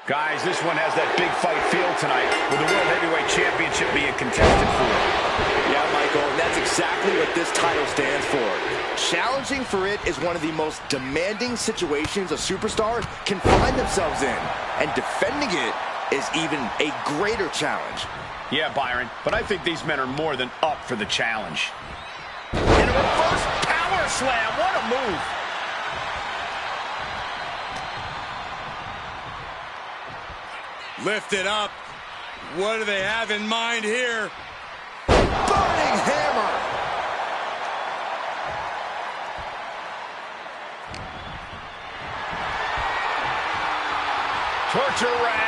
Guys, this one has that big fight feel tonight, with the World Heavyweight Championship being contested for it. Yeah, Michael, and that's exactly what this title stands for. Challenging for it is one of the most demanding situations a superstar can find themselves in, and defending it is even a greater challenge. Yeah, Byron, but I think these men are more than up for the challenge. And a reverse power slam, what a move! Lift it up. What do they have in mind here? Burning hammer. Torture rack.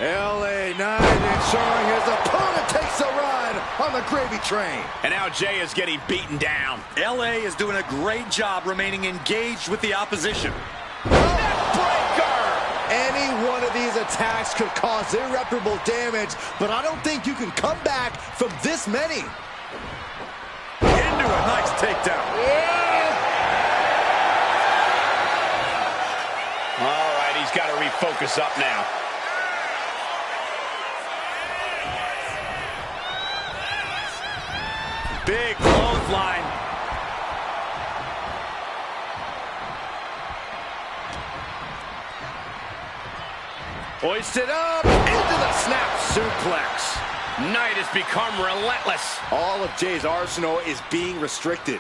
LA Knight ensuring his opponent takes a ride on the gravy train. And now Jay is getting beaten down. LA is doing a great job remaining engaged with the opposition. Neckbreaker! Any one of these attacks could cause irreparable damage, but I don't think you can come back from this many. Into a nice takedown. All right, he's got to refocus up now. Big clothesline. Hoisted up into the snap suplex. Knight has become relentless. All of Jay's arsenal is being restricted.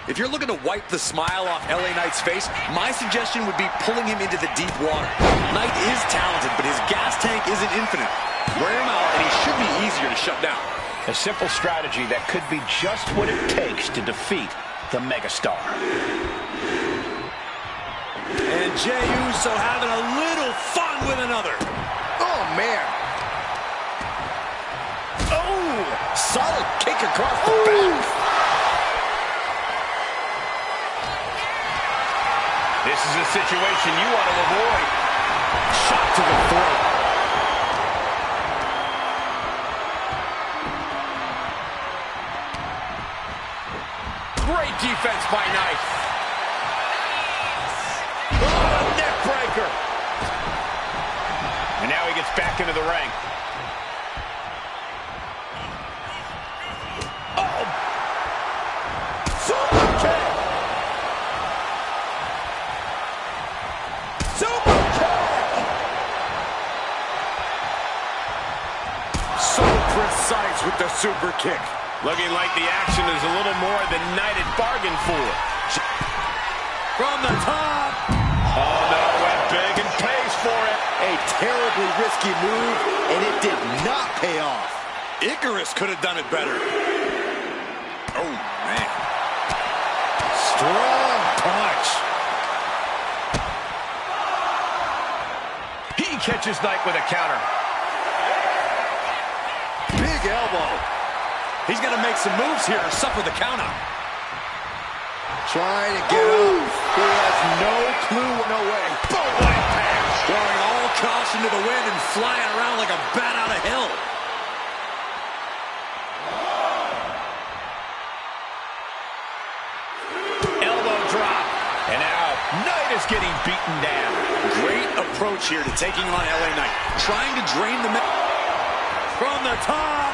If you're looking to wipe the smile off LA Knight's face, my suggestion would be pulling him into the deep water. Knight is talented, but his gas tank isn't infinite. Wear him out, and he should be easier to shut down. A simple strategy that could be just what it takes to defeat the megastar. And Jey Uso having a little fun with another. Oh, man. Oh, solid kick across the back. This is a situation you want to avoid. Shot to the throat. Great defense by Knight. Oh, neck breaker. And now he gets back into the ring. Oh! Super kick. Super kick. So precise with the super kick. Looking like the action is a little more than Knight had bargained for. From the top. Oh, no, went big and pays for it. A terribly risky move, and it did not pay off. Icarus could have done it better. Oh, man. Strong punch. He catches Knight with a counter. Big elbow. He's going to make some moves here or suffer the counter. Trying to get up. He has no clue, no way. Boom, leg pass. Throwing all caution to the wind and flying around like a bat out of hell. Elbow drop. And now Knight is just getting beaten down. Great approach here to taking on LA Knight. Trying to drain the from the top.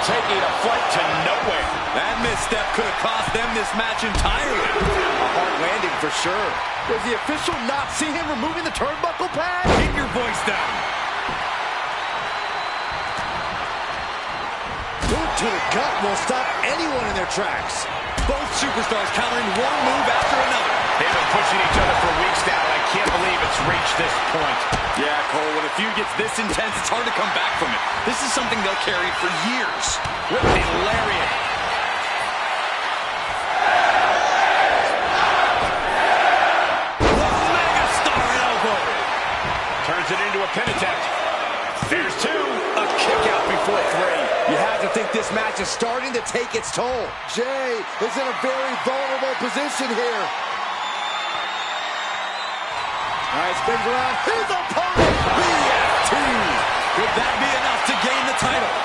Taking a flight to nowhere. That misstep could have cost them this match entirely. A hard landing for sure. Does the official not see him removing the turnbuckle pad? Keep your voice down. Boot to the gut will stop anyone in their tracks. Both superstars countering one move after another. They've been pushing each other for weeks now, and I can't believe it's reached this point. Yeah, Cole, when a feud gets this intense, it's hard to come back from it. This is something they'll carry for years. With the lariat. The megastar elbow. Turns it into a pin attempt. There's two. A kick out before three. You have to think this match is starting to take its toll. Jay is in a very vulnerable position here. All right, spins around. His opponent, BFT. Could that be enough to gain the title?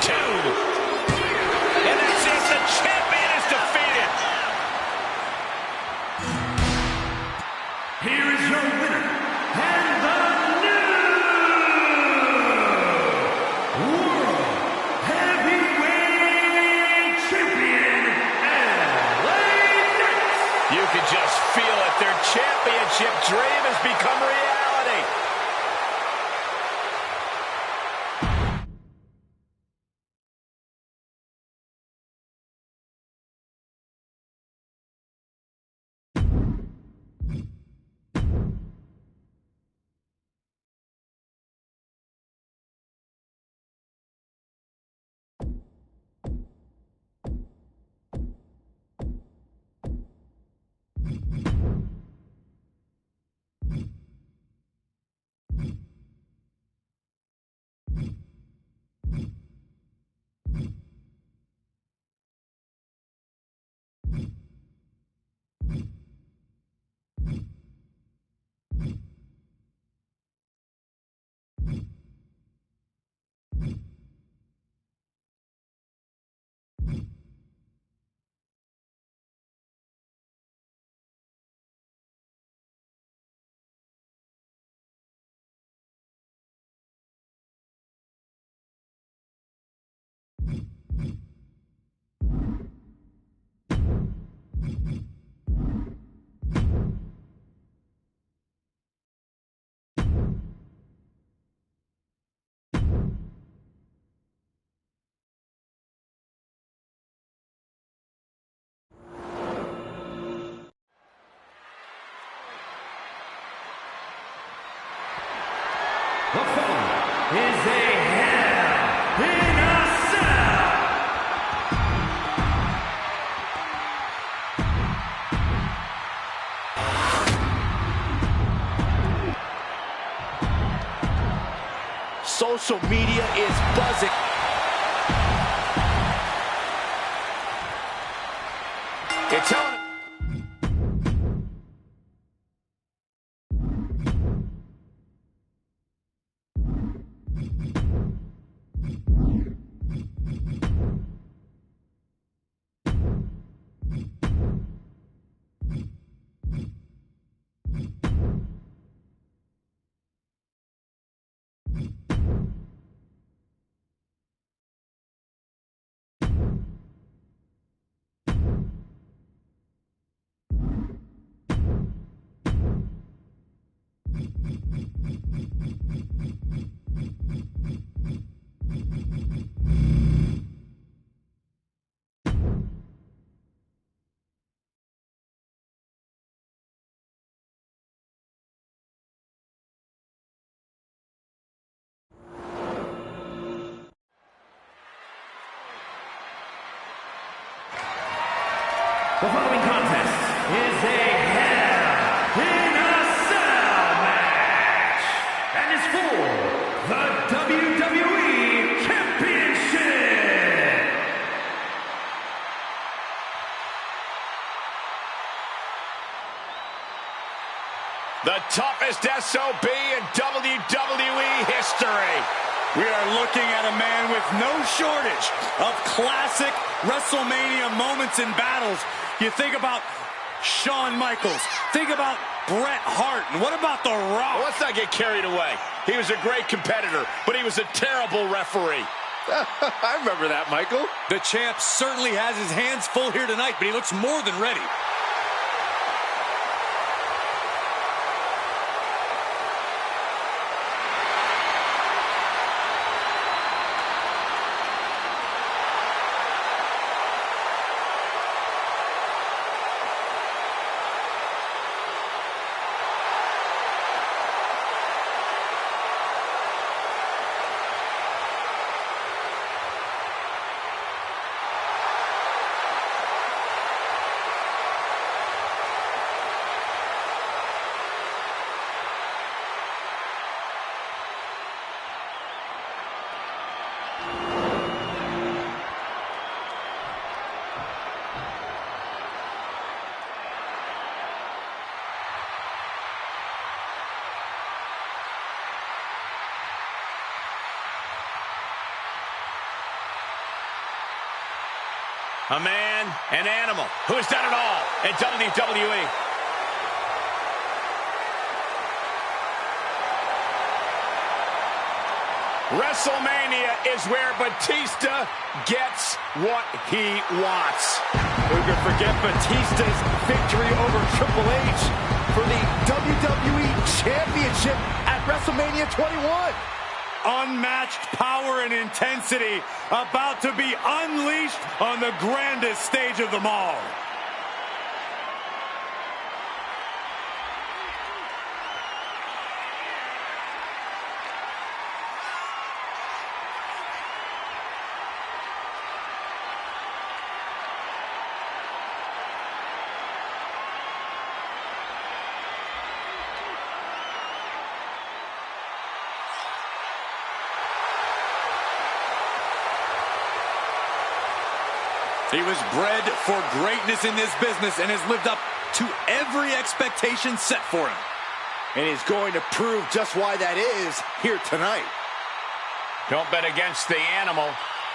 Two. And that's it. The champion is defeated. Here is your winner, and the new World Heavyweight Champion, LA Knight. You can just feel it. Their championship dream has become reality. The following is a Hell in a Cell. Social media is buzzing. It's on. The following contest is a Hell in a Cell match and is for the WWE Championship. The toughest SOB in WWE history. We are looking at a man with no shortage of classic WrestleMania moments and battles. You think about Shawn Michaels. Think about Bret Hart. And what about The Rock? Well, let's not get carried away. He was a great competitor, but he was a terrible referee. I remember that, Michael. The champ certainly has his hands full here tonight, but he looks more than ready. A man, an animal, who has done it all at WWE. WrestleMania is where Batista gets what he wants. Who could forget Batista's victory over Triple H for the WWE Championship at WrestleMania 21? Unmatched power and intensity about to be unleashed on the grandest stage of them all. He was bred for greatness in this business and has lived up to every expectation set for him. And he's going to prove just why that is here tonight. Don't bet against the animal,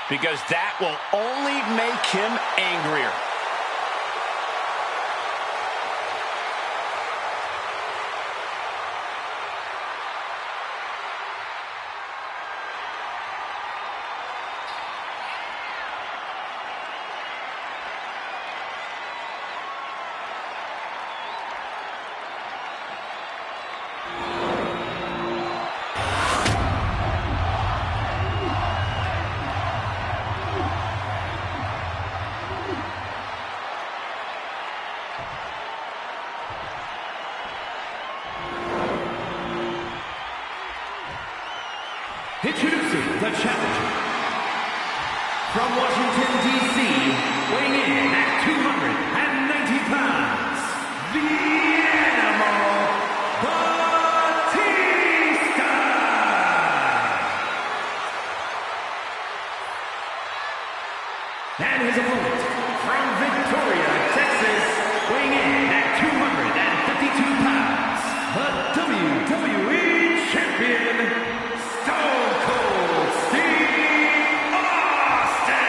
because that will only make him angrier. Introducing the challenger from Washington, D.C., weighing in at 290 pounds, the Animal, Batista! And his opponent from Victoria, Texas, weighing in at 252 pounds, the WWE Champion, Stone Cold Steve Austin!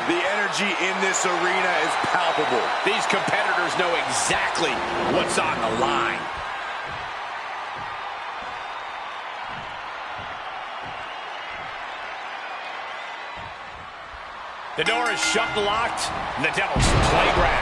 The energy in this arena is palpable. These competitors know exactly what's on the line. The door is shut and locked, and the Devil's playground.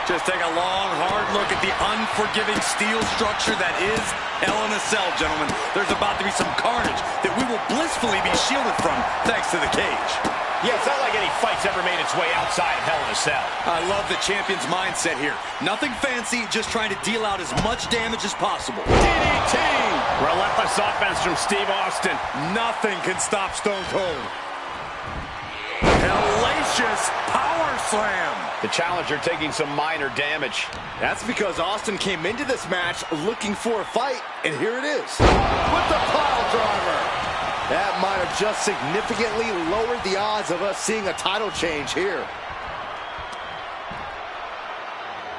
Just take a long, hard look at the unforgiving steel structure that is Hell in a Cell, gentlemen. There's about to be some carnage that we will blissfully be shielded from thanks to the cage. Yeah, it's not like any fight's ever made its way outside of Hell in a Cell. I love the champion's mindset here. Nothing fancy, just trying to deal out as much damage as possible. DDT! Relentless offense from Steve Austin. Nothing can stop Stone Cold. Hellacious power slam. The challenger taking some minor damage. That's because Austin came into this match looking for a fight, and here it is. With the pile driver. That might have just significantly lowered the odds of us seeing a title change here.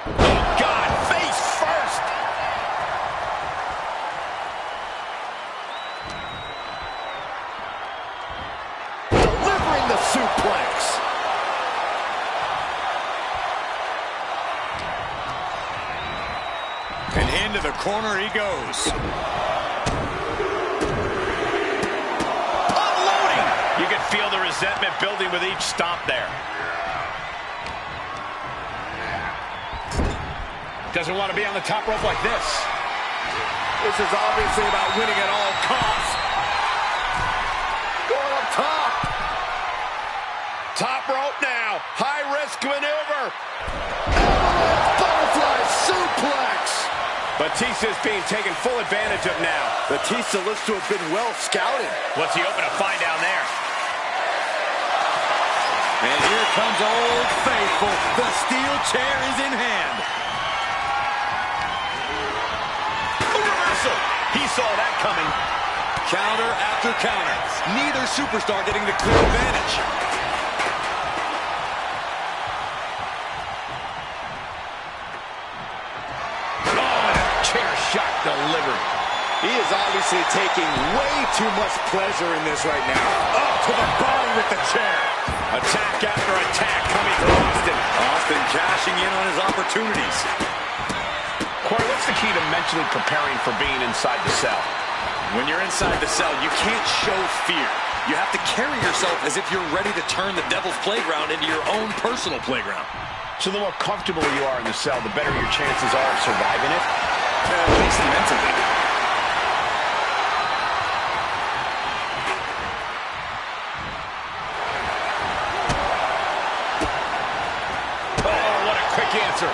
Oh, God, face first. the corner he goes. Unloading! You can feel the resentment building with each stomp there. Doesn't want to be on the top rope like this. This is obviously about winning at all costs. Going up top. Top rope now. High-risk maneuver. Butterfly suplex. Batista's being taken full advantage of now. Batista looks to have been well scouted. What's he open to find down there? And here comes Old Faithful. The steel chair is in hand. Reversal. He saw that coming. Counter after counter. Neither superstar getting the clear advantage. Chair shot delivered. He is obviously taking way too much pleasure in this right now. Up to the body with the chair. Attack after attack coming from Austin. Austin cashing in on his opportunities. Corey, what's the key to mentally preparing for being inside the cell? When you're inside the cell, you can't show fear. You have to carry yourself as if you're ready to turn the devil's playground into your own personal playground. So the more comfortable you are in the cell, the better your chances are of surviving it? At least mentally. Oh, what a quick answer.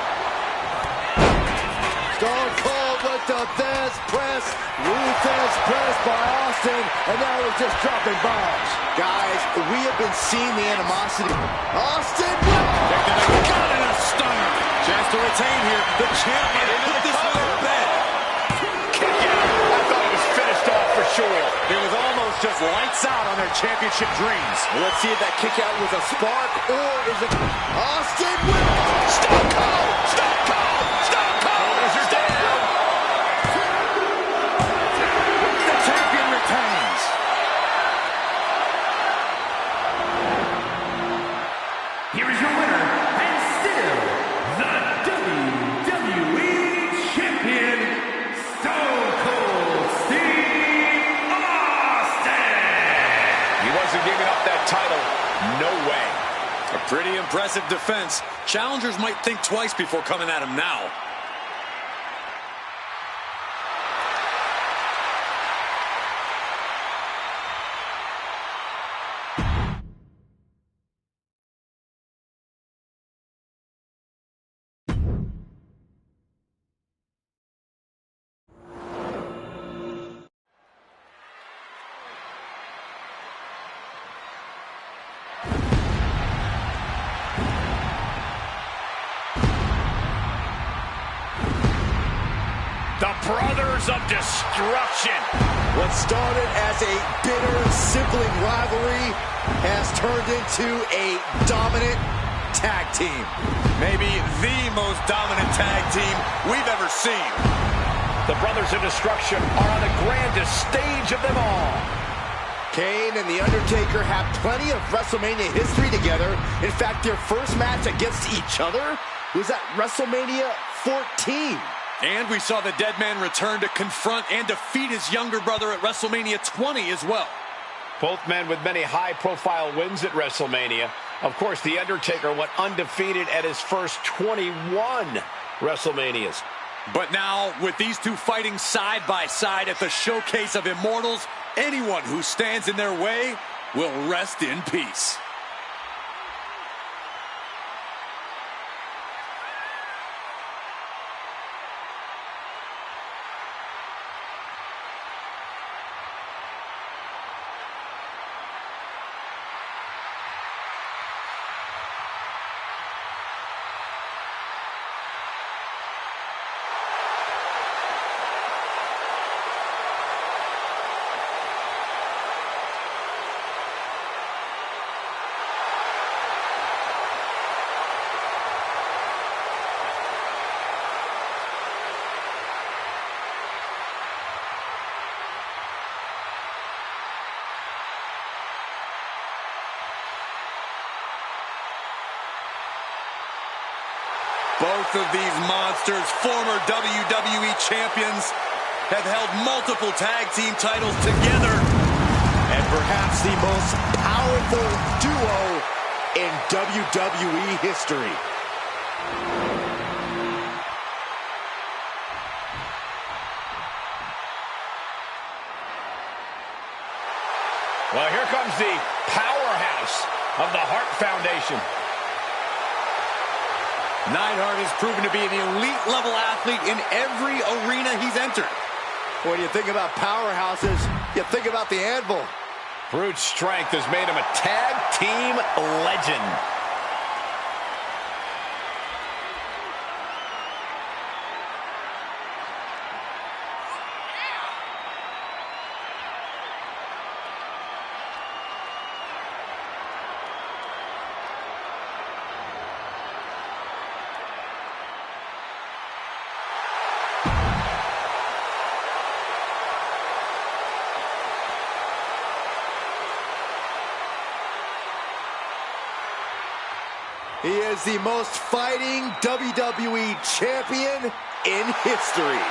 Stone Cold with the Thesz press. Thesz press by Austin, and now he's just dropping bombs. Guys, we have been seeing the animosity. Austin! Got in a stunner. Chance to retain here. The champion put this one to bed. Kick out. I thought it was finished off for sure. It was almost just lights out on their championship dreams. Let's see if that kick out was a spark, or is it Austin wins? Stone Cold! Stone Cold! Stone Cold! Shoulders are down. The champion retains. Here is your winner, and still the WWE Champion, Stone Cold Steve Austin! He wasn't giving up that title. No way. A pretty impressive defense. Challengers might think twice before coming at him now. The Brothers of Destruction. What started as a bitter sibling rivalry has turned into a dominant tag team. Maybe the most dominant tag team we've ever seen. The Brothers of Destruction are on the grandest stage of them all. Kane and The Undertaker have plenty of WrestleMania history together. In fact, their first match against each other was at WrestleMania 14. And we saw the Dead Man return to confront and defeat his younger brother at WrestleMania 20 as well. Both men with many high-profile wins at WrestleMania. Of course, The Undertaker went undefeated at his first 21 WrestleManias. But now, with these two fighting side by side at the Showcase of Immortals, anyone who stands in their way will rest in peace. Both of these monsters, former WWE champions, have held multiple tag team titles together. And perhaps the most powerful duo in WWE history. Well, here comes the powerhouse of the Hart Foundation. Neidhart has proven to be an elite-level athlete in every arena he's entered. When you think about powerhouses, you think about the Anvil. Brute strength has made him a tag team legend. He is the most fighting WWE champion in history.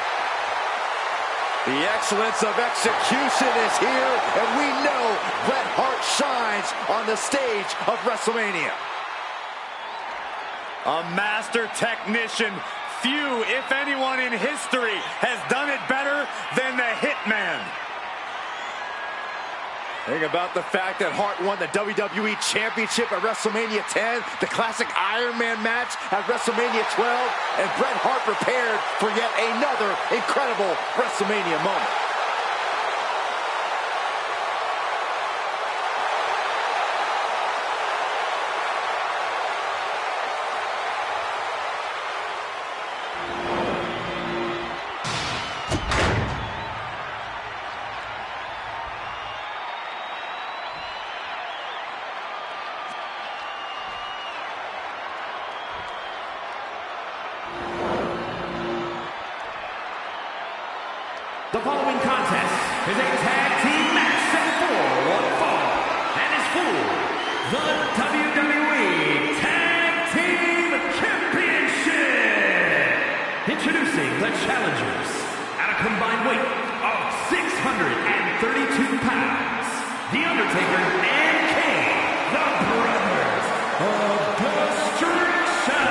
The excellence of execution is here, and we know Bret Hart shines on the stage of WrestleMania. A master technician. Few, if anyone in history, has done it better than the Hitman. Think about the fact that Hart won the WWE Championship at WrestleMania 10, the classic Iron Man match at WrestleMania 12, and Bret Hart prepared for yet another incredible WrestleMania moment. The following contest is a tag team match set for one fall and is for the WWE Tag Team Championship. Introducing the challengers at a combined weight of 632 pounds, The Undertaker and Kane, the Brothers of Destruction.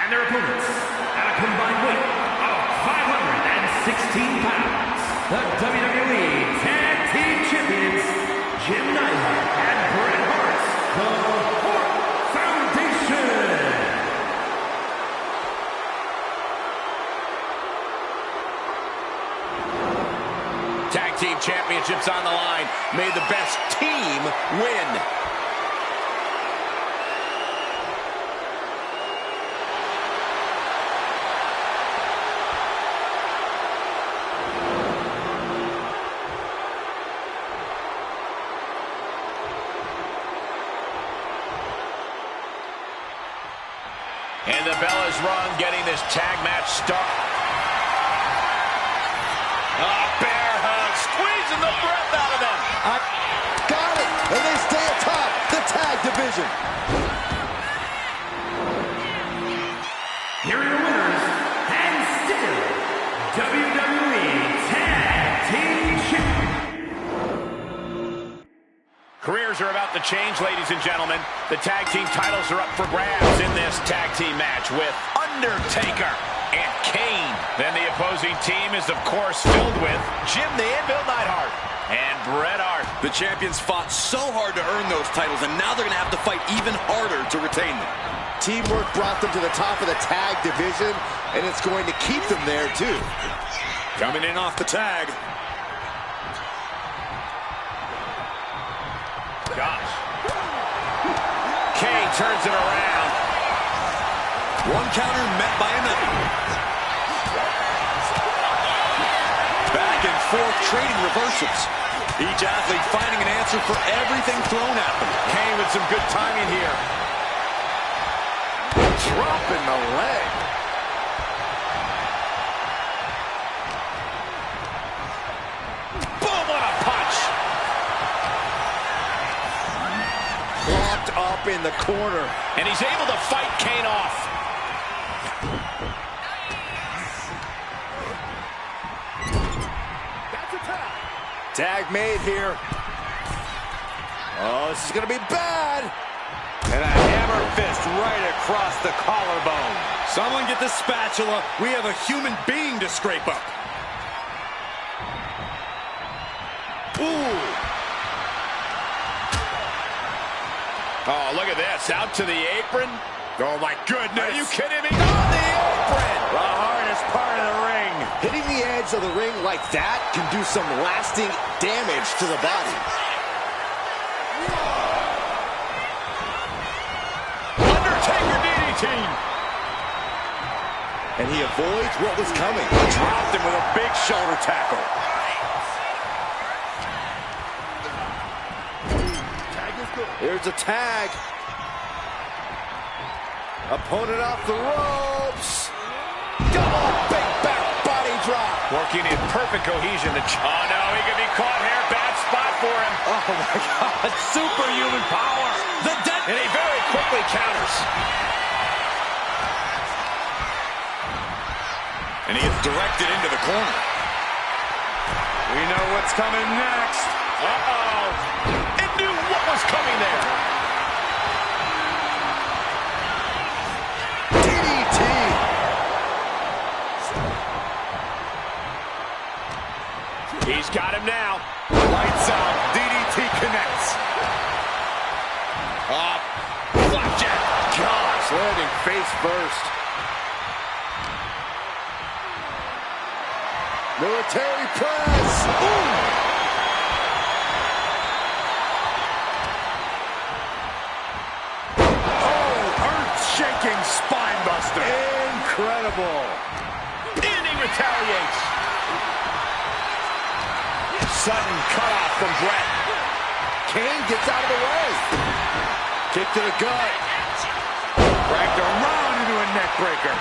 And their opponents, at a combined weight of 516 pounds, the WWE Tag Team Champions, Jim Neidhart and Bret Hart, the Hart Foundation. Tag team championships on the line. May the best team win. And the bell is rung, getting this tag match started. Bear hug, squeezing the breath out of them. Got it, and they stay atop the tag division. Here are your winners, and still WWE Tag Team Champions. Careers are about to change, ladies and gentlemen. The tag team titles are up for grabs in this tag team match with Undertaker and Kane. Then the opposing team is, of course, filled with Jim the Anvil Neidhart and Bret Hart. The champions fought so hard to earn those titles, and now they're going to have to fight even harder to retain them. Teamwork brought them to the top of the tag division, and it's going to keep them there, too. Coming in off the tag. Gosh. Kane turns it around. One counter met by another. Back and forth, trading reversals. Each athlete finding an answer for everything thrown at them. Kane with some good timing here. Dropping the leg. Boom, what a punch. drop in the corner. And he's able to fight Kane off. That's a tag. Tag made here. Oh, this is going to be bad. And a hammer fist right across the collarbone. Someone get the spatula. We have a human being to scrape up. Ooh. Oh, look at this. Out to the apron. Oh, my goodness. Are you kidding me? On the apron. The hardest part of the ring. Hitting the edge of the ring like that can do some lasting damage to the body. Undertaker DDT. And he avoids what was coming. Dropped him with a big shoulder tackle. Here's a tag. Opponent off the ropes. Double big back body drop. Working in perfect cohesion. Oh, no, he could be caught here. Bad spot for him. Oh, my God. Superhuman power. The dead. And he very quickly counters. And he gets directed into the corner. We know what's coming next. Uh-oh. It knew what was coming there. DDT. He's got him now. Lights out. DDT connects. Flapjack. Gosh, landing face first. Military press. Ooh. Earth-shaking spine buster. Incredible. And he retaliates. Sudden cutoff from Brett. Kane gets out of the way. Kick to the gut. Dragged around into a neck breaker.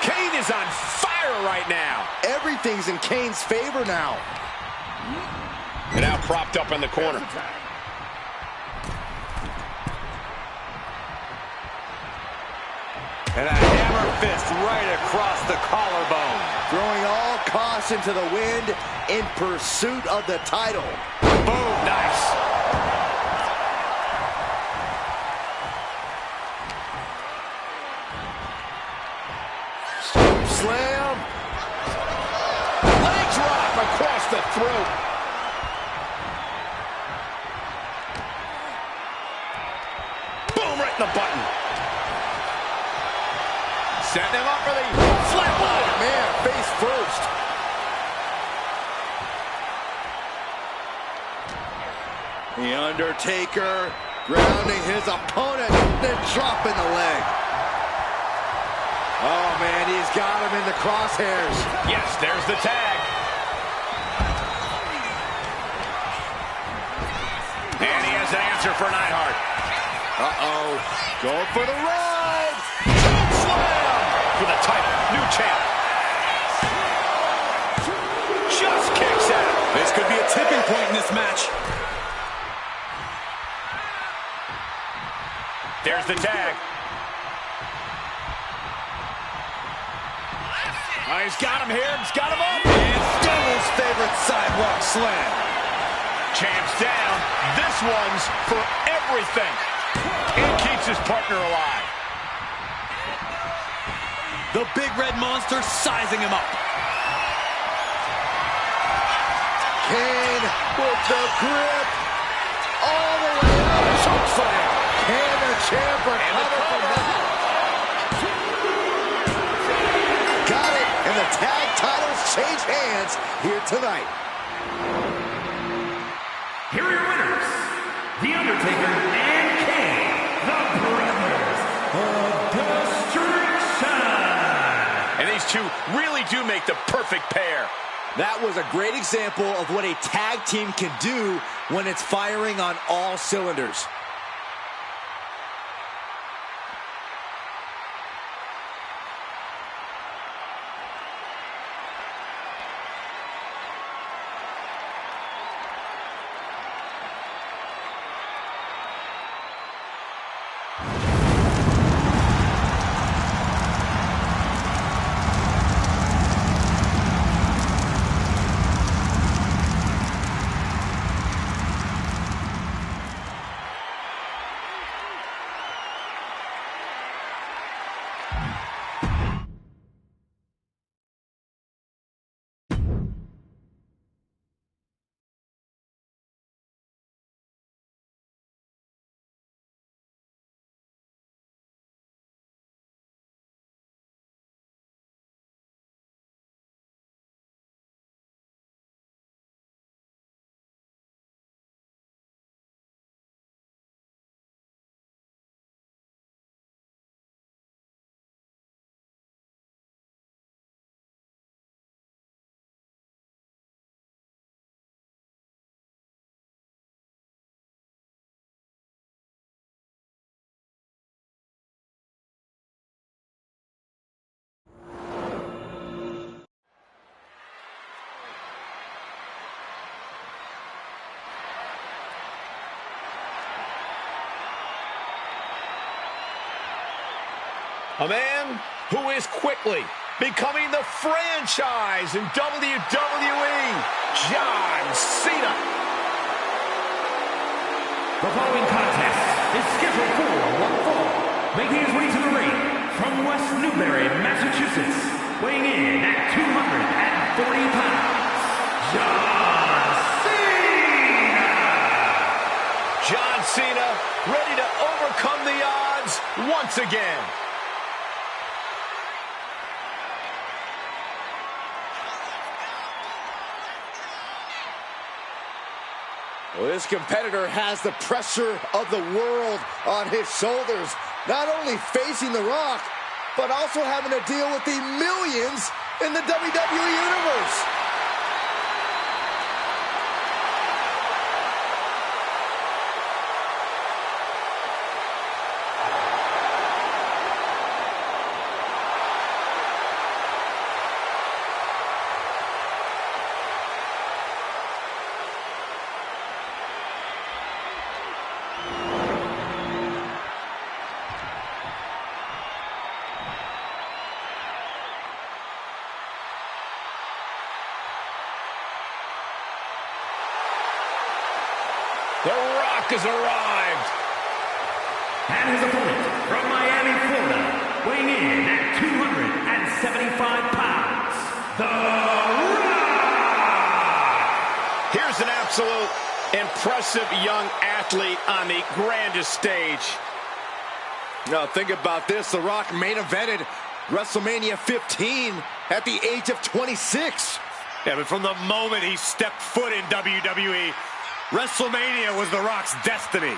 Kane is on fire right now. Everything's in Kane's favor now. And now propped up in the corner. And a hammer fist right across the collarbone. Throwing all caution to the wind in pursuit of the title. Boom, nice. Slam. Leg drop across the throat. Boom, right in the button. Setting him up for the flatline. Man, face first. The Undertaker grounding his opponent, then dropping the leg. Oh, man, he's got him in the crosshairs. Yes, there's the tag. And he has an answer for Neidhart. Uh-oh. Going for the ride. Slam for the title. New champ. Just kicks out. This could be a tipping point in this match. There's the tag. Oh, he's got him here. He's got him up. And Devil's favorite sidewalk slam. Champ's down. This one's for everything. And keeps his partner alive. The big red monster sizing him up. Kane with the grip. All the way up. Choke slam. Can the champ recover from that? Got it. And the tag titles change hands here tonight. Here are your winners, The Undertaker and Kane, the Brothers of Destruction. And these two really do make the perfect pair. That was a great example of what a tag team can do when it's firing on all cylinders. A man who is quickly becoming the franchise in WWE, John Cena. The following contest is scheduled for one fall. Making his way to the ring from West Newbury, Massachusetts, weighing in at 240 pounds, John Cena! John Cena ready to overcome the odds once again. Well, this competitor has the pressure of the world on his shoulders. Not only facing The Rock, but also having to deal with the millions in the WWE Universe. The Rock has arrived. And his opponent from Miami, Florida, weighing in at 275 pounds, The Rock! Here's an absolute impressive young athlete on the grandest stage. Now think about this. The Rock main evented WrestleMania 15 at the age of 26. Yeah, but from the moment he stepped foot in WWE, WrestleMania was The Rock's destiny.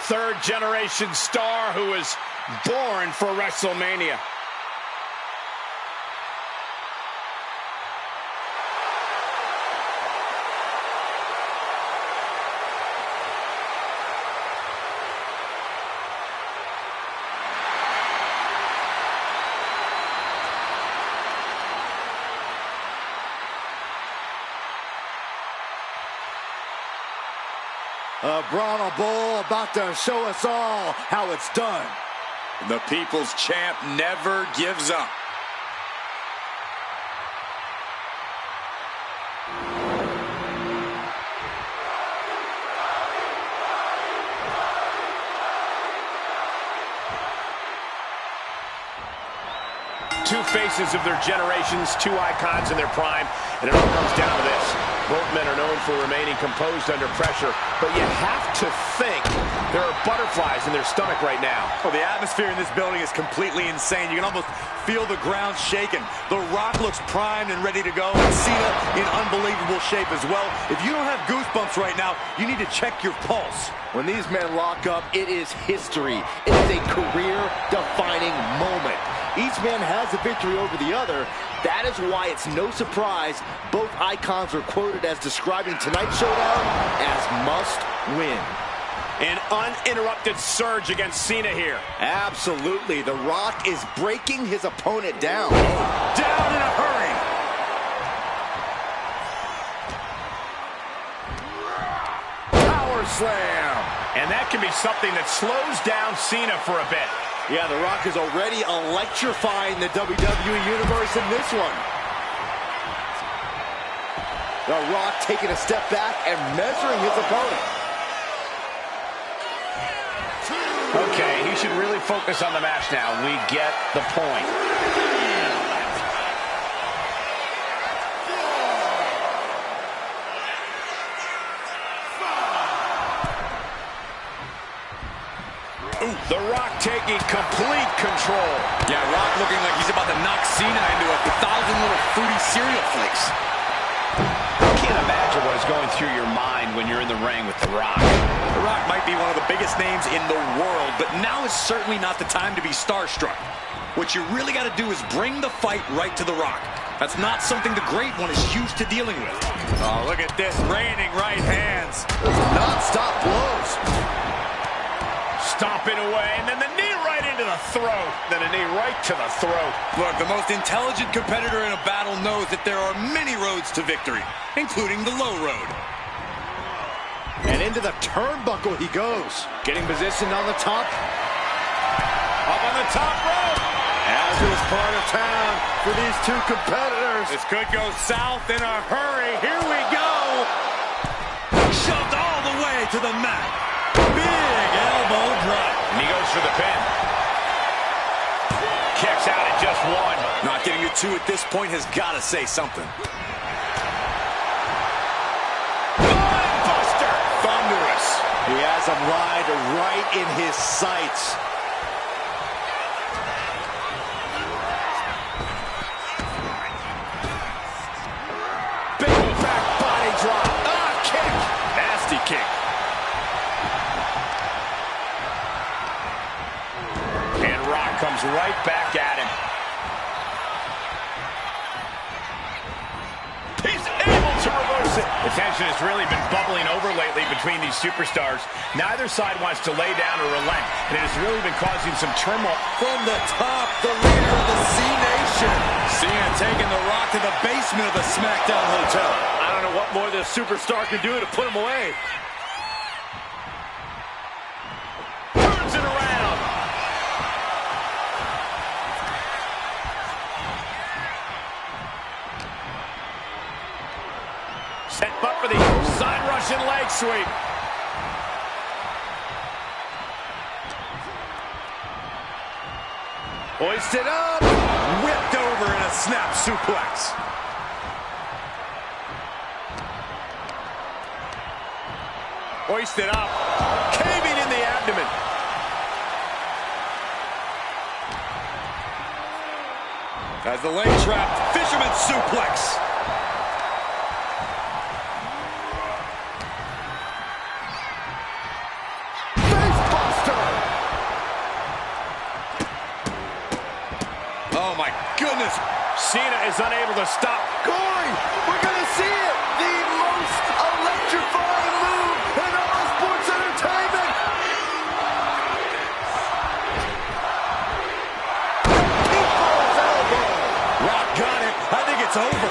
Third generation star who was born for WrestleMania. A Brahma Bull about to show us all how it's done. The People's Champ never gives up. Two faces of their generations, two icons in their prime, and it all comes down to this. Both men are known for remaining composed under pressure, but you have to think there are butterflies in their stomach right now. Well, the atmosphere in this building is completely insane. You can almost feel the ground shaking. The Rock looks primed and ready to go, and Cena in unbelievable shape as well. If you don't have goosebumps right now, you need to check your pulse. When these men lock up, it is history. It is a career-defining moment. Each man has a victory over the other. That is why it's no surprise both icons are quoted as describing tonight's showdown as must win. An uninterrupted surge against Cena here. Absolutely. The Rock is breaking his opponent down. Down in a hurry. Power slam. And that can be something that slows down Cena for a bit. Yeah, The Rock is already electrifying the WWE Universe in this one. The Rock taking a step back and measuring his opponent. Okay, he should really focus on the match now. We get the point. The Rock taking complete control. Yeah, Rock looking like he's about to knock Cena into 1,000 little fruity cereal flakes. I can't imagine what is going through your mind when you're in the ring with The Rock. The Rock might be one of the biggest names in the world, but now is certainly not the time to be starstruck. What you really got to do is bring the fight right to The Rock. That's not something the Great One is used to dealing with. Oh, look at this, raining right hands. Non-stop blows. Stomping away, and then the knee right into the throat. Then a knee right to the throat. Look, the most intelligent competitor in a battle knows that there are many roads to victory, including the low road. And into the turnbuckle he goes. Getting positioned on the top. A up on the top rope. As it was part of town for these two competitors. This could go south in a hurry. Here we go. Shoved all the way to the mat. Big elbow drop. And he goes for the pin. Kicks out at just one. Not getting to two at this point has got to say something. Buster. Thunderous. He has him lined right in his sights. Comes right back at him. He's able to reverse it. The tension has really been bubbling over lately between these superstars. Neither side wants to lay down or relent, and it has really been causing some turmoil. From the top, the leader of the C-Nation. Cena taking The Rock to the basement of the SmackDown Hotel. I don't know what more this superstar can do to put him away. Turns it around. Set up for the side Russian leg sweep. Hoisted up. Whipped over in a snap suplex. Hoisted up. Caving in the abdomen. As the leg trap, fisherman suplex. Oh my goodness. Cena is unable to stop. Corey, we're going to see it. The most electrifying move in all sports entertainment. People's elbow. Rock got it. I think it's over.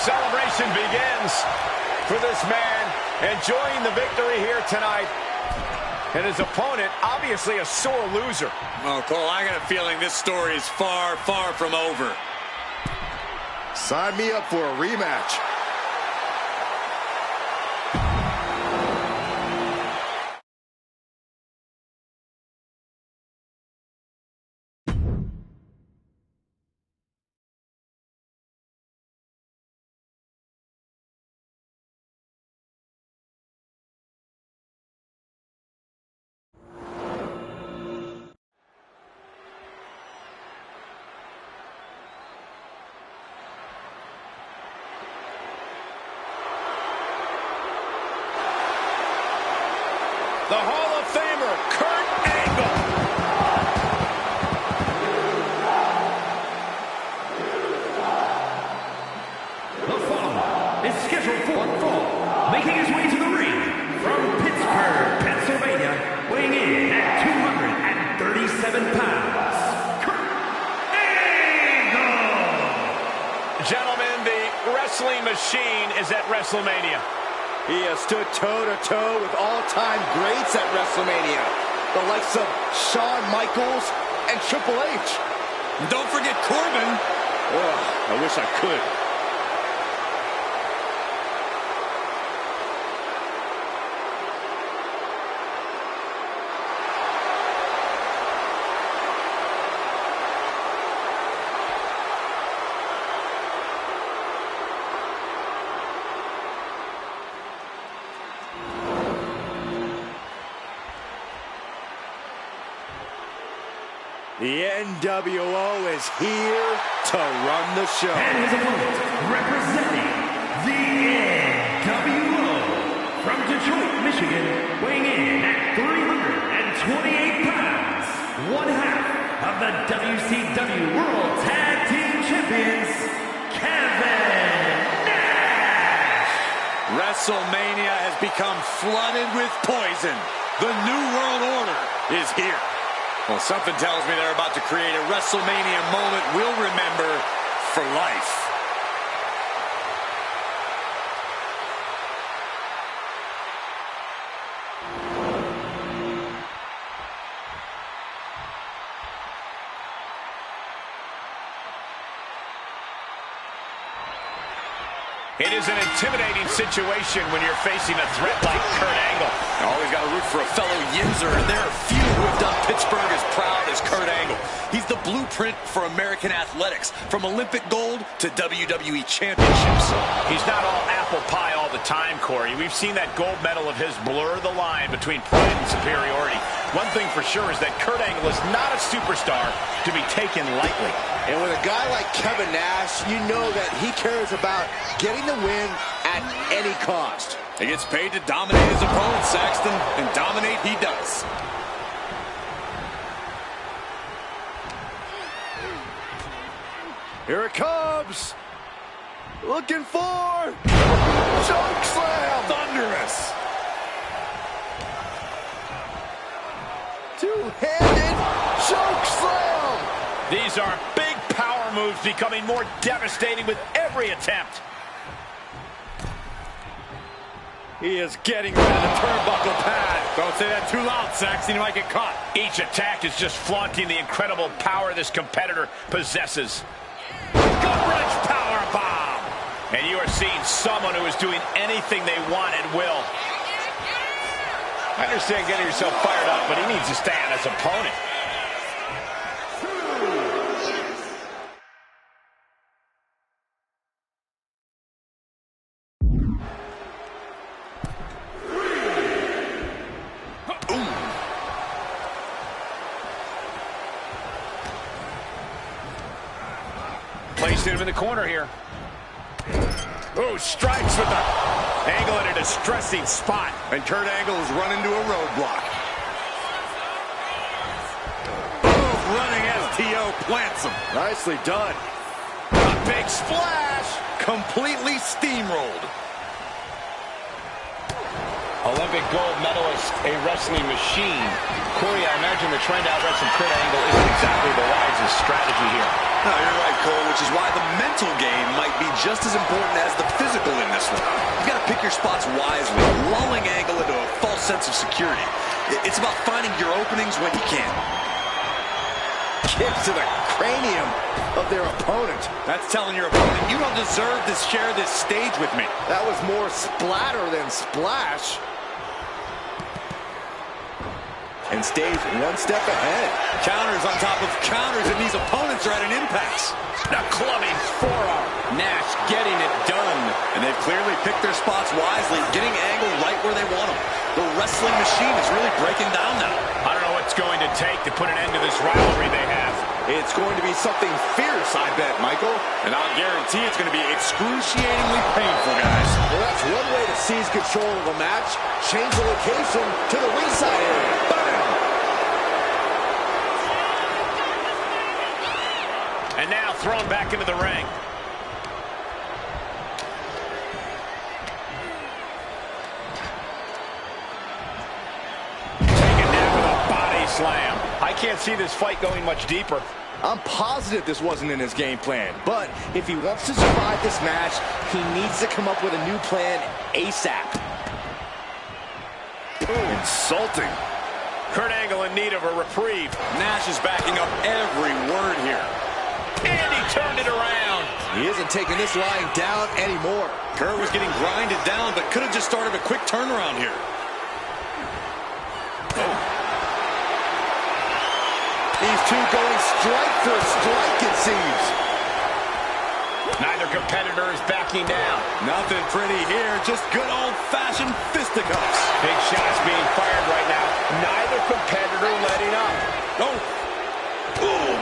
Celebration begins for this man, enjoying the victory here tonight. And his opponent, obviously a sore loser. Oh, Cole, I got a feeling this story is far, far from over. Sign me up for a rematch. The Hall of Famer, Kurt Angle. The following is scheduled for one fall, making his way to the ring from Pittsburgh, Pennsylvania, weighing in at 237 pounds, Kurt Angle. Gentlemen, the wrestling machine is at WrestleMania. He has stood toe-to-toe with all-time greats at WrestleMania. The likes of Shawn Michaels and Triple H. And don't forget Corbin. I wish I could. The NWO is here to run the show. And his opponent, representing the NWO from Detroit, Michigan, weighing in at 328 pounds, one half of the WCW World Tag Team Champions, Kevin Nash. WrestleMania has become flooded with poison. The New World Order is here. Well, something tells me they're about to create a WrestleMania moment we'll remember for life. It is an intimidating situation when you're facing a threat like Kurt Angle. Always got to root for a fellow Yinzer, and there are few who have done Pittsburgh as proud as Kurt Angle. He's the blueprint for American athletics, from Olympic gold to WWE championships. He's not all apple pie all the time, Corey. We've seen that gold medal of his blur the line between pride and superiority. One thing for sure is that Kurt Angle is not a superstar to be taken lightly. And with a guy like Kevin Nash, you know that he cares about getting the win at any cost. He gets paid to dominate his opponent, Saxton, and dominate he does. Here it comes. Looking for choke slam. Thunderous. Two-handed choke slam. These are big power moves becoming more devastating with every attempt. He is getting rid of the turnbuckle pad. Don't say that too loud, Saxton. You might get caught. Each attack is just flaunting the incredible power this competitor possesses. Gut-wrench power bomb. And you are seeing someone who is doing anything they want at will. I understand getting yourself fired up, but he needs to stay on his opponent. Placed him in the corner here. Ooh, strikes with the Angle in a distressing spot. And Kurt Angle is running to a roadblock. Ooh, running STO plants him. Nicely done. A big splash. Completely steamrolled. Olympic gold medalist, a wrestling machine. Corey, I imagine the trend out wrestling Kurt Angle isn't exactly the wisest strategy here. No, you're right, Cole, which is why the mental game might be just as important as the physical in this one. You've got to pick your spots wisely, lulling Angle into a false sense of security. It's about finding your openings when you can. Kicks to the cranium of their opponent. That's telling your opponent, you don't deserve to share this stage with me. That was more splatter than splash. And stays one step ahead. Counters on top of counters, and these opponents are at an impasse. A clubbing forearm. Nash getting it done. And they've clearly picked their spots wisely, getting Angle right where they want him. The wrestling machine is really breaking down now. I don't know what's going to take to put an end to this rivalry they have. It's going to be something fierce, I bet, Michael. And I'll guarantee it's going to be excruciatingly painful, guys. Well, that's one way to seize control of a match. Change the location to the ringside area. Bam! And now thrown back into the ring. Taken down with a body slam. I can't see this fight going much deeper. I'm positive this wasn't in his game plan, but if he wants to survive this match, he needs to come up with a new plan ASAP. Insulting. Kurt Angle in need of a reprieve. Nash is backing up every word here. And he turned it around. He isn't taking this lying down anymore. Kurt was getting grinded down, but could have just started a quick turnaround here. These two going strike for strike, it seems. Neither competitor is backing down. Nothing pretty here, just good old-fashioned fisticuffs. Big shots being fired right now. Neither competitor letting up. Oh. Boom.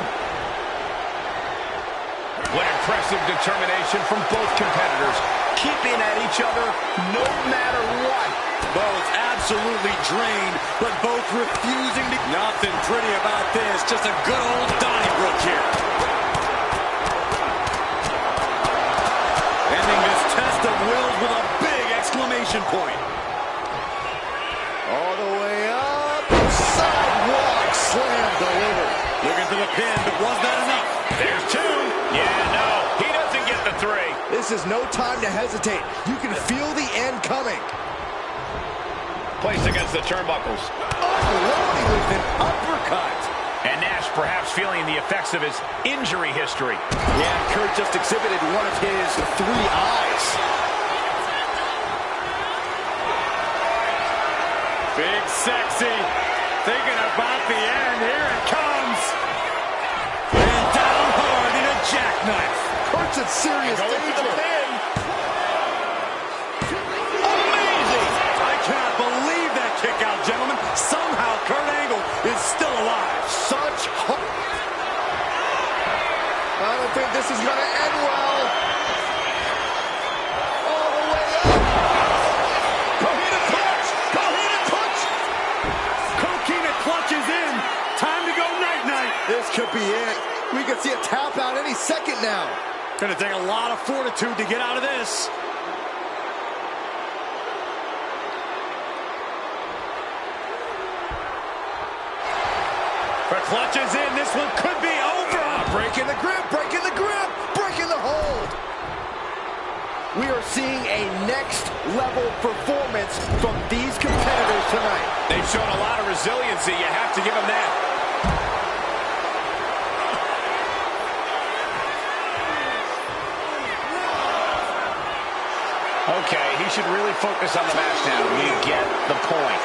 What impressive determination from both competitors. Keeping at each other no matter what. Both absolutely drained, but both refusing to... Nothing pretty about this. Just a good old Donnybrook here. Ending this test of wills with a big exclamation point. All the way up. Sidewalk slam delivered. Looking for the pin, but was that enough? There's two. Yeah, no. He doesn't get the three. This is no time to hesitate. You can feel the end coming. Placed against the turnbuckles. Unloading with an uppercut. And Nash perhaps feeling the effects of his injury history. Yeah, Kurt just exhibited one of his three eyes. Big Sexy thinking about the end. Here it comes. And down hard in a jackknife. Kurt's in serious danger. Amazing! I cannot believe that kick out, gentlemen. Somehow Kurt Angle is still alive. Such hope. I don't think this is going to end well. All the way up. Coquina clutch! Coquina clutch! Coquina clutch is in. Time to go night-night. This could be it. We could see a tap out any second now. Gonna take a lot of fortitude to get out of this. The clutch is in. This one could be over. Breaking the grip, breaking the grip, breaking the hold. We are seeing a next level performance from these competitors tonight. They've shown a lot of resiliency. You have to give them that. Okay, he should really focus on the match now. You get the point.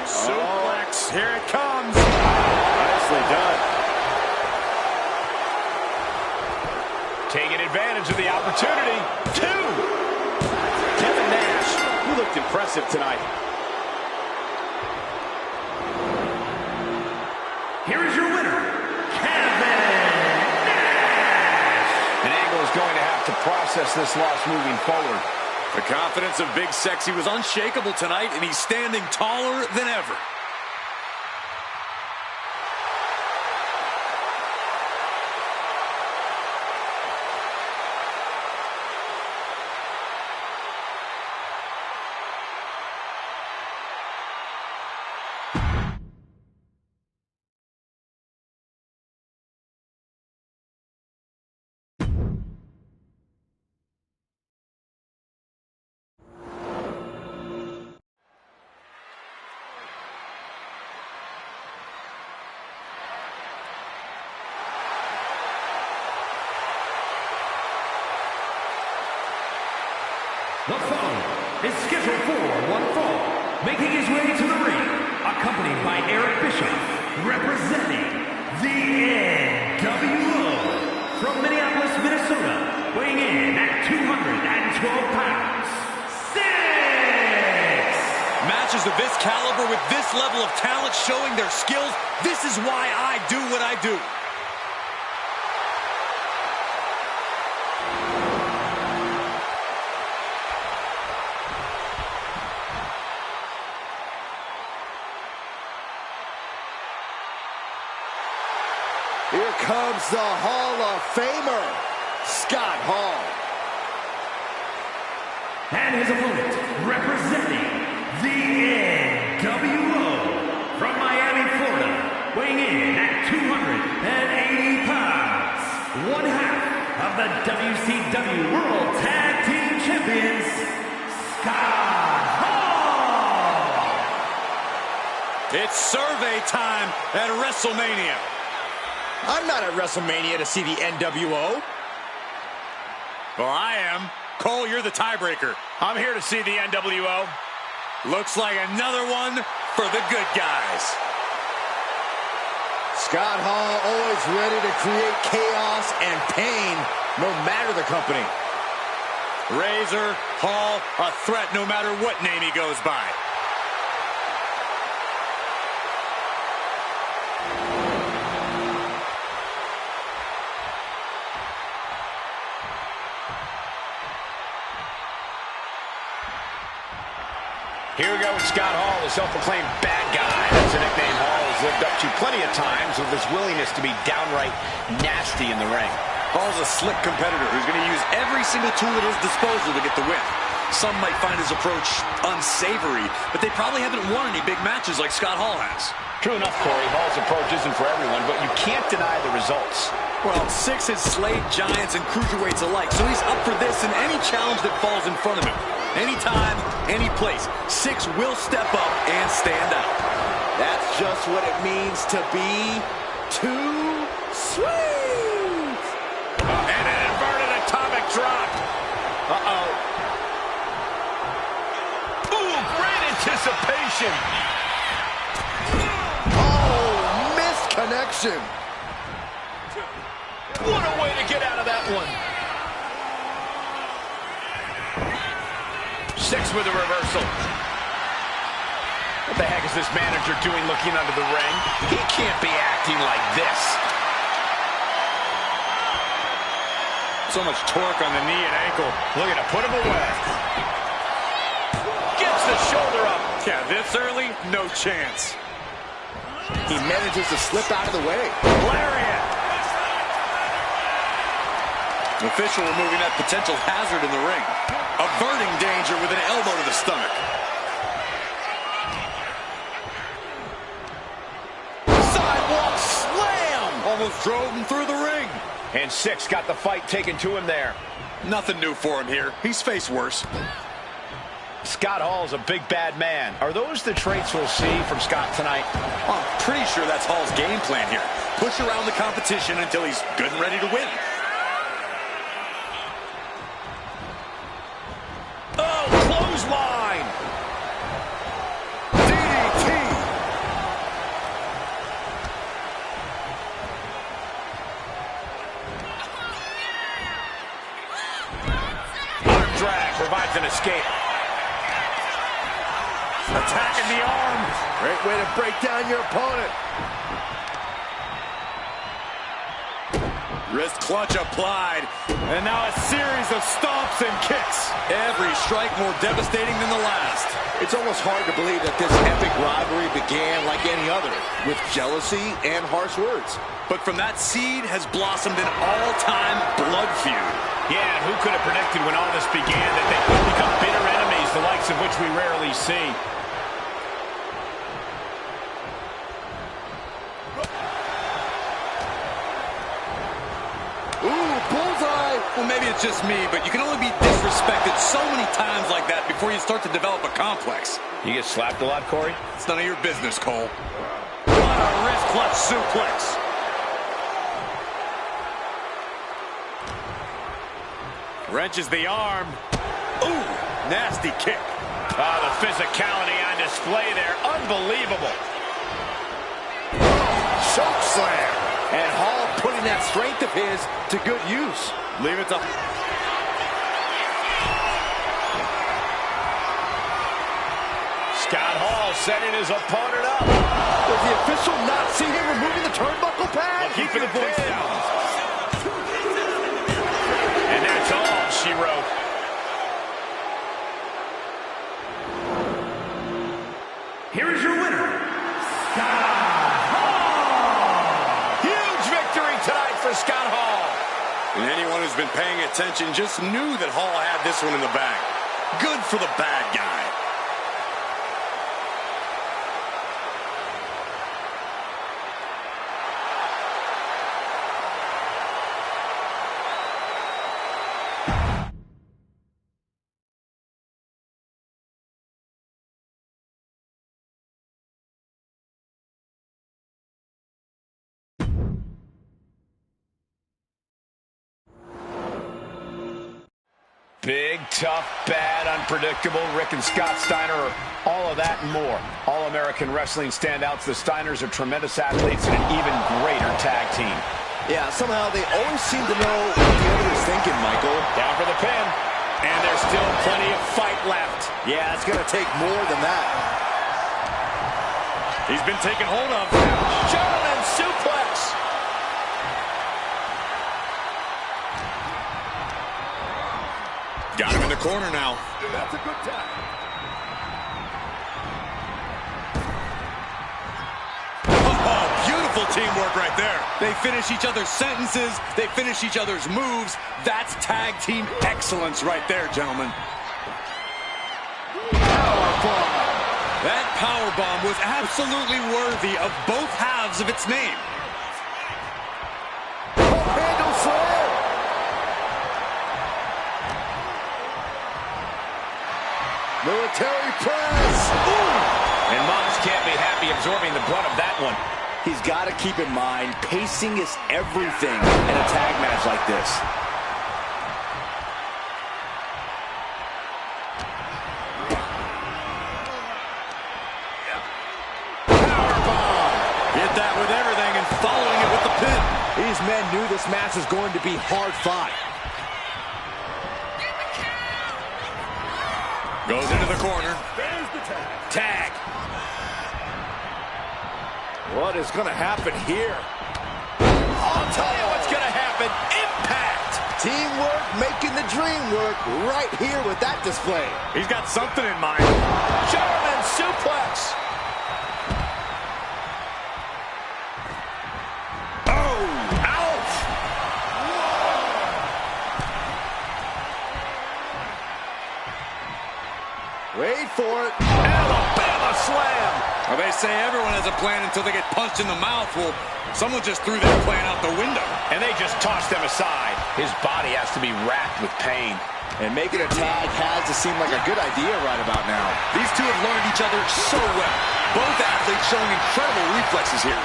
Suplex, here it comes. Nicely done. Taking advantage of the opportunity. Two. Kevin Nash, you looked impressive tonight. Here is your winner, Kevin Nash. And Angle is going to have to process this loss moving forward. The confidence of Big Sexy was unshakable tonight, and he's standing taller than ever. The following is scheduled for one fall, making his way to the ring, accompanied by Eric Bischoff, representing the NWO from Minneapolis, Minnesota, weighing in at 212 pounds, 6! Matches of this caliber with this level of talent showing their skills, this is why I do what I do. Here comes the Hall of Famer, Scott Hall. And his opponent, representing the NWO from Miami, Florida, weighing in at 280 pounds, one half of the WCW World Tag Team Champions, Scott Hall. It's survey time at WrestleMania. I'm not at WrestleMania to see the NWO. Well, I am. Cole, you're the tiebreaker. I'm here to see the NWO. Looks like another one for the good guys. Scott Hall always ready to create chaos and pain, no matter the company. Razor, Hall, a threat no matter what name he goes by. Here we go with Scott Hall, the self-proclaimed bad guy. That's a nickname Hall has lived up to plenty of times with his willingness to be downright nasty in the ring. Hall's a slick competitor who's going to use every single tool at his disposal to get the win. Some might find his approach unsavory, but they probably haven't won any big matches like Scott Hall has. True enough, Corey. Hall's approach isn't for everyone, but you can't deny the results. Well, Six has slayed giants and cruiserweights alike, so he's up for this and any challenge that falls in front of him. Anytime, any place. 6 will step up and stand out. That's just what it means to be too sweet. And an inverted atomic drop. Uh-oh. Ooh, great anticipation. Oh, missed connection. What a way to get out of that one. 6 with a reversal. What the heck is this manager doing looking under the ring? He can't be acting like this. So much torque on the knee and ankle. Looking to put him away. Gets the shoulder up. Yeah, this early, no chance. He manages to slip out of the way. Lariat. The official removing that potential hazard in the ring. Averting danger with an elbow to the stomach. Sidewalk slam. Almost drove him through the ring. And 6 got the fight taken to him there. Nothing new for him here. He's faced worse. Scott Hall's a big bad man. Are those the traits we'll see from Scott tonight? I'm pretty sure that's Hall's game plan here. Push around the competition until he's good and ready to win. Oh, clothesline. DDT. Arm drag provides an escape. Attacking the arm. Great way to break down your opponent. Wrist clutch applied. And now a series of stomps and kicks. Every strike more devastating than the last. It's almost hard to believe that this epic rivalry began like any other, with jealousy and harsh words. But from that seed has blossomed an all-time blood feud. Yeah, who could have predicted when all this began that they could become bitter enemies, the likes of which we rarely see. Ooh, bullseye! Well, maybe it's just me, but you can only be disrespected so many times like that before you start to develop a complex. You get slapped a lot, Corey? It's none of your business, Cole. What a wrist clutch suplex. Wrenches the arm. Ooh, nasty kick. Oh, the physicality on display there. Unbelievable. Choke slam. And Hall putting that strength of his to good use. Leave it to... Scott Hall setting his opponent up. Does the official not see him removing the turnbuckle pad? Looking for the voice down. And that's all she wrote. Here is your winner, Scott Hall. Huge victory tonight for Scott Hall. And anyone who's been paying attention just knew that Hall had this one in the bag. Good for the bad guy. Big, tough, bad, unpredictable. Rick and Scott Steiner are all of that and more. All-American Wrestling standouts. The Steiners are tremendous athletes and an even greater tag team. Yeah, somehow they always seem to know what the other is thinking, Michael. Down for the pin. And there's still plenty of fight left. Yeah, it's going to take more than that. He's been taken hold of. Gentleman suplex. Got him in the corner now. That's a good tag. Oh, beautiful teamwork right there. They finish each other's sentences. They finish each other's moves. That's tag team excellence right there, gentlemen. Powerbomb. That powerbomb was absolutely worthy of both halves of its name. Handle slam. Military press. Ooh. And Mox can't be happy absorbing the brunt of that one. He's got to keep in mind, pacing is everything in a tag match like this. Powerbomb. Hit that with everything and following it with the pin. These men knew this match was going to be hard fought. Goes into the corner. Tag. What is going to happen here? I'll tell you what's going to happen. Impact. Teamwork making the dream work right here with that display. He's got something in mind. German suplex. Oh, ouch. Wait for it. Alabama slam. Well, they say everyone has a plan until they get punched in the mouth. Well, someone just threw their plan out the window. And they just tossed them aside. His body has to be racked with pain. And making a tag has to seem like a good idea right about now. These two have learned each other so well. Both athletes showing incredible reflexes here.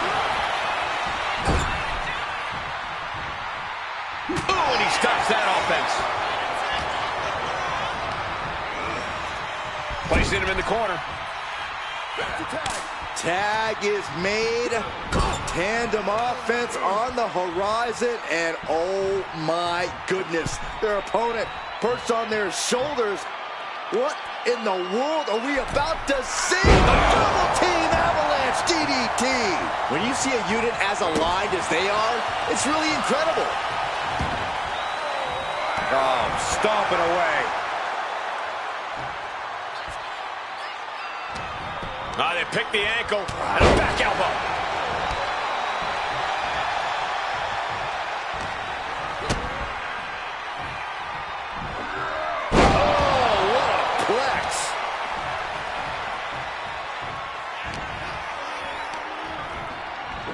Oh, and he stops that offense. Placing him in the corner. Tag is made. Tandem offense on the horizon. And oh my goodness, their opponent perched on their shoulders. What in the world are we about to see? A double team avalanche DDT. When you see a unit as aligned as they are, it's really incredible. Oh, stomping away. They pick the ankle and a back elbow. Oh, what a plex.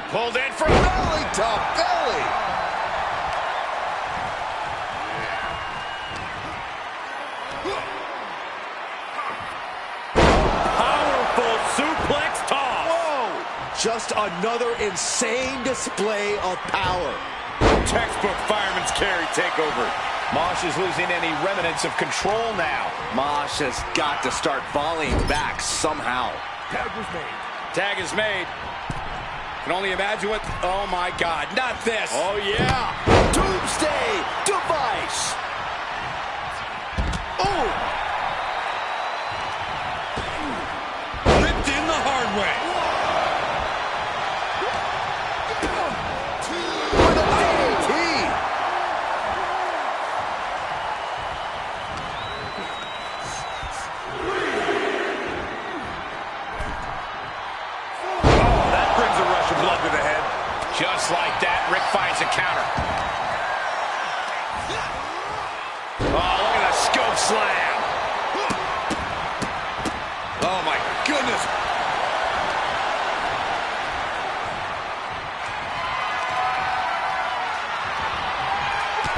Pulled in for Belly to belly. Suplex toss. Whoa! Just another insane display of power. Textbook fireman's carry takeover. Mosh is losing any remnants of control now. Mosh has got to start volleying back somehow. Tag is made. Can only imagine what... Oh, my God. Not this. Oh, yeah. Doomsday device. Oh! Ripped in the hard way. With a DDT. Oh, that brings a rush of blood to the head. Just like that, Rick finds a counter. Oh, look at the scope slam. Oh, my goodness.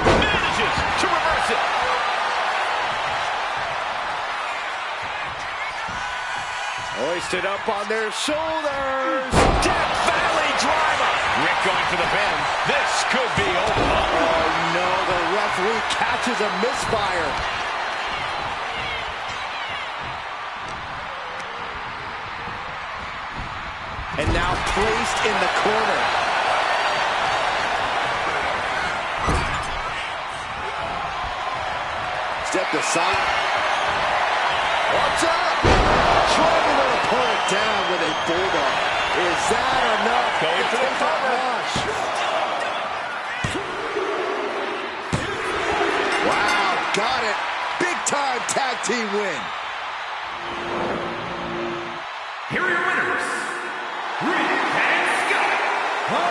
Manages to reverse it. Hoisted up on their shoulders. Death Valley driver. Rick going for the pin. This could be over. Oh, no. The referee catches a misfire. And now placed in the corner. Stepped aside. Watch out! Driving their opponent down with a bulldog. Is that enough? Going for the cover. Wow, got it. Big time tag team win. Here are your winners, Rick and Scott, the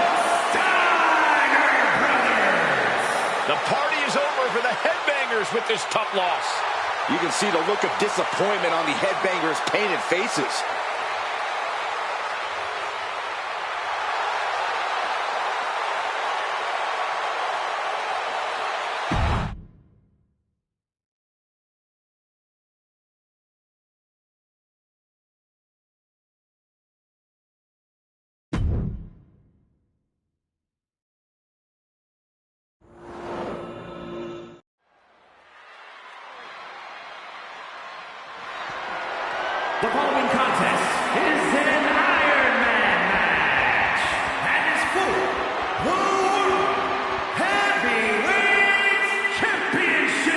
Steiner Brothers. The party is over for the Headbangers with this tough loss. You can see the look of disappointment on the Headbangers' painted faces. following contest is an Iron Man match and is for the World Heavyweight Championship.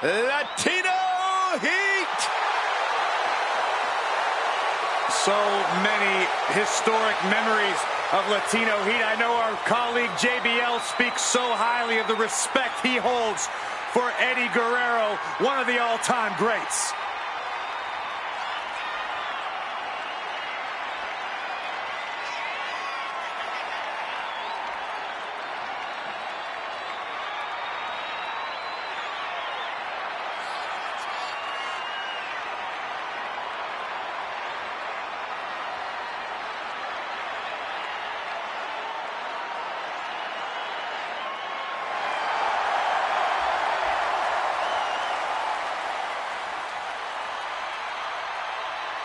Latino Heat. So many historic memories of Latino Heat. I know our colleague JBL speaks so highly of the respect he holds for Eddie Guerrero, one of the all-time greats.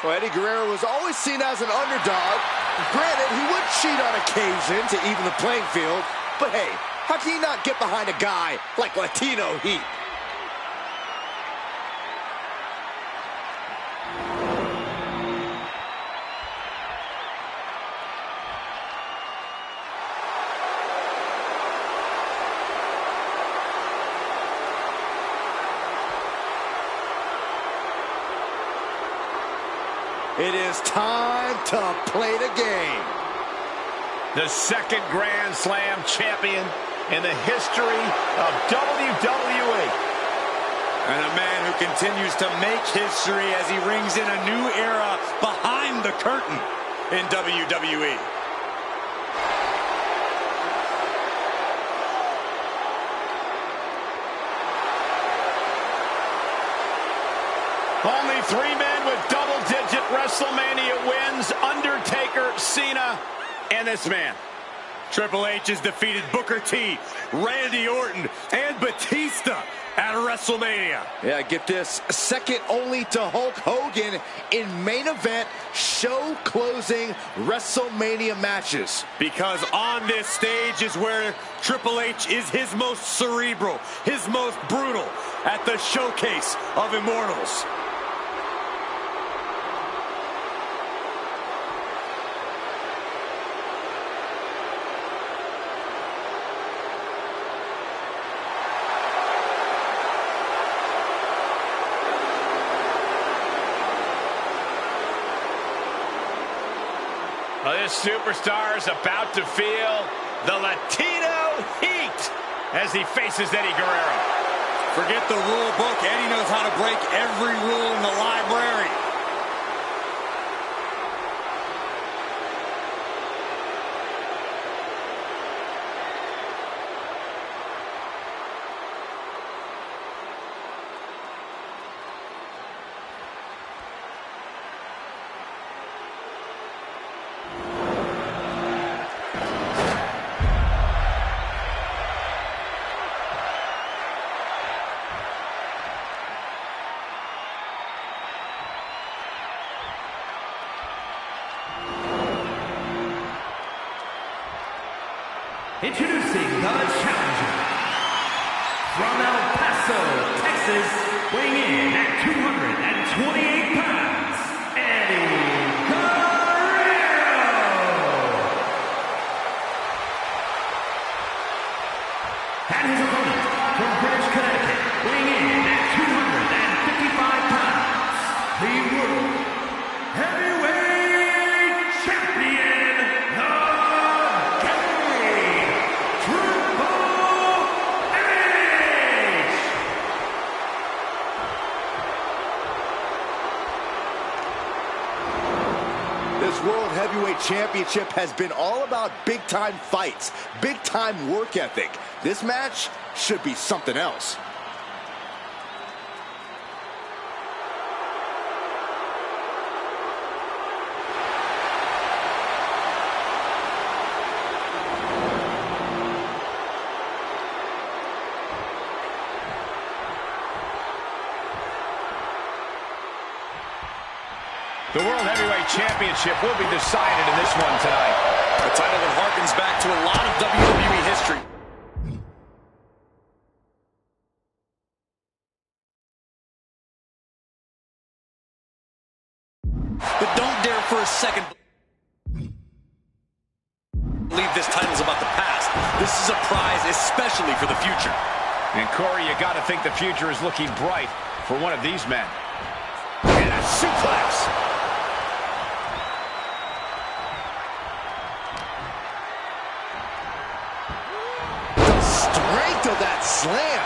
Well, Eddie Guerrero was always seen as an underdog. Granted, he would cheat on occasion to even the playing field. But hey, how can you not get behind a guy like Latino Heat? It is time to play the game. The second Grand Slam champion in the history of WWE. And a man who continues to make history as he rings in a new era behind the curtain in WWE. Only 3 men with double-digit WrestleMania wins: Undertaker, Cena, and this man. Triple H has defeated Booker T, Randy Orton, and Batista at WrestleMania. Yeah, get this. Second only to Hulk Hogan in main event, show-closing WrestleMania matches. Because on this stage is where Triple H is his most cerebral, his most brutal, at the Showcase of Immortals. Well, this superstar is about to feel the Latino heat as he faces Eddie Guerrero. Forget the rule book. Eddie knows how to break every rule in the library. Introducing the challenger from El Paso, Texas, weighing in at 228 pounds, Eddie Guerrero. And his opponent from Greenwich, Connecticut, weighing in at 255 pounds, the World Heavyweight Champion, This World Heavyweight Championship has been all about big-time fights, big-time work ethic. This match should be something else. The World Heavyweight Championship will be decided in this one tonight. A title that harkens back to a lot of WWE history. a second believe this title's about the past. This is a prize especially for the future. And Corey, you got to think the future is looking bright for one of these men. And a suplex. The strength of that slam.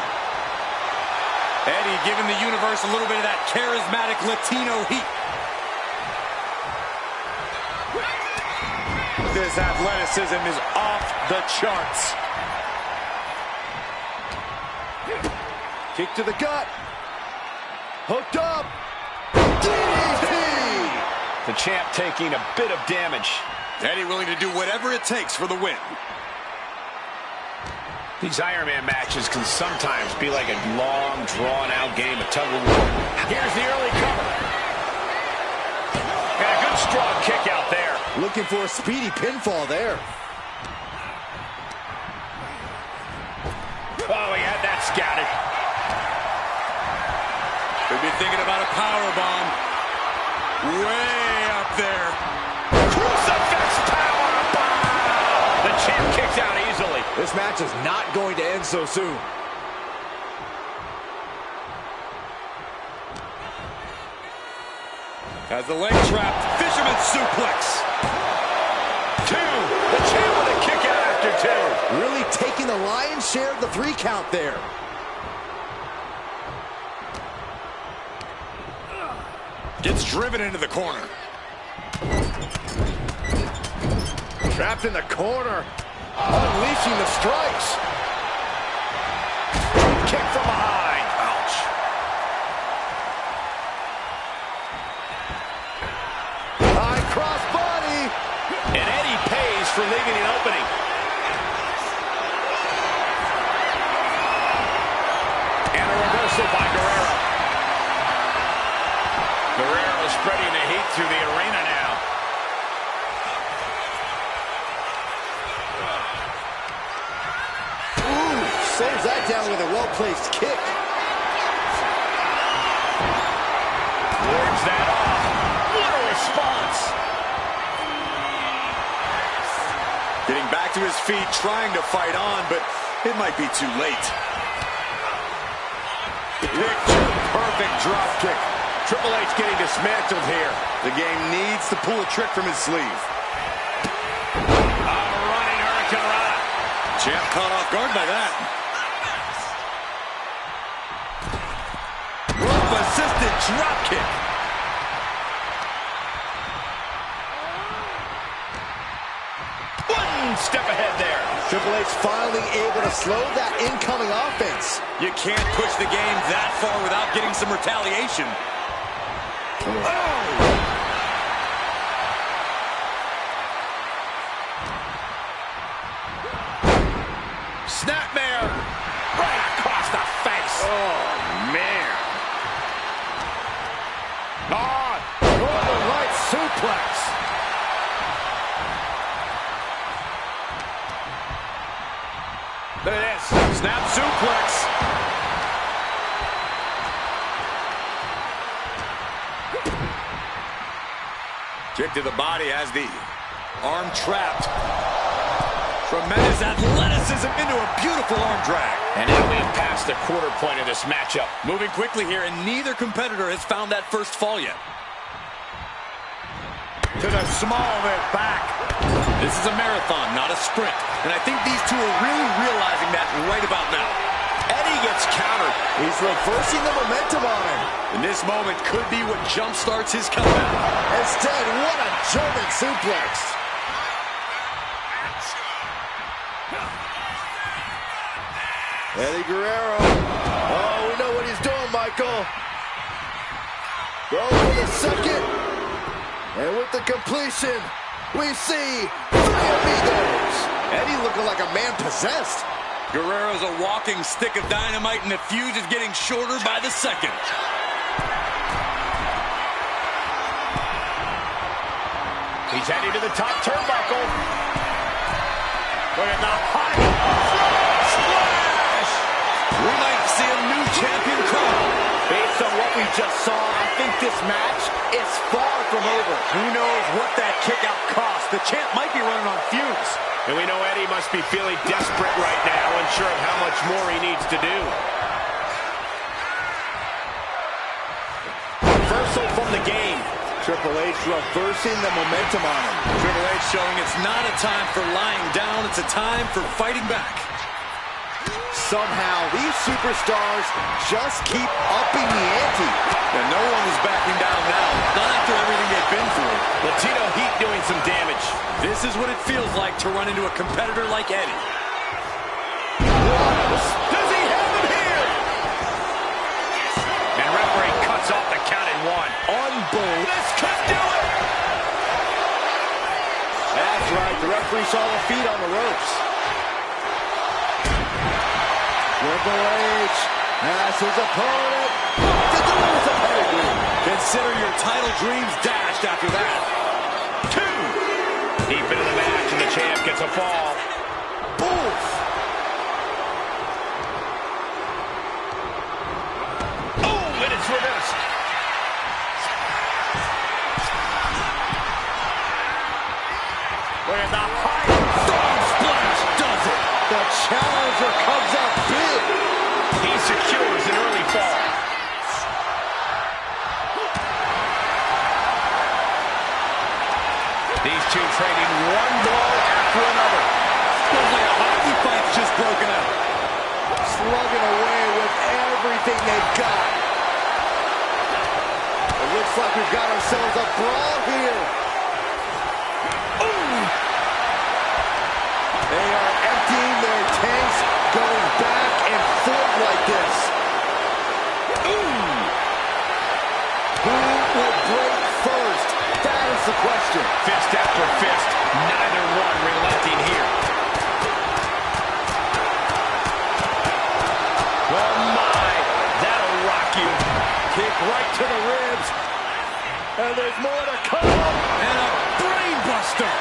Eddie giving the universe a little bit of that charismatic Latino heat. This athleticism is off the charts. Kick to the gut. Hooked up. DDT! The champ taking a bit of damage. Eddie willing to do whatever it takes for the win. These Iron Man matches can sometimes be like a long, drawn-out game of tug-of-war. Here's the early cover. And a good strong kick out there. Looking for a speedy pinfall there. Oh, he had that scouted. Could be thinking about a powerbomb. Way up there. Crucifix powerbomb! The champ kicks out easily. This match is not going to end so soon. Has the leg trapped. Fisherman suplex. Two. The champ with a kick out after two. Really taking the lion's share of the 3 count there. Gets driven into the corner. Trapped in the corner. Unleashing the strikes. Kick from behind. Ouch. High cross body. And Eddie pays for leaving an opening. And a reversal by Guerrero. Guerrero spreading the heat through the arena now. Ooh, slows that down with a well-placed kick. Wards that off. What a response. Getting back to his feet, trying to fight on, but it might be too late. Picture perfect drop kick. Triple H getting dismantled here. The game needs to pull a trick from his sleeve. Running Hurricane Rana. Champ caught off guard by that. Rope assisted drop kick. One step ahead there. Triple H finally able to slow that incoming offense. You can't push the game that far without getting some retaliation. Snapmare. Right across the face. Oh, man. Northern Light suplex. Look at this. Snap suplex. Kick to the body as the arm trapped. Tremendous athleticism into a beautiful arm drag. And now we have passed the quarter point of this matchup. Moving quickly here, and neither competitor has found that first fall yet. To the small of it back. This is a marathon, not a sprint. And I think these two are really realizing that right about now. Eddie gets countered. He's reversing the momentum on him. And this moment could be what jumpstarts his comeback. Instead, what a German suplex. Eddie Guerrero. Oh, we know what he's doing, Michael. Go for the second. And with the completion, we see Three Amigos. Eddie looking like a man possessed. Guerrero's a walking stick of dynamite, and the fuse is getting shorter by the second. He's heading to the top turnbuckle. Look at the high splash. We might see a new champion crowned. Based on what we just saw, I think this match is far from over. Who knows what that kick out cost? The champ might be running on fumes. And we know Eddie must be feeling desperate right now, unsure of how much more he needs to do. Reversal from the game. Triple H reversing the momentum on him. Triple H showing it's not a time for lying down, it's a time for fighting back. Somehow, these superstars just keep upping the ante. And no one is backing down now, not after everything they've been through. Latino Heat doing some damage. This is what it feels like to run into a competitor like Eddie. Does he have him here? And referee cuts off the count at 1. Unbelievable. This could do it. That's right. The referee saw the feet on the ropes. Triple H has his opponent. To do it with a pedigree. Consider your title dreams dashed after that. 2. Deep into the match, and the champ gets a fall. Oof. Oh, and it's reversed. Look at the high frog splash does it. The challenger comes up big. He secures an early fall. These two trading one blow after another. Feels like a hockey fight's just broken out. Slugging away with everything they've got. It looks like we've got ourselves a brawl here. Ooh. They are emptying their tanks, going back and forth like this. Ooh. Who will break first? That is the question. Fist after fist, neither one relenting here. Oh my, that'll rock you. Kick right to the ribs. And there's more to come. And a brain buster.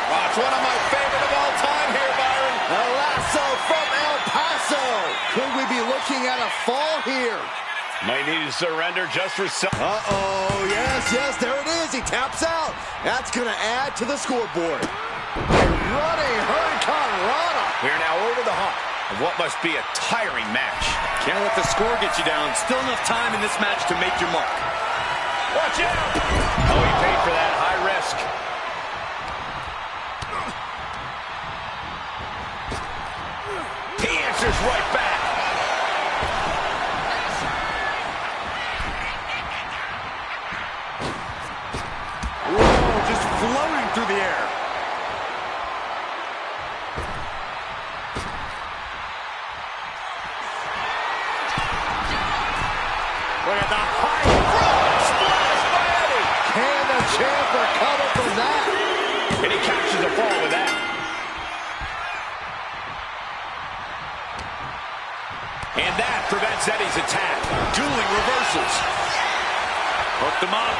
Oh, it's one of my favorite of all time here, Byron. A lasso from El Paso. Could we be looking at a fall here? Might need to surrender just for some. Uh-oh, yes, there it is. He taps out. That's going to add to the scoreboard. A running Hurricane Rana. We are now over the hump of what must be a tiring match. Can't let the score get you down. Still enough time in this match to make your mark. Watch out! Oh, he paid for that high risk. He answers right back. Whoa, just floating through the air. Look at the high front splash by Eddie. Can the champ recover from that? And he captures the fall with that. And that prevents Eddie's attack. Dueling reversals. Hooked him up.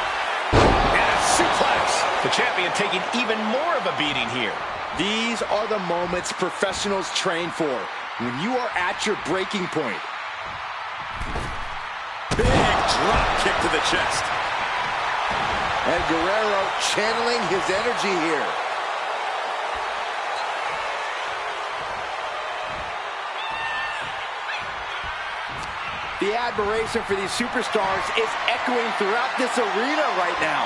And a suplex. The champion taking even more of a beating here. These are the moments professionals train for. When you are at your breaking point. Big drop kick to the chest. And Guerrero channeling his energy here. The admiration for these superstars is echoing throughout this arena right now.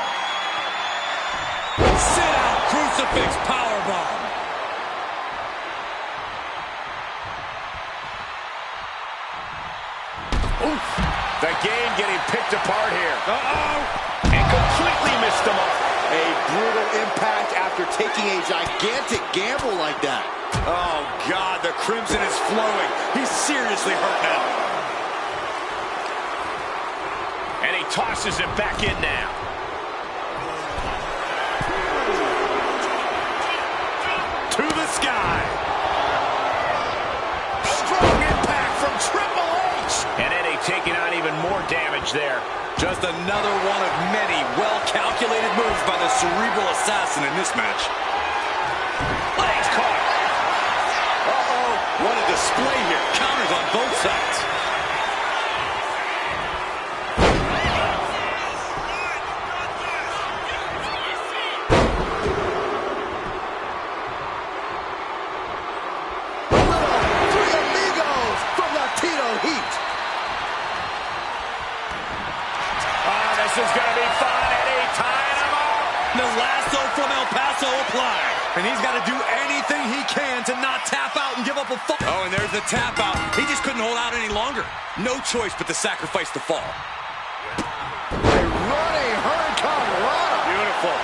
Sit out, crucifix powerbomb. Oof. The game getting picked apart here. Uh-oh. And completely missed him up. A brutal impact after taking a gigantic gamble like that. Oh, God, the crimson is flowing. He's seriously hurt now. And he tosses it back in now. To the sky. Strong impact from Triple H. And Eddie taking on even more damage there. Just another one of many well-calculated moves by the cerebral assassin in this match. Legs caught. Uh-oh. What a display here. Counters on both sides. also applied. And he's got to do anything he can to not tap out and give up a fall. Oh, and there's the tap out. He just couldn't hold out any longer. No choice but to sacrifice the fall. A running hurricane rana. Beautiful.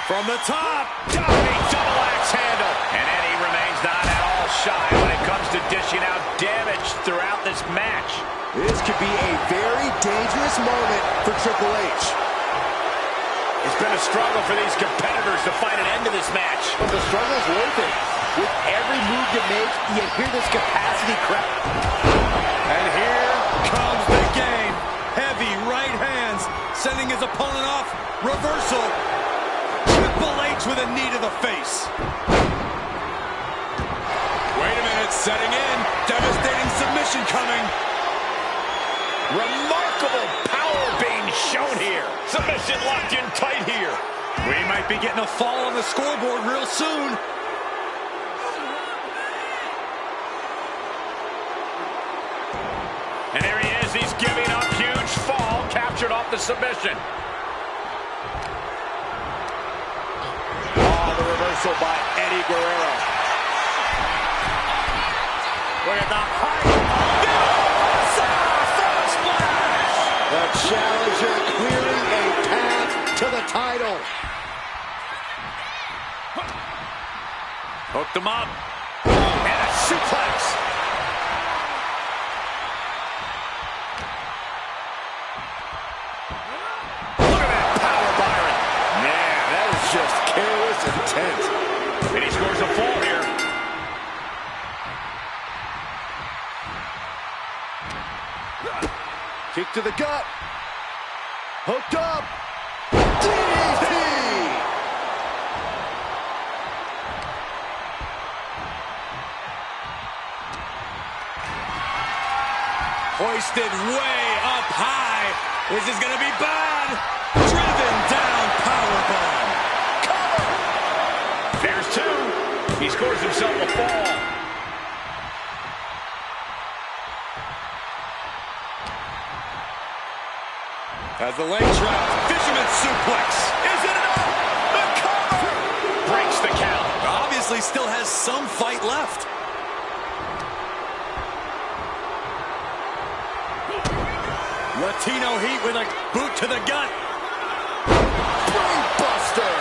From the top. Diving double axe handle. And Eddie remains not at all shy when it comes to dishing out damage throughout this match. This could be a very dangerous moment for Triple H. It's been a struggle for these competitors to find an end to this match. But the struggle's worth it. With every move you make, you hear this capacity crack. And here comes the game. Heavy right hands, sending his opponent off. Reversal. Triple H with a knee to the face. Wait a minute, setting in. Devastating submission coming. Remarkable power being shown here. Submission locked in tight here. We might be getting a fall on the scoreboard real soon. And there he is. He's giving up. Huge fall. Captured off the submission. Oh, the reversal by Eddie Guerrero. Look at the height. The challenger clearing a path to the title. Hooked him up. And a suplex. Look at that power, Byron. Man, that is just careless intent. And he scores a fall here. Kick to the gut. Hooked up. DDT. Hoisted way up high. This is going to be bad. Driven down powerbomb. Cover. There's two. He scores himself a fall. As the leg trap, fisherman suplex. Is it enough? The cover! Breaks the count. Obviously still has some fight left. Latino heat with a boot to the gut. Brainbuster.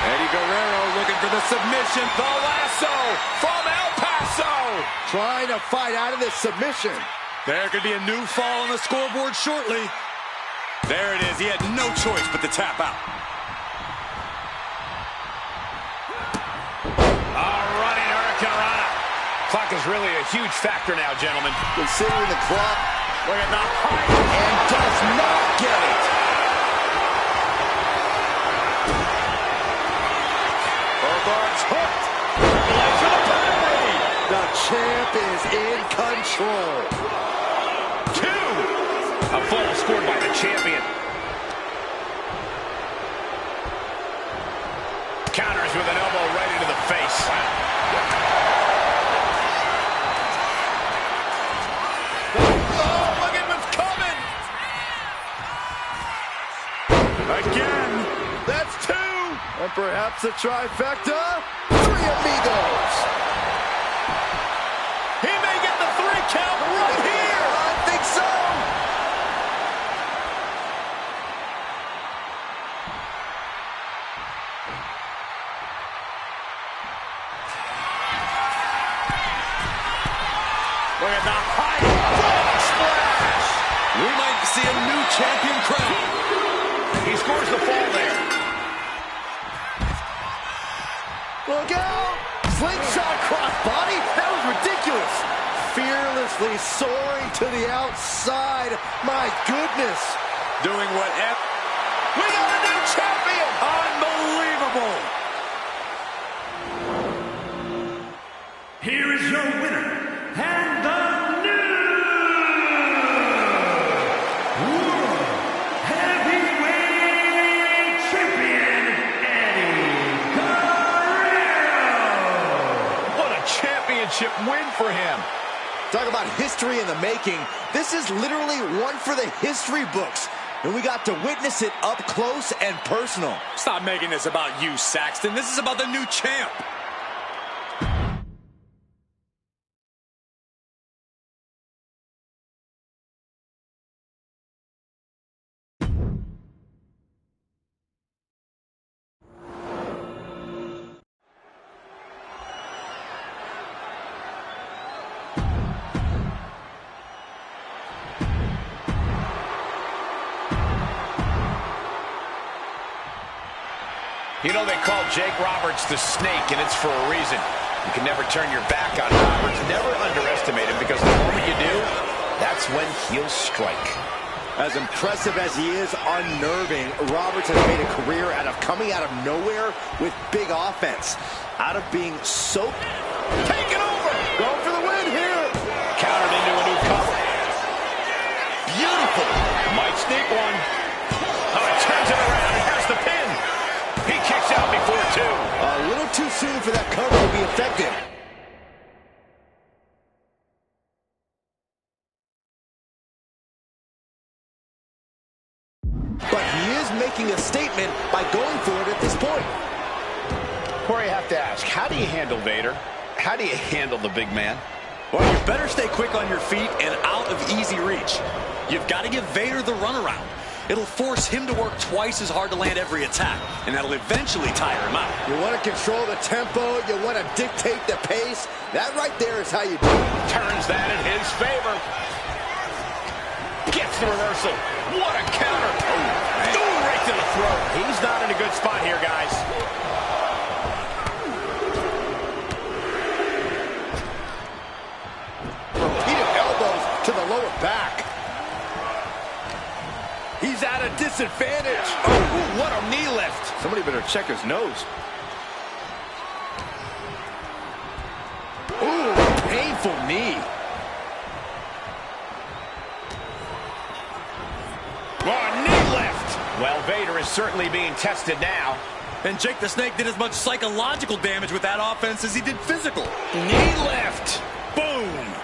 Eddie Guerrero looking for the submission. The lasso from El Paso. Trying to fight out of this submission. There could be a new fall on the scoreboard shortly. There it is. He had no choice but to tap out. A running hurricane. Clock is really a huge factor now, gentlemen. Considering the clock. Look at the height. And does not get it. Both arms hooked. The champ is in control. Two. A fall scored by the champion. Counters with an elbow right into the face. Oh, look at what's coming. Again. That's two. And perhaps a trifecta. Three amigos. He may get the 3 count right here. I think so. Look at the height. Frog splash. We might see a new champion crown. He scores the fall there. Look out. Slingshot crossbody. That was ridiculous. Fearlessly soaring to the outside. My goodness. Doing whatever. We got a new champion. Unbelievable. Here is your winner, and the new World Heavyweight Champion, Eddie Guerrero. What a champ championship win for him. Talk about history in the making. This is literally one for the history books. And we got to witness it up close and personal. Stop making this about you, Saxton. This is about the new champ. You know, they call Jake Roberts the Snake, and it's for a reason. You can never turn your back on Roberts. Never underestimate him, because the moment you do, that's when he'll strike. As impressive as he is, unnerving, Roberts has made a career out of coming out of nowhere with big offense. Out of being so... Taking over! Going for the win here! Countered into a new cover. Beautiful! Might sneak one. Oh, it turns it around and has the pin. He kicks out before two. A little too soon for that cover to be effective. But he is making a statement by going for it at this point. Corey, I have to ask, how do you handle Vader? How do you handle the big man? Well, you better stay quick on your feet and out of easy reach. You've got to give Vader the runaround. It'll force him to work twice as hard to land every attack, and that'll eventually tire him out. You want to control the tempo, you want to dictate the pace. That right there is how you do it. Turns that in his favor. Gets the reversal. What a counter. Oh, right to the throat. He's not in a good spot here, guys. Repeated elbows to the lower back. He's at a disadvantage. Oh, what a knee lift. Somebody better check his nose. Ooh, painful knee. Oh, knee lift. Well, Vader is certainly being tested now. And Jake the Snake did as much psychological damage with that offense as he did physical. Knee lift. Boom.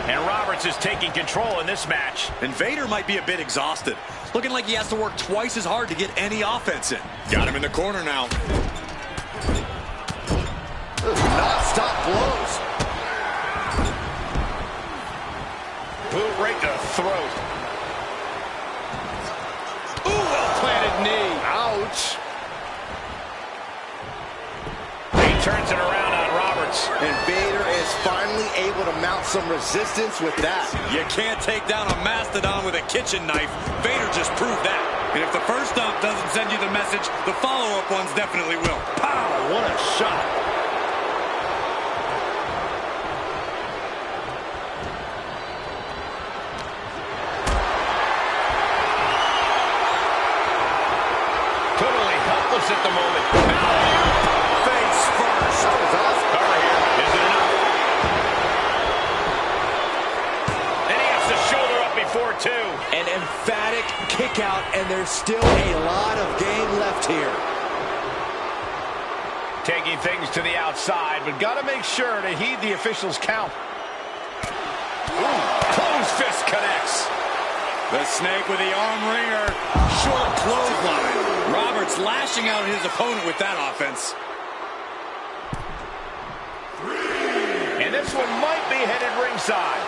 And Roberts is taking control in this match. And Vader might be a bit exhausted, looking like he has to work twice as hard to get any offense in. Got him in the corner now. Non-stop blows. Boot right to the throat. Ooh, well-planted knee. Ouch. He turns it around on Roberts. And Vader is finally able to mount some resistance with that. You can't take down a mastodon with a kitchen knife. Vader just proved that. And if the first stomp doesn't send you the message, the follow-up ones definitely will. Pow, what a shot. Totally helpless at the moment. Face first. That was awesome. Cover here. Is it enough? And he has to shoulder up before two. An emphatic kick out, and there's still a lot of game left here. Taking things to the outside, but got to make sure to heed the officials' count. Ooh, closed fist connects. The Snake with the arm wringer. Short clothesline. Roberts lashing out his opponent with that offense. And this one might be headed ringside.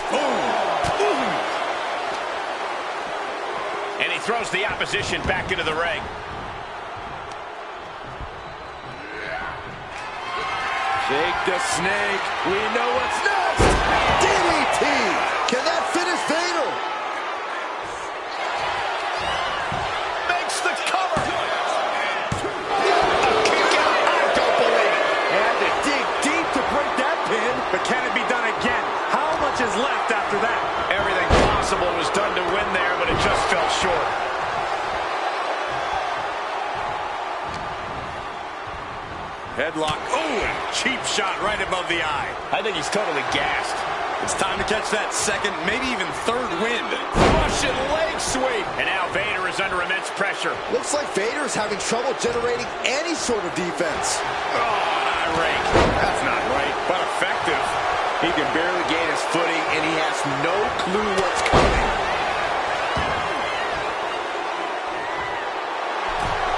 Boom. And he throws the opposition back into the ring. Jake the Snake. We know what's next. DDT. Can that finish Vader? Makes the cover. A kick out. I don't believe it. Had to dig deep to break that pin. But can it be done again? How much is left after that? Everything possible was done to win there, but it just fell short. Headlock. Oh, cheap shot right above the eye. I think he's totally gassed. It's time to catch that second, maybe even third wind. Russian leg sweep. And now Vader is under immense pressure. Looks like Vader's having trouble generating any sort of defense. Oh, an eye rake. That's not right, but effective. He can barely gain his footing, and he has no clue what's coming.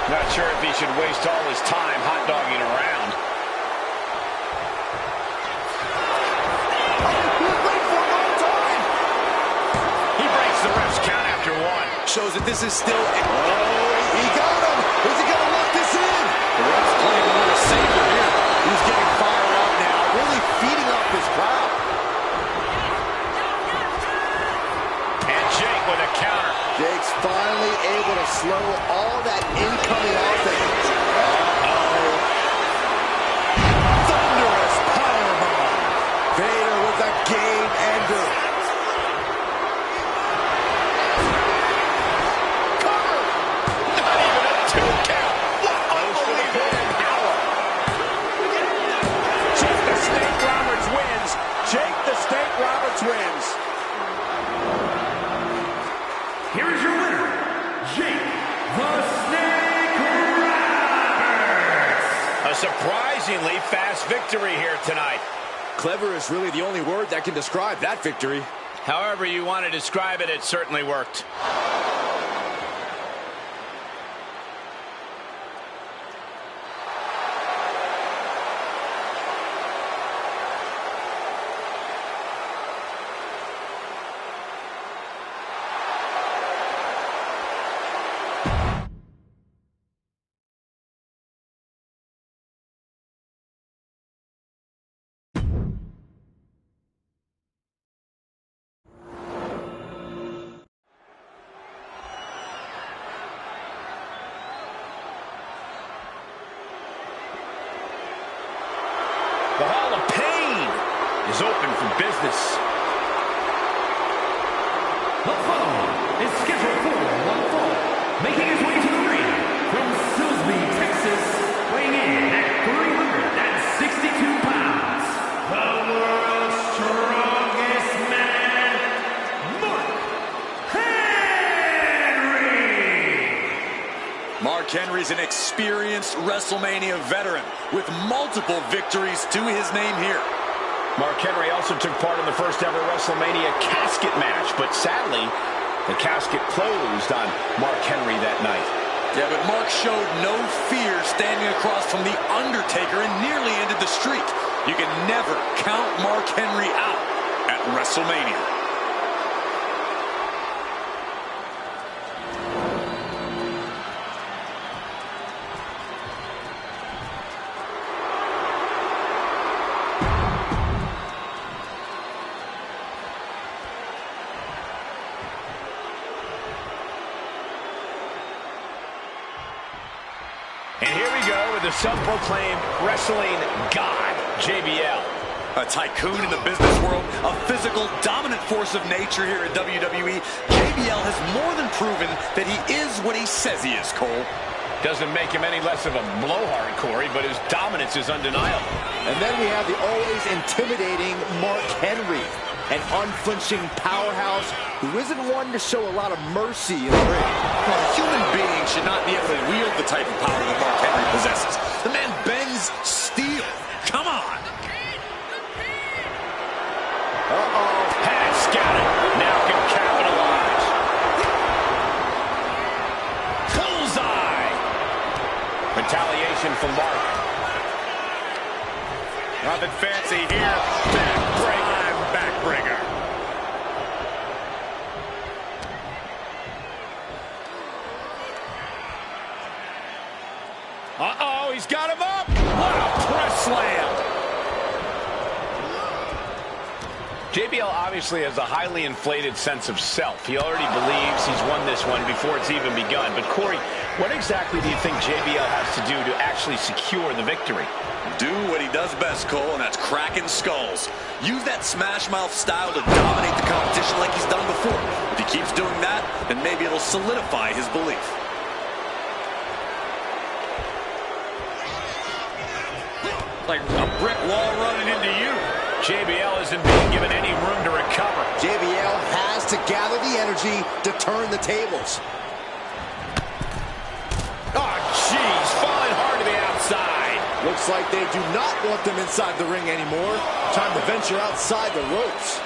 Not sure if he should waste all his time hot-dogging around. He breaks the ref's count after one. Shows that this is still... He got him! Is he going to lock this in? The ref's playing more safer here. He's getting fired up now, really feeding off this crowd. And Jake with a counter. Jake's finally able to slow all that incoming offense. Thunderous powerbomb. Vader with a game ender. Cover. Not even a 2 count. What unbelievable power. Jake the Snake Roberts wins. Jake the Snake Roberts wins. Here is your winner, Jake the Snake Roberts. A surprisingly fast victory here tonight. Clever is really the only word that can describe that victory. However you want to describe it, it certainly worked. The Hall of Pain is open for business. The following is scheduled for one fall, making his way to the ring from Silsbee, Texas, weighing in at 362 pounds, the world's strongest man, Mark Henry. Mark Henry's an experienced WrestleMania veteran with multiple victories to his name here. Mark Henry also took part in the first ever WrestleMania casket match, but sadly, the casket closed on Mark Henry that night. Yeah, but Mark showed no fear standing across from The Undertaker and nearly ended the streak. You can never count Mark Henry out at WrestleMania. And here we go with the self-proclaimed wrestling god, JBL. A tycoon in the business world, a physical, dominant force of nature here at WWE, JBL has more than proven that he is what he says he is, Cole. Doesn't make him any less of a blowhard, Corey, but his dominance is undeniable. And then we have the always intimidating Mark Henry, an unflinching powerhouse who isn't one to show a lot of mercy in the ring. Well, a human being should not be able to wield the type of power that Mark Henry possesses. The man bends steel. Come on. Has scouted. Now can capitalize. Bullseye. Retaliation from Mark. Nothing fancy here. Backbreaker. Uh-oh, he's got him up. What a press slam. JBL obviously has a highly inflated sense of self. He already believes he's won this one before it's even begun. But Corey, what exactly do you think JBL has to do to actually secure the victory? Do what he does best, Cole, and that's cracking skulls. Use that smash mouth style to dominate the competition like he's done before. If he keeps doing that, then maybe it'll solidify his belief. Like a brick wall running into you. JBL isn't being given any room to recover. JBL has to gather the energy to turn the tables. Oh, jeez, falling hard to the outside. Looks like they do not want them inside the ring anymore. Time to venture outside the ropes.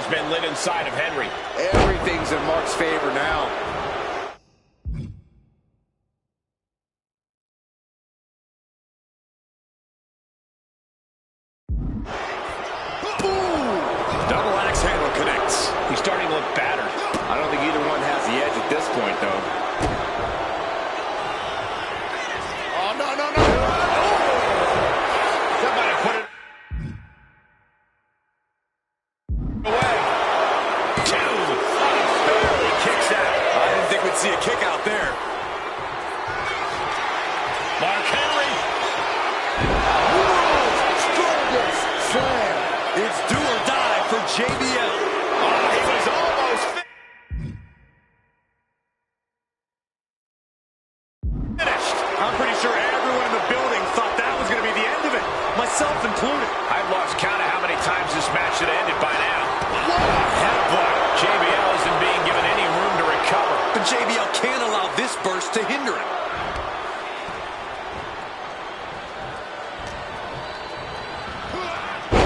Been lit inside of Henry. Everything's in Mark's favor now. Double axe handle connects. He's starting to look battered. I don't think either one has the edge at this point, though. Oh, no, no, no. Somebody put it away. Two. Barely kicks out. I didn't think we'd see a kick out there. Mark Henry. World's strongest slam. It's do or die for JBL. Oh, he was almost finished. I'm pretty sure everyone in the building thought that was going to be the end of it, myself included. I've lost count of how many times this match should have ended by now. What a headbutt. JBL isn't being given any room to recover. But JBL can't allow this burst to hinder him.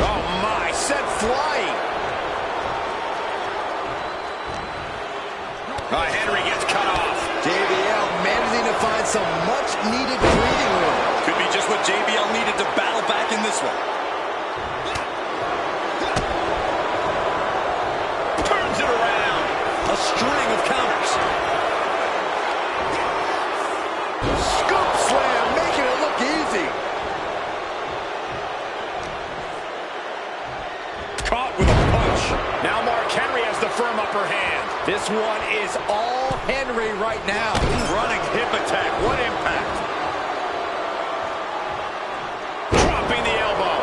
Oh, my. Sent flying. Henry gets cut off. JBL managing to find some much-needed breathing room. Could be just what JBL needed to battle back in this one. Turns it around. A string of counters. Scoop slam, making it look easy. Caught with a punch. Now Mark Henry has the firm upper hand. This one is all Henry right now. Running hip attack. What impact? Dropping the elbow.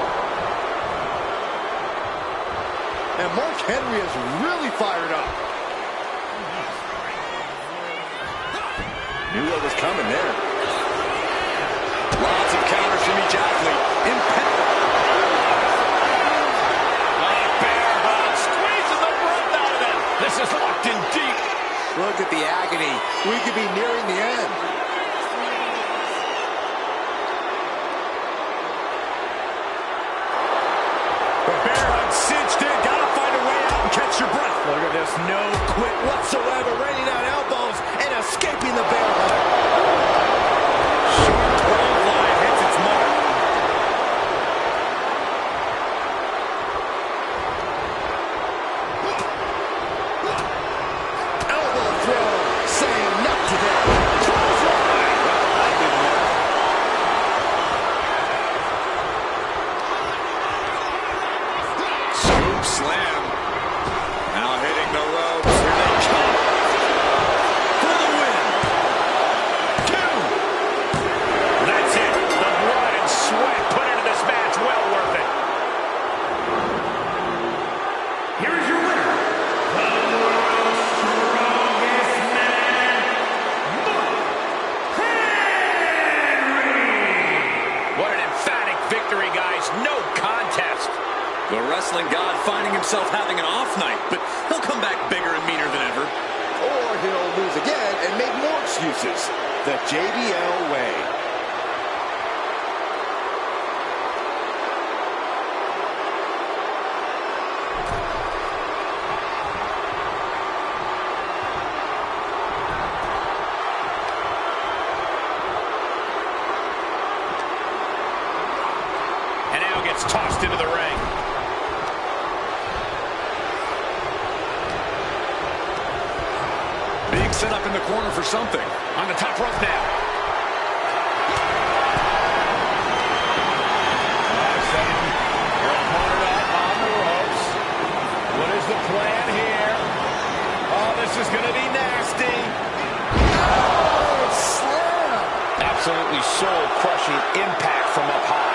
And Mark Henry is really fired up. Knew what was coming there. Lots of counters from each athlete. Impact. Bear hug. Squeezing the breath out of him. This is locked in deep. Look at the agony. We could be nearing the end. The bear hug cinched in. Gotta find a way out and catch your breath. Look at this. No quit whatsoever. Raining out elbows and escaping the bear hug. Short 12 line hits its mark. Elbow throw. Saying not today. Clothesline. That didn't work. Scoop slam. Now hitting the ropes. Here they come. For the win. Two. That's it. The blood and sweat put into this match. Well worth it. Here is your winner, the world's strongest man, Mark Henry. What an emphatic victory, guys. No contest. The wrestling god finding himself having an off night, but he'll come back bigger and meaner than ever. Or he'll lose again and make more excuses. The JBL way. And now gets tossed into the ring. Being set up in the corner for something. On the top rope now. Setting your opponent up on the ropes. What is the plan here? Oh, this is going to be nasty. Oh, slam absolutely soul-crushing impact from up high.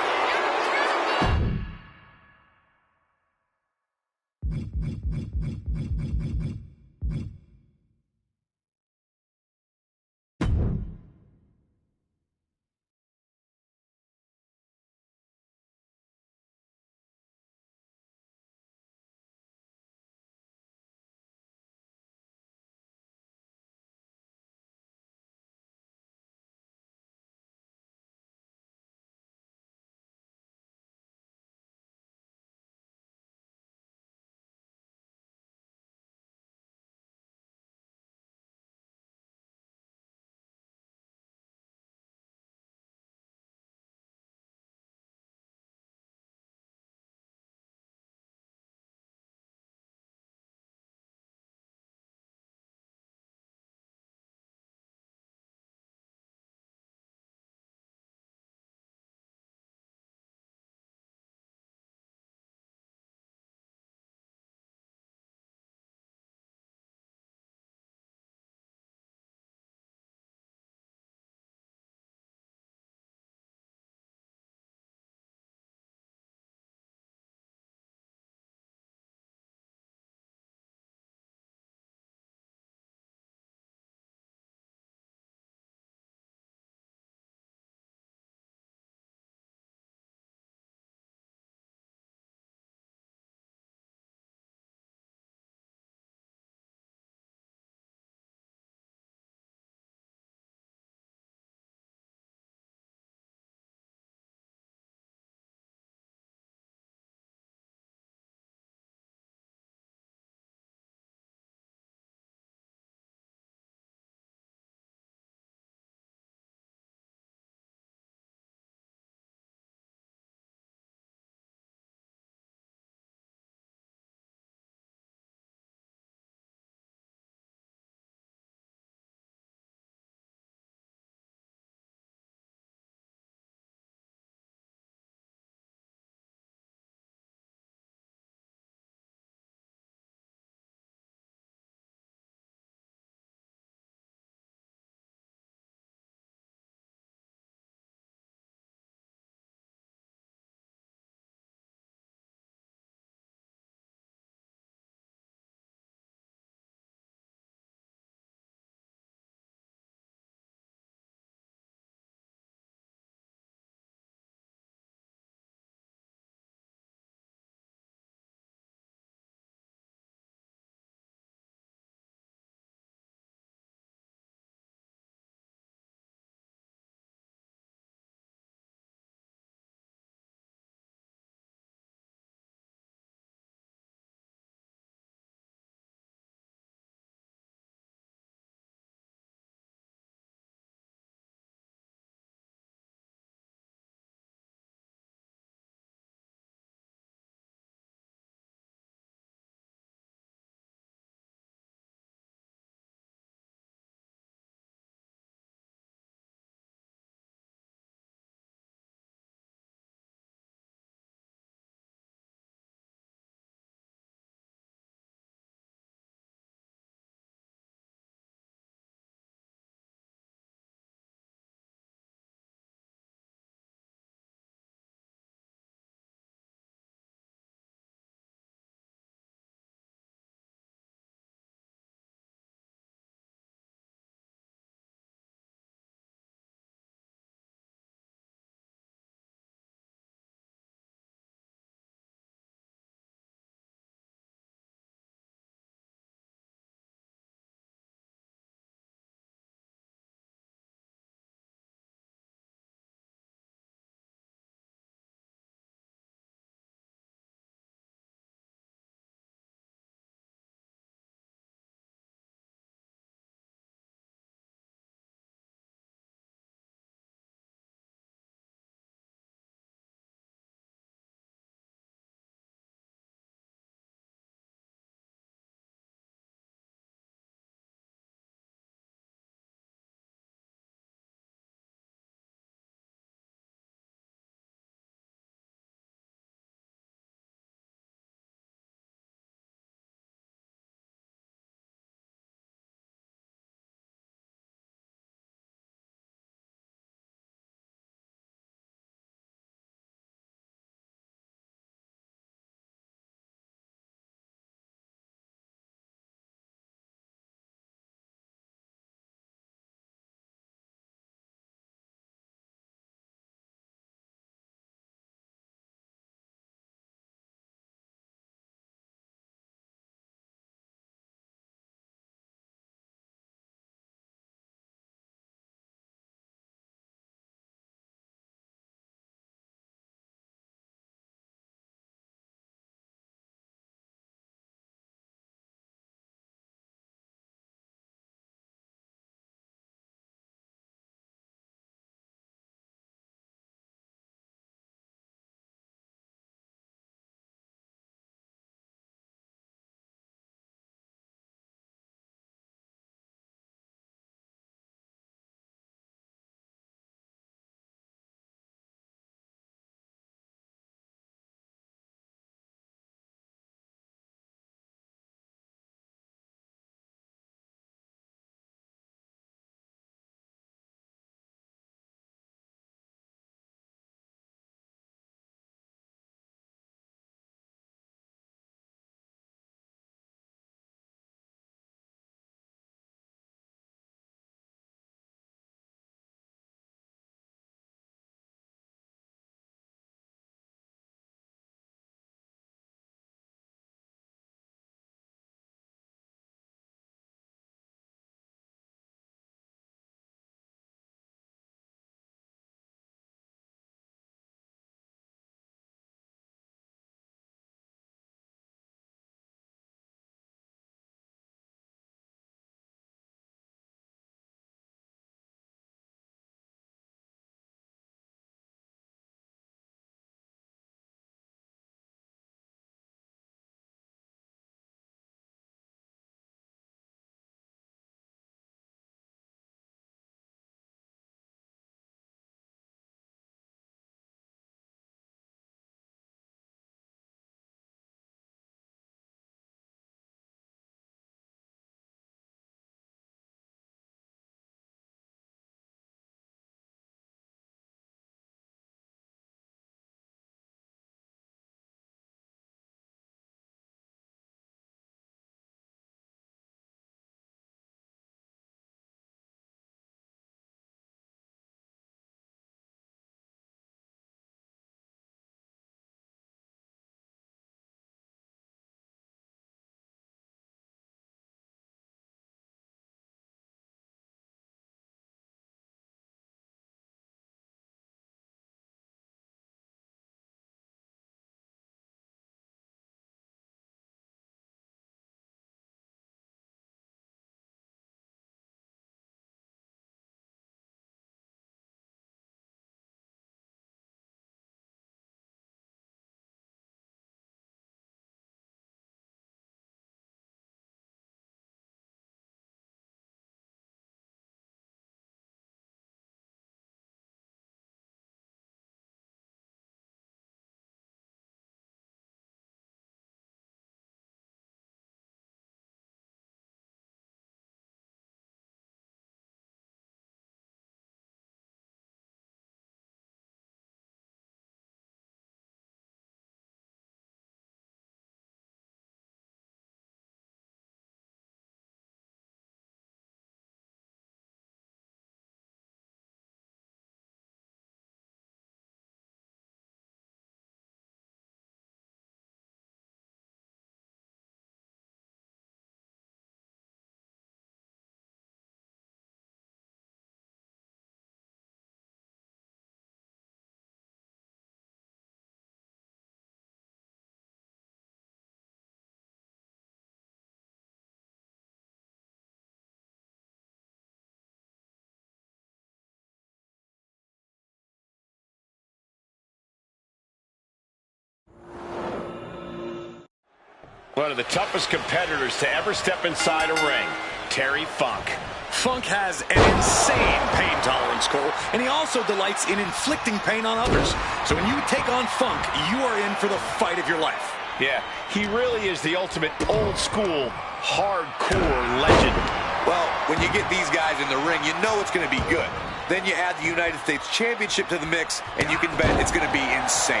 One of the toughest competitors to ever step inside a ring, Terry Funk. Funk has an insane pain tolerance, Cole, and he also delights in inflicting pain on others. So when you take on Funk, you are in for the fight of your life. Yeah, he really is the ultimate old-school, hardcore legend. Well, when you get these guys in the ring, you know it's going to be good. Then you add the United States Championship to the mix, and you can bet it's going to be insane.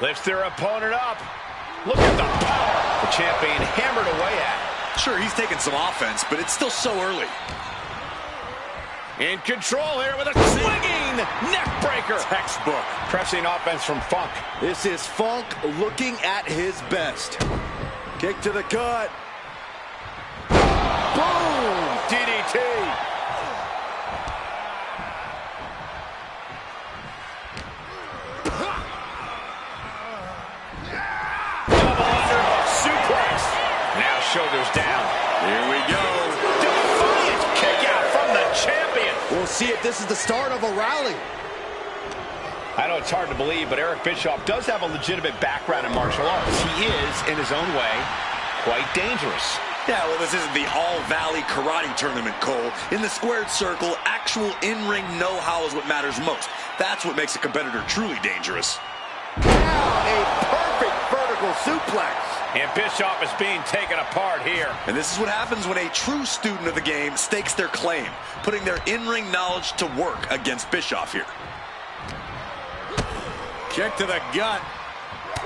Lifts their opponent up. Look at the power the champion hammered away at. Sure, he's taking some offense, but it's still so early. In control here with a swinging neck breaker. Textbook. Pressing offense from Funk. This is Funk looking at his best. Kick to the gut. Boom! DDT. Shoulders down. Here we go. Defiant kick out from the champion. We'll see if this is the start of a rally. I know it's hard to believe, but Eric Bischoff does have a legitimate background in martial arts. He is, in his own way, quite dangerous. Yeah, well, this isn't the All-Valley Karate Tournament, Cole. In the squared circle, actual in-ring know-how is what matters most. That's what makes a competitor truly dangerous. Now a perfect vertical suplex. And Bischoff is being taken apart here. And this is what happens when a true student of the game stakes their claim, putting their in-ring knowledge to work against Bischoff here. Kick to the gut.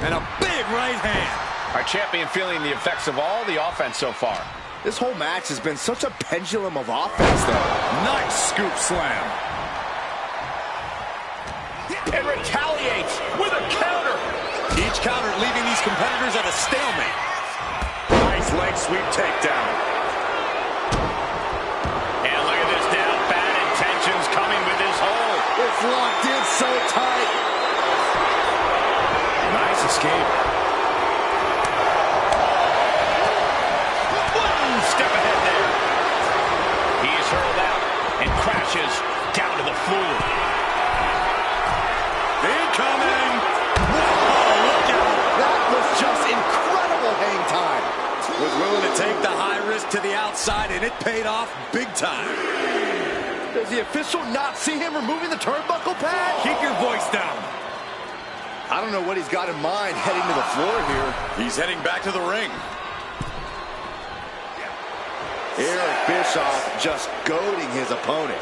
And a big right hand. Our champion feeling the effects of all the offense so far. This whole match has been such a pendulum of offense, though. Nice scoop slam. And retaliates with a counter. Each counter leaving these competitors at a stalemate. Nice leg sweep takedown. And look at this now. Bad intentions coming with this hold. It's locked in so tight. Nice escape. One step ahead there. He's hurled out and crashes down to the floor. Incoming. That was just incredible hang time. Was willing to take the high risk to the outside, and it paid off big time. Does the official not see him removing the turnbuckle pad? Keep your voice down. I don't know what he's got in mind heading to the floor here. He's heading back to the ring. Eric Bischoff just goading his opponent.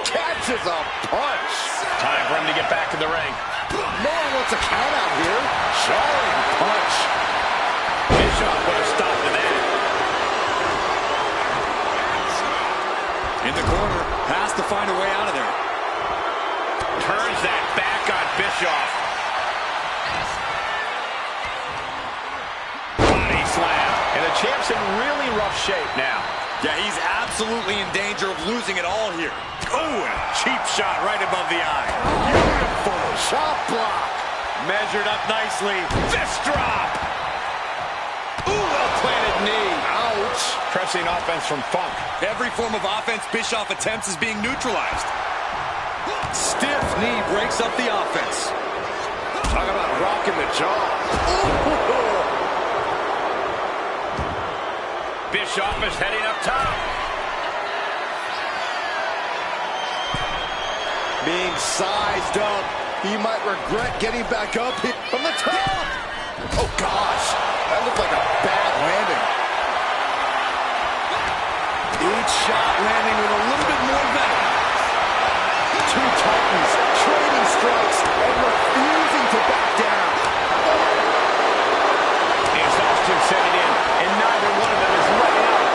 Catches a punch. Time for him to get back to the ring. No one wants a count out here. Jarring punch. Bischoff put a stop to that. In the corner, has to find a way out of there. Turns that back on Bischoff. Body slam. And the champ's in really rough shape now. Yeah, he's absolutely in danger of losing it all here. Oh, and a cheap shot right above the eye. Beautiful shot block. Measured up nicely. Fist drop. Ooh, well-planted knee. Ouch. Pressing offense from Funk. Every form of offense Bischoff attempts is being neutralized. Stiff knee breaks up the offense. Talk about rocking the jaw. Ooh. Bischoff is heading up top. Being sized up. He might regret getting back up here from the top. Oh, gosh. That looked like a bad landing. Each shot landing with a little bit more venom. Two Titans trading strikes and refusing to back down. Exhaustion setting in, and neither one of them is letting up.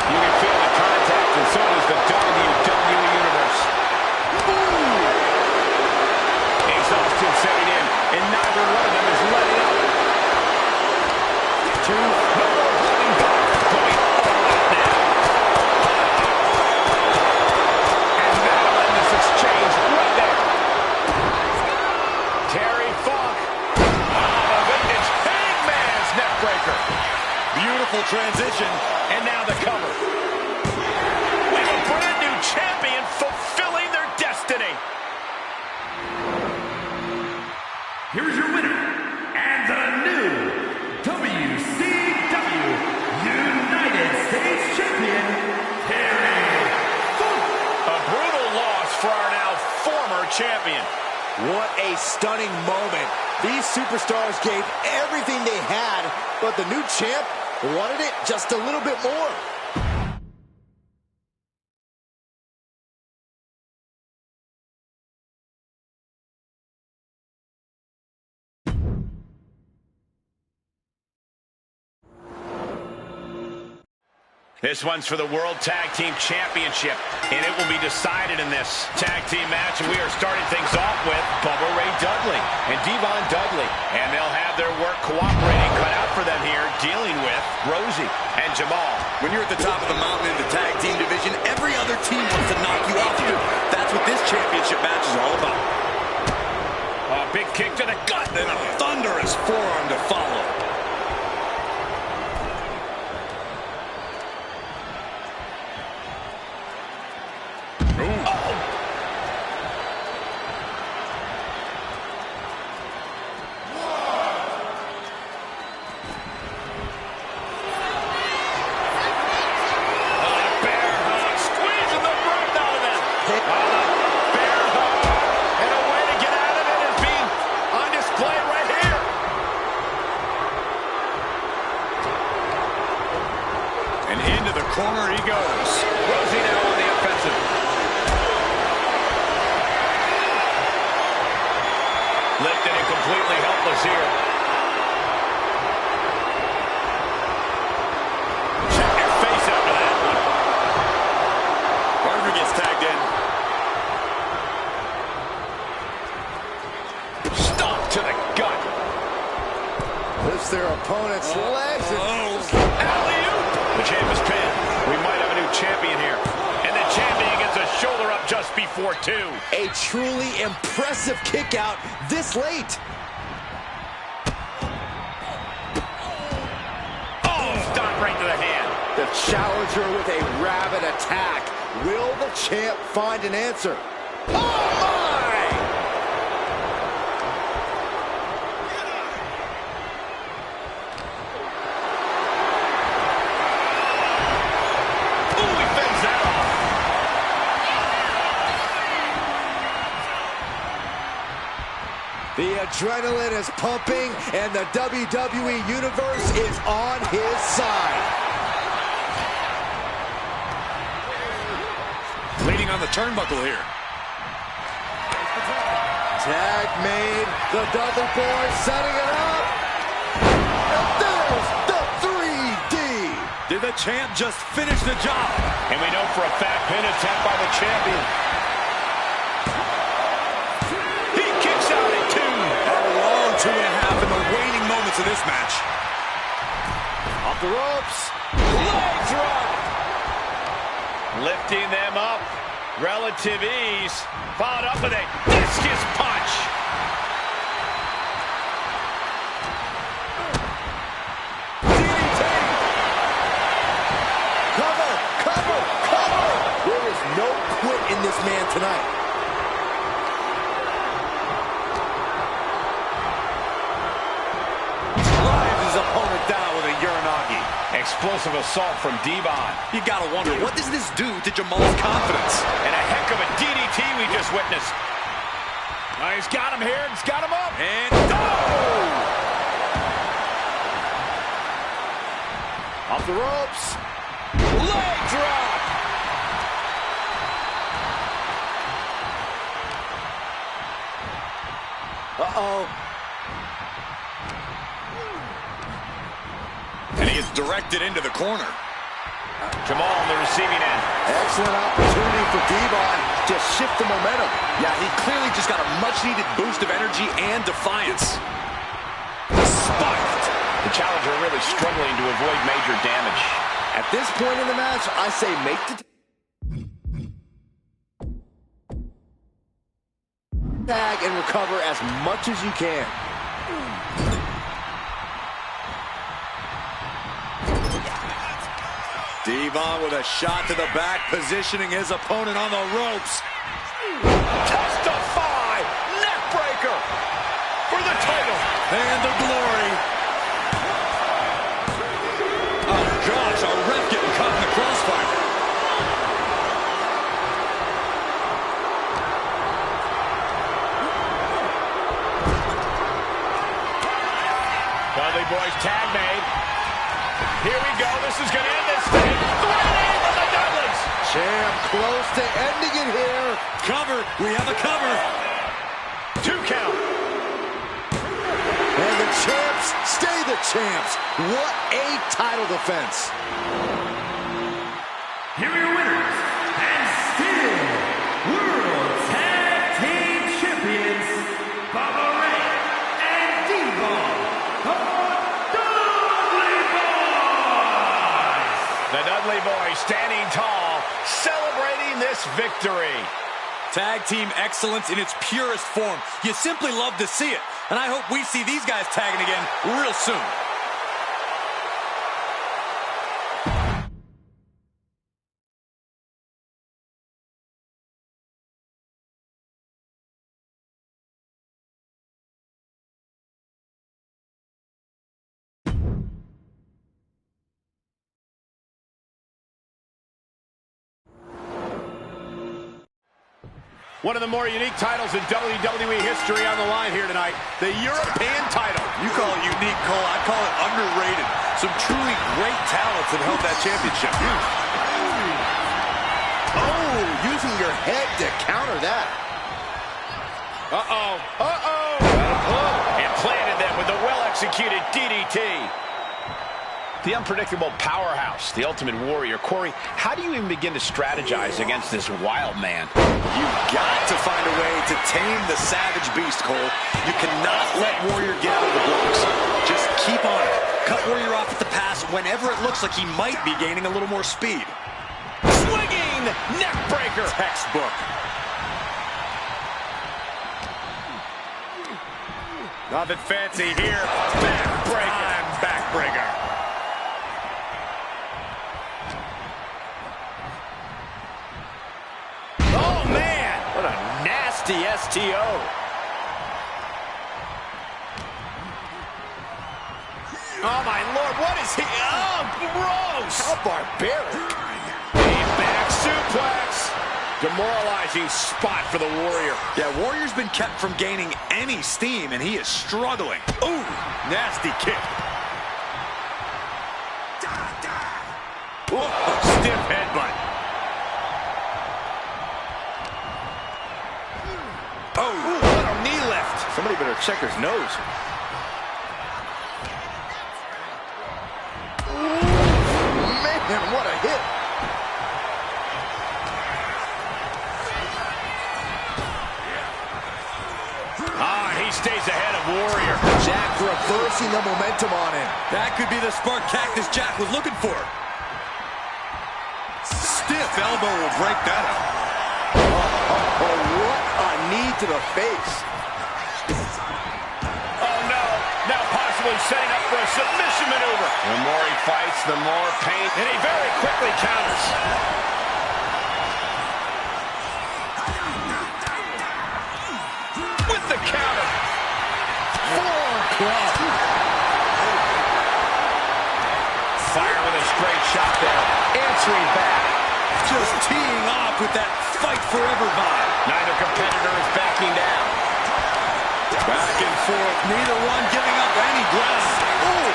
You can feel the contact, and so does the WWE Universe. Exhaustion setting in, and neither one of them is letting up. Two, no more holding back, going all out now. And that'll end this exchange right there. Terry Funk. The vintage Hangman's neckbreaker. Beautiful transition. And now the cover. We have a brand new champion fulfilling their destiny. Here's your winner, and the new WCW United States Champion, Terry Funk. A brutal loss for our now former champion. What a stunning moment. These superstars gave everything they had, but the new champ wanted it just a little bit more. This one's for the World Tag Team Championship, and it will be decided in this tag team match. And we are starting things off with Bubba Ray Dudley and Devon Dudley. And they'll have their work cooperating cut out for them here, dealing with Rosie and Jamal. When you're at the top of the mountain in the tag team division, every other team wants to knock you off you. That's what this championship match is all about. A big kick to the gut, And a thunderous forearm to follow. corner he goes. Rosie now on the offensive. Lifted and completely helpless here. Check your face after that one. Gardner gets tagged in. Stomp to the gut. Lifts their opponent's legs. Alley-oop. The champ is pinned. We might have a new champion here. And the champion gets a shoulder up just before two. A truly impressive kick out this late. Oh, stomp right to the hand. The challenger with a rabid attack. Will the champ find an answer? Oh my! The adrenaline is pumping, and the WWE Universe is on his side. Leaning on the turnbuckle here. Tag made. The Dudley Boys setting it up. And there's the 3D. Did the champ just finish the job? And we know for a fact pin attempt by the champion. Two and a half in the waning moments of this match. Off the ropes. Leg drop. Lifting them up. Relative ease. Followed up with a discus punch. DDT. Cover, cover, cover. There is no quit in this man tonight. Opponent down with a Uranagi. Explosive assault from Devon. You gotta wonder, what does this do to Jamal's confidence? And a heck of a DDT we just witnessed. He's got him here. He's got him up. And off the ropes. Leg drop. Uh-oh. And he is directed into the corner. Jamal on the receiving end. Excellent opportunity for Devon to shift the momentum. Yeah, he clearly just got a much-needed boost of energy and defiance. Spiked. The challenger really struggling to avoid major damage. At this point in the match, I say make the tag and recover as much as you can. Devon with a shot to the back, positioning his opponent on the ropes. Testify! Neckbreaker for the title. And the glory. Oh, gosh, our ref getting caught in the crossfire. Dudley Boys tag made. Here we go. This is going to end this thing. 3-8 for the Dudleys. Champ close to ending it here. Cover. We have a cover. 2 count. And the champs stay the champs. What a title defense. Here are your winners, and still World Tag Team Champions, Baba Ray and Devon, the Dudley Boys. The Dudley Boys standing tall, celebrating this victory. Tag team excellence in its purest form. You simply love to see it. And I hope we see these guys tagging again real soon. One of the more unique titles in WWE history on the line here tonight. The European title. You call it unique, Cole. I call it underrated. Some truly great talents have held that championship. Oh, using your head to counter that. Uh-oh. Uh-oh. And planted them with the well-executed DDT. The unpredictable powerhouse, the Ultimate Warrior. Corey, how do you even begin to strategize against this wild man? You've got to find a way to tame the savage beast, Cole. You cannot let Warrior get out of the blocks. Just keep on it. Cut Warrior off at the pass whenever it looks like he might be gaining a little more speed. Swinging neck breaker. Textbook. Nothing fancy here. Backbreaker. And backbreaker. Oh, man. What a nasty STO. Oh, my Lord. What is he? Oh, gross. How barbaric. A back suplex. Demoralizing spot for the Warrior. Yeah, Warrior's been kept from gaining any steam, and he is struggling. Ooh, nasty kick. Ooh, stiff headbutt. Oh, What a knee lift. Somebody better check his nose. Man, what a hit. He stays ahead of Warrior. Jack reversing the momentum on him. that could be the spark Cactus Jack was looking for. Stiff elbow will break that up. Oh, what a knee to the face. Oh, no. Now possibly setting up for a submission maneuver. The more he fights, the more pain. And he very quickly counters. With the counter. Fire with a straight shot there. Answering back. Just teeing off with that fight forever vibe. Neither competitor is backing down. Back and forth, neither one giving up any ground. Ooh.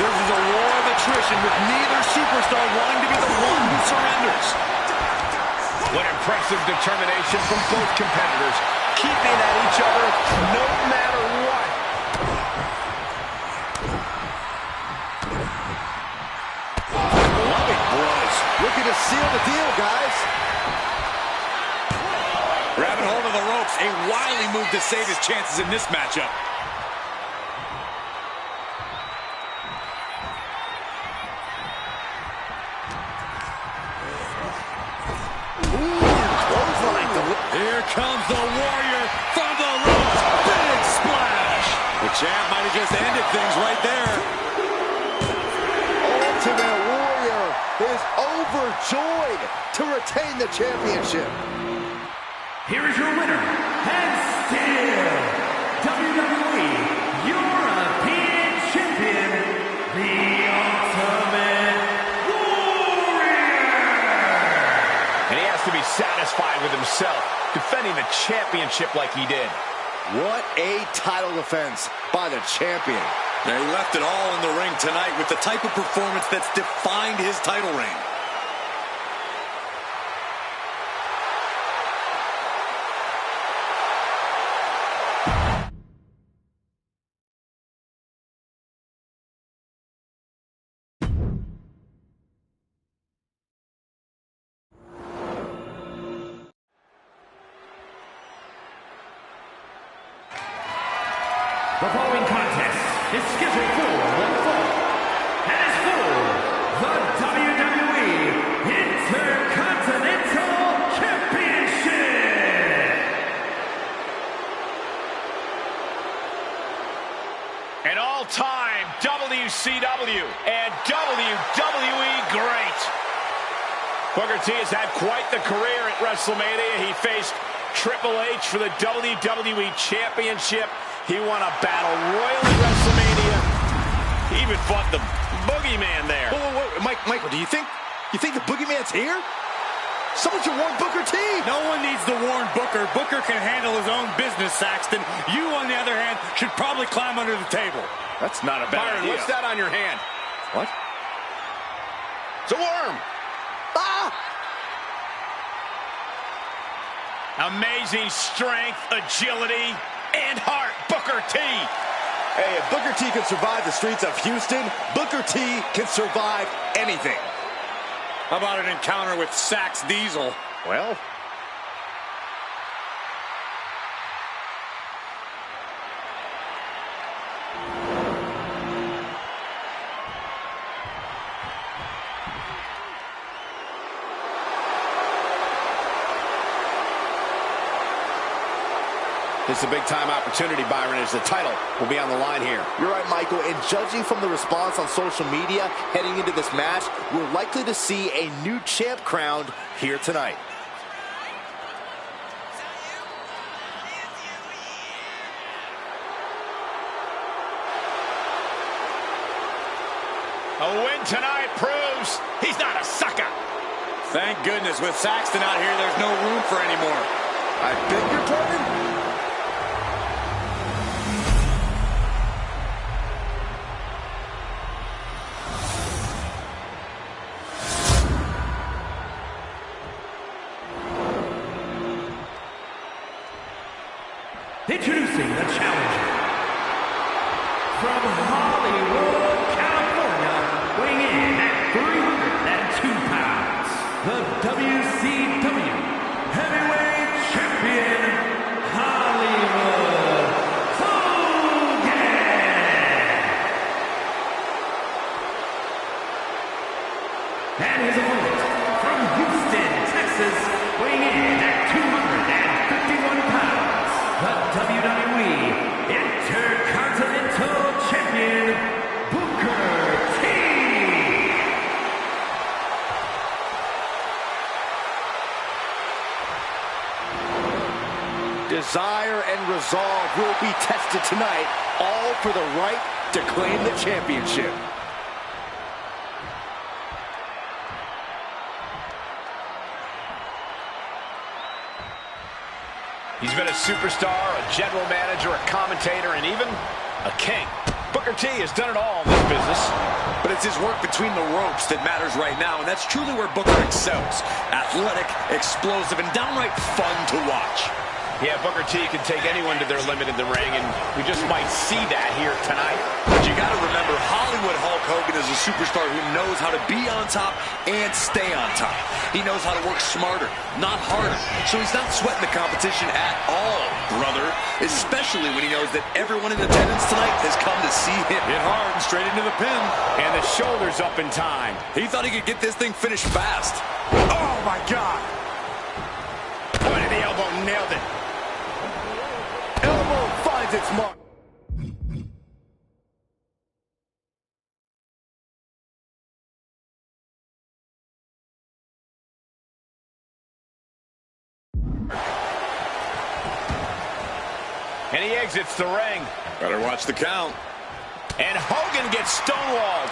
This is a war of attrition with neither superstar wanting to be the one who surrenders. What impressive determination from both competitors, keeping at each other no matter what. Loving blows. Looking to seal the deal, guys. Grabbing hold of the ropes, a wily move to save his chances in this matchup. Here comes the Warrior from the ropes. Big splash. The champ might have just ended things right there. Ultimate overjoyed to retain the championship. Here is your winner, and still WWE European Champion, the Ultimate Warrior. And he has to be satisfied with himself, defending the championship like he did. What a title defense by the champion. He left it all in the ring tonight with the type of performance that's defined his title reign. The following contest is scheduled for one fall and is for the WWE Intercontinental Championship. An all-time WCW and WWE great. Booker T has had quite the career at WrestleMania. He faced Triple H for the WWE Championship. He won a battle royal at WrestleMania. He even fought the Boogeyman there. Whoa. Michael, do you think the Boogeyman's here? Someone should warn Booker T. No one needs to warn Booker. Booker can handle his own business, Saxton. You, on the other hand, should probably climb under the table. That's not a bad idea. What's that on your hand? What? It's a worm. Ah! Amazing strength, agility, and heart, Booker T. Hey, if Booker T can survive the streets of Houston, Booker T can survive anything. How about an encounter with Sax Diesel? Well, This is a big-time opportunity, Byron, as the title will be on the line here. you're right, Michael. And judging from the response on social media heading into this match, we're likely to see a new champ crowned here tonight. A win tonight proves he's not a sucker. Thank goodness, with Saxton out here, there's no room for any more. I beg your pardon? Introducing the challenger from Hollywood, California, weighing in at 302 pounds, the WCW Heavyweight Champion, Hollywood Hogan. And his opponent from Houston, Texas, weighing in at 251 pounds, the WWE Intercontinental Champion, Booker T. Desire and resolve will be tested tonight, all for the right to claim the championship. He's been a superstar, a general manager, a commentator, and even a king. Booker T has done it all in this business. But it's his work between the ropes that matters right now, and that's truly where Booker excels. Athletic, explosive, and downright fun to watch. Yeah, Booker T can take anyone to their limit in the ring, and we just might see that here tonight. But you got to remember, Hollywood Hulk Hogan is a superstar who knows how to be on top and stay on top. He knows how to work smarter, not harder. So he's not sweating the competition at all, brother. Especially when he knows that everyone in attendance tonight has come to see him. Hit hard and straight into the pin. And the shoulders up in time. He thought he could get this thing finished fast. Oh, my God. Point of the elbow, nailed it. Elbow finds its mark. And he exits the ring. Better watch the count. And Hogan gets stonewalled.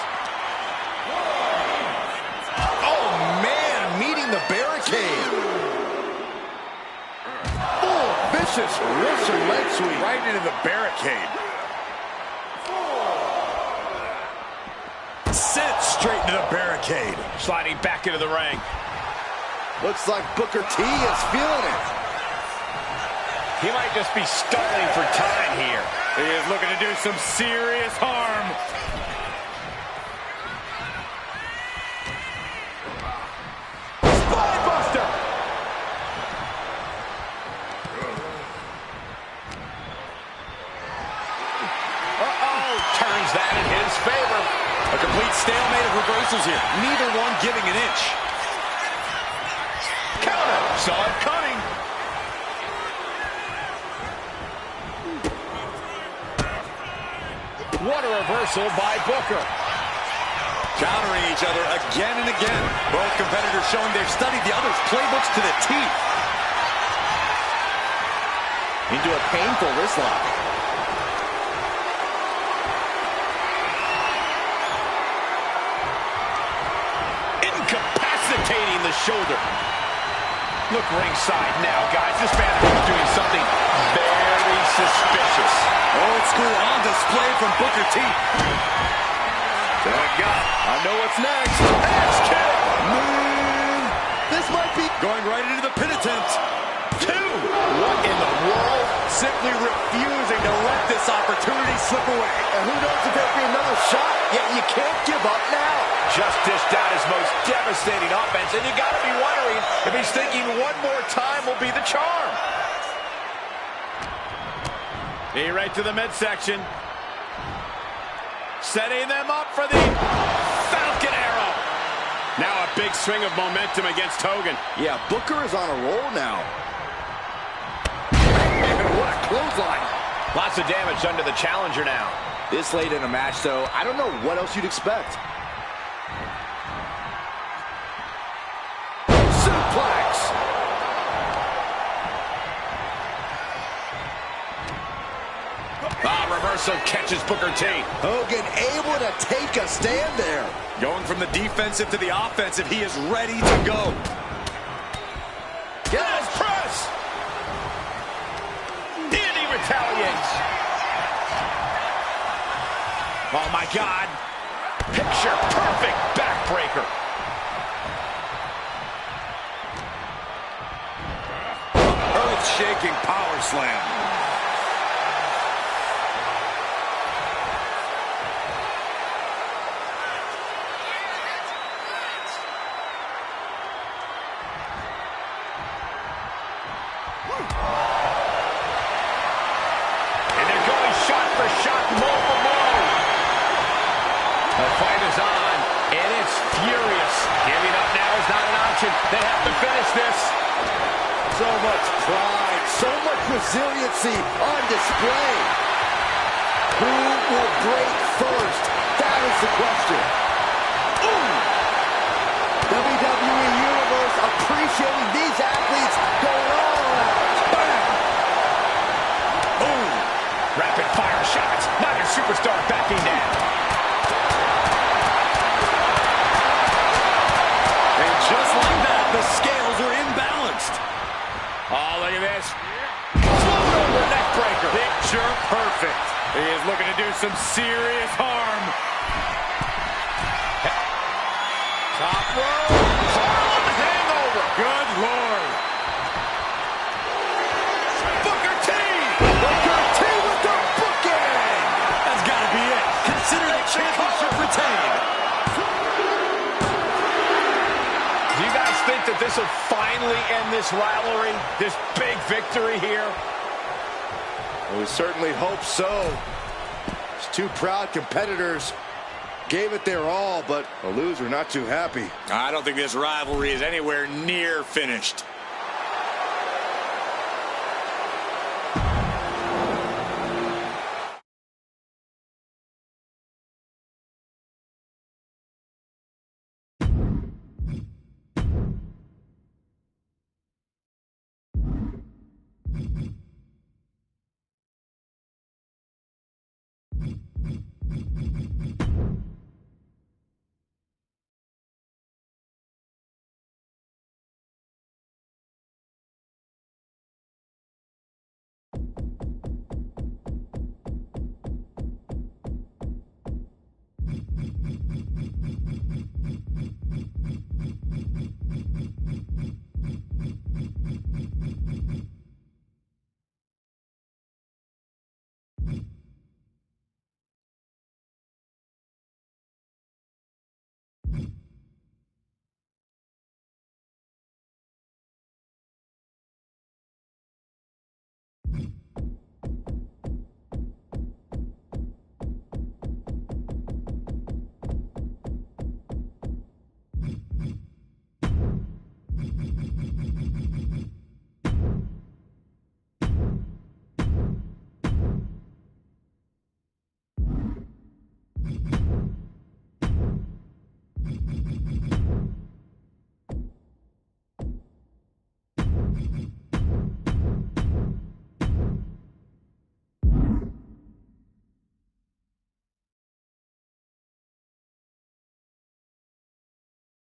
Oh, man, meeting the barricade. Oh, vicious Russian leg sweep. Right into the barricade. Sent straight into the barricade. Sliding back into the ring. Looks like Booker T is feeling it. He might just be stalling for time here. He is looking to do some serious harm. Spinebuster. Turns that in his favor. A complete stalemate of reversals here. Neither one giving an inch. Counter. Saw it coming. What a reversal by Booker. Countering each other again and again. Both competitors showing they've studied the other's playbooks to the teeth. Into a painful wrist lock. Incapacitating the shoulder. Look ringside now, guys. This man is doing something very suspicious. Old school on display from Booker T. I know what's next. Axe kick. This might be Going right into the pin attempt. Two. What in the world? Simply refusing to let this opportunity slip away. And who knows if there'll be another shot, yet you can't give up now. Just dished out his most devastating offense, and you got to be wondering if he's thinking one more time will be the charm. Knee right to the midsection. Setting them up for the Falcon Arrow. Now a big swing of momentum against Hogan. Yeah, Booker is on a roll now. Man, what a clothesline. Lots of damage under the challenger now. This late in a match, though, I don't know what else you'd expect. Suplex. Reversal catches Booker T. Hogan able to take a stand there. Going from the defensive to the offensive, he is ready to go. Yes, press. Danny retaliates. Oh my God. Picture perfect backbreaker. Earth-shaking power slam. And they're going shot for shot, blow for blow. The fight is on, and it's furious. Giving up now is not an option. They have to finish this. So much pride, so much resiliency on display. Who will break first? That is the question. Ooh. WWE Universe appreciating these athletes going all out. Bam! Boom! Rapid fire shots. Neither superstar backing down. And just like that, the scales are imbalanced. Oh, look at this. Float over neck breaker. Picture perfect. He is looking to do some serious harm. Top rope. Harlem hangover. Good Lord. Booker T. Booker T with the booking. That's got to be it. Consider the championship retained. Do you guys think that this will finally end this rivalry? This big victory here? We certainly hope so. These two proud competitors gave it their all, but the loser not too happy. I don't think this rivalry is anywhere near finished. Round 1.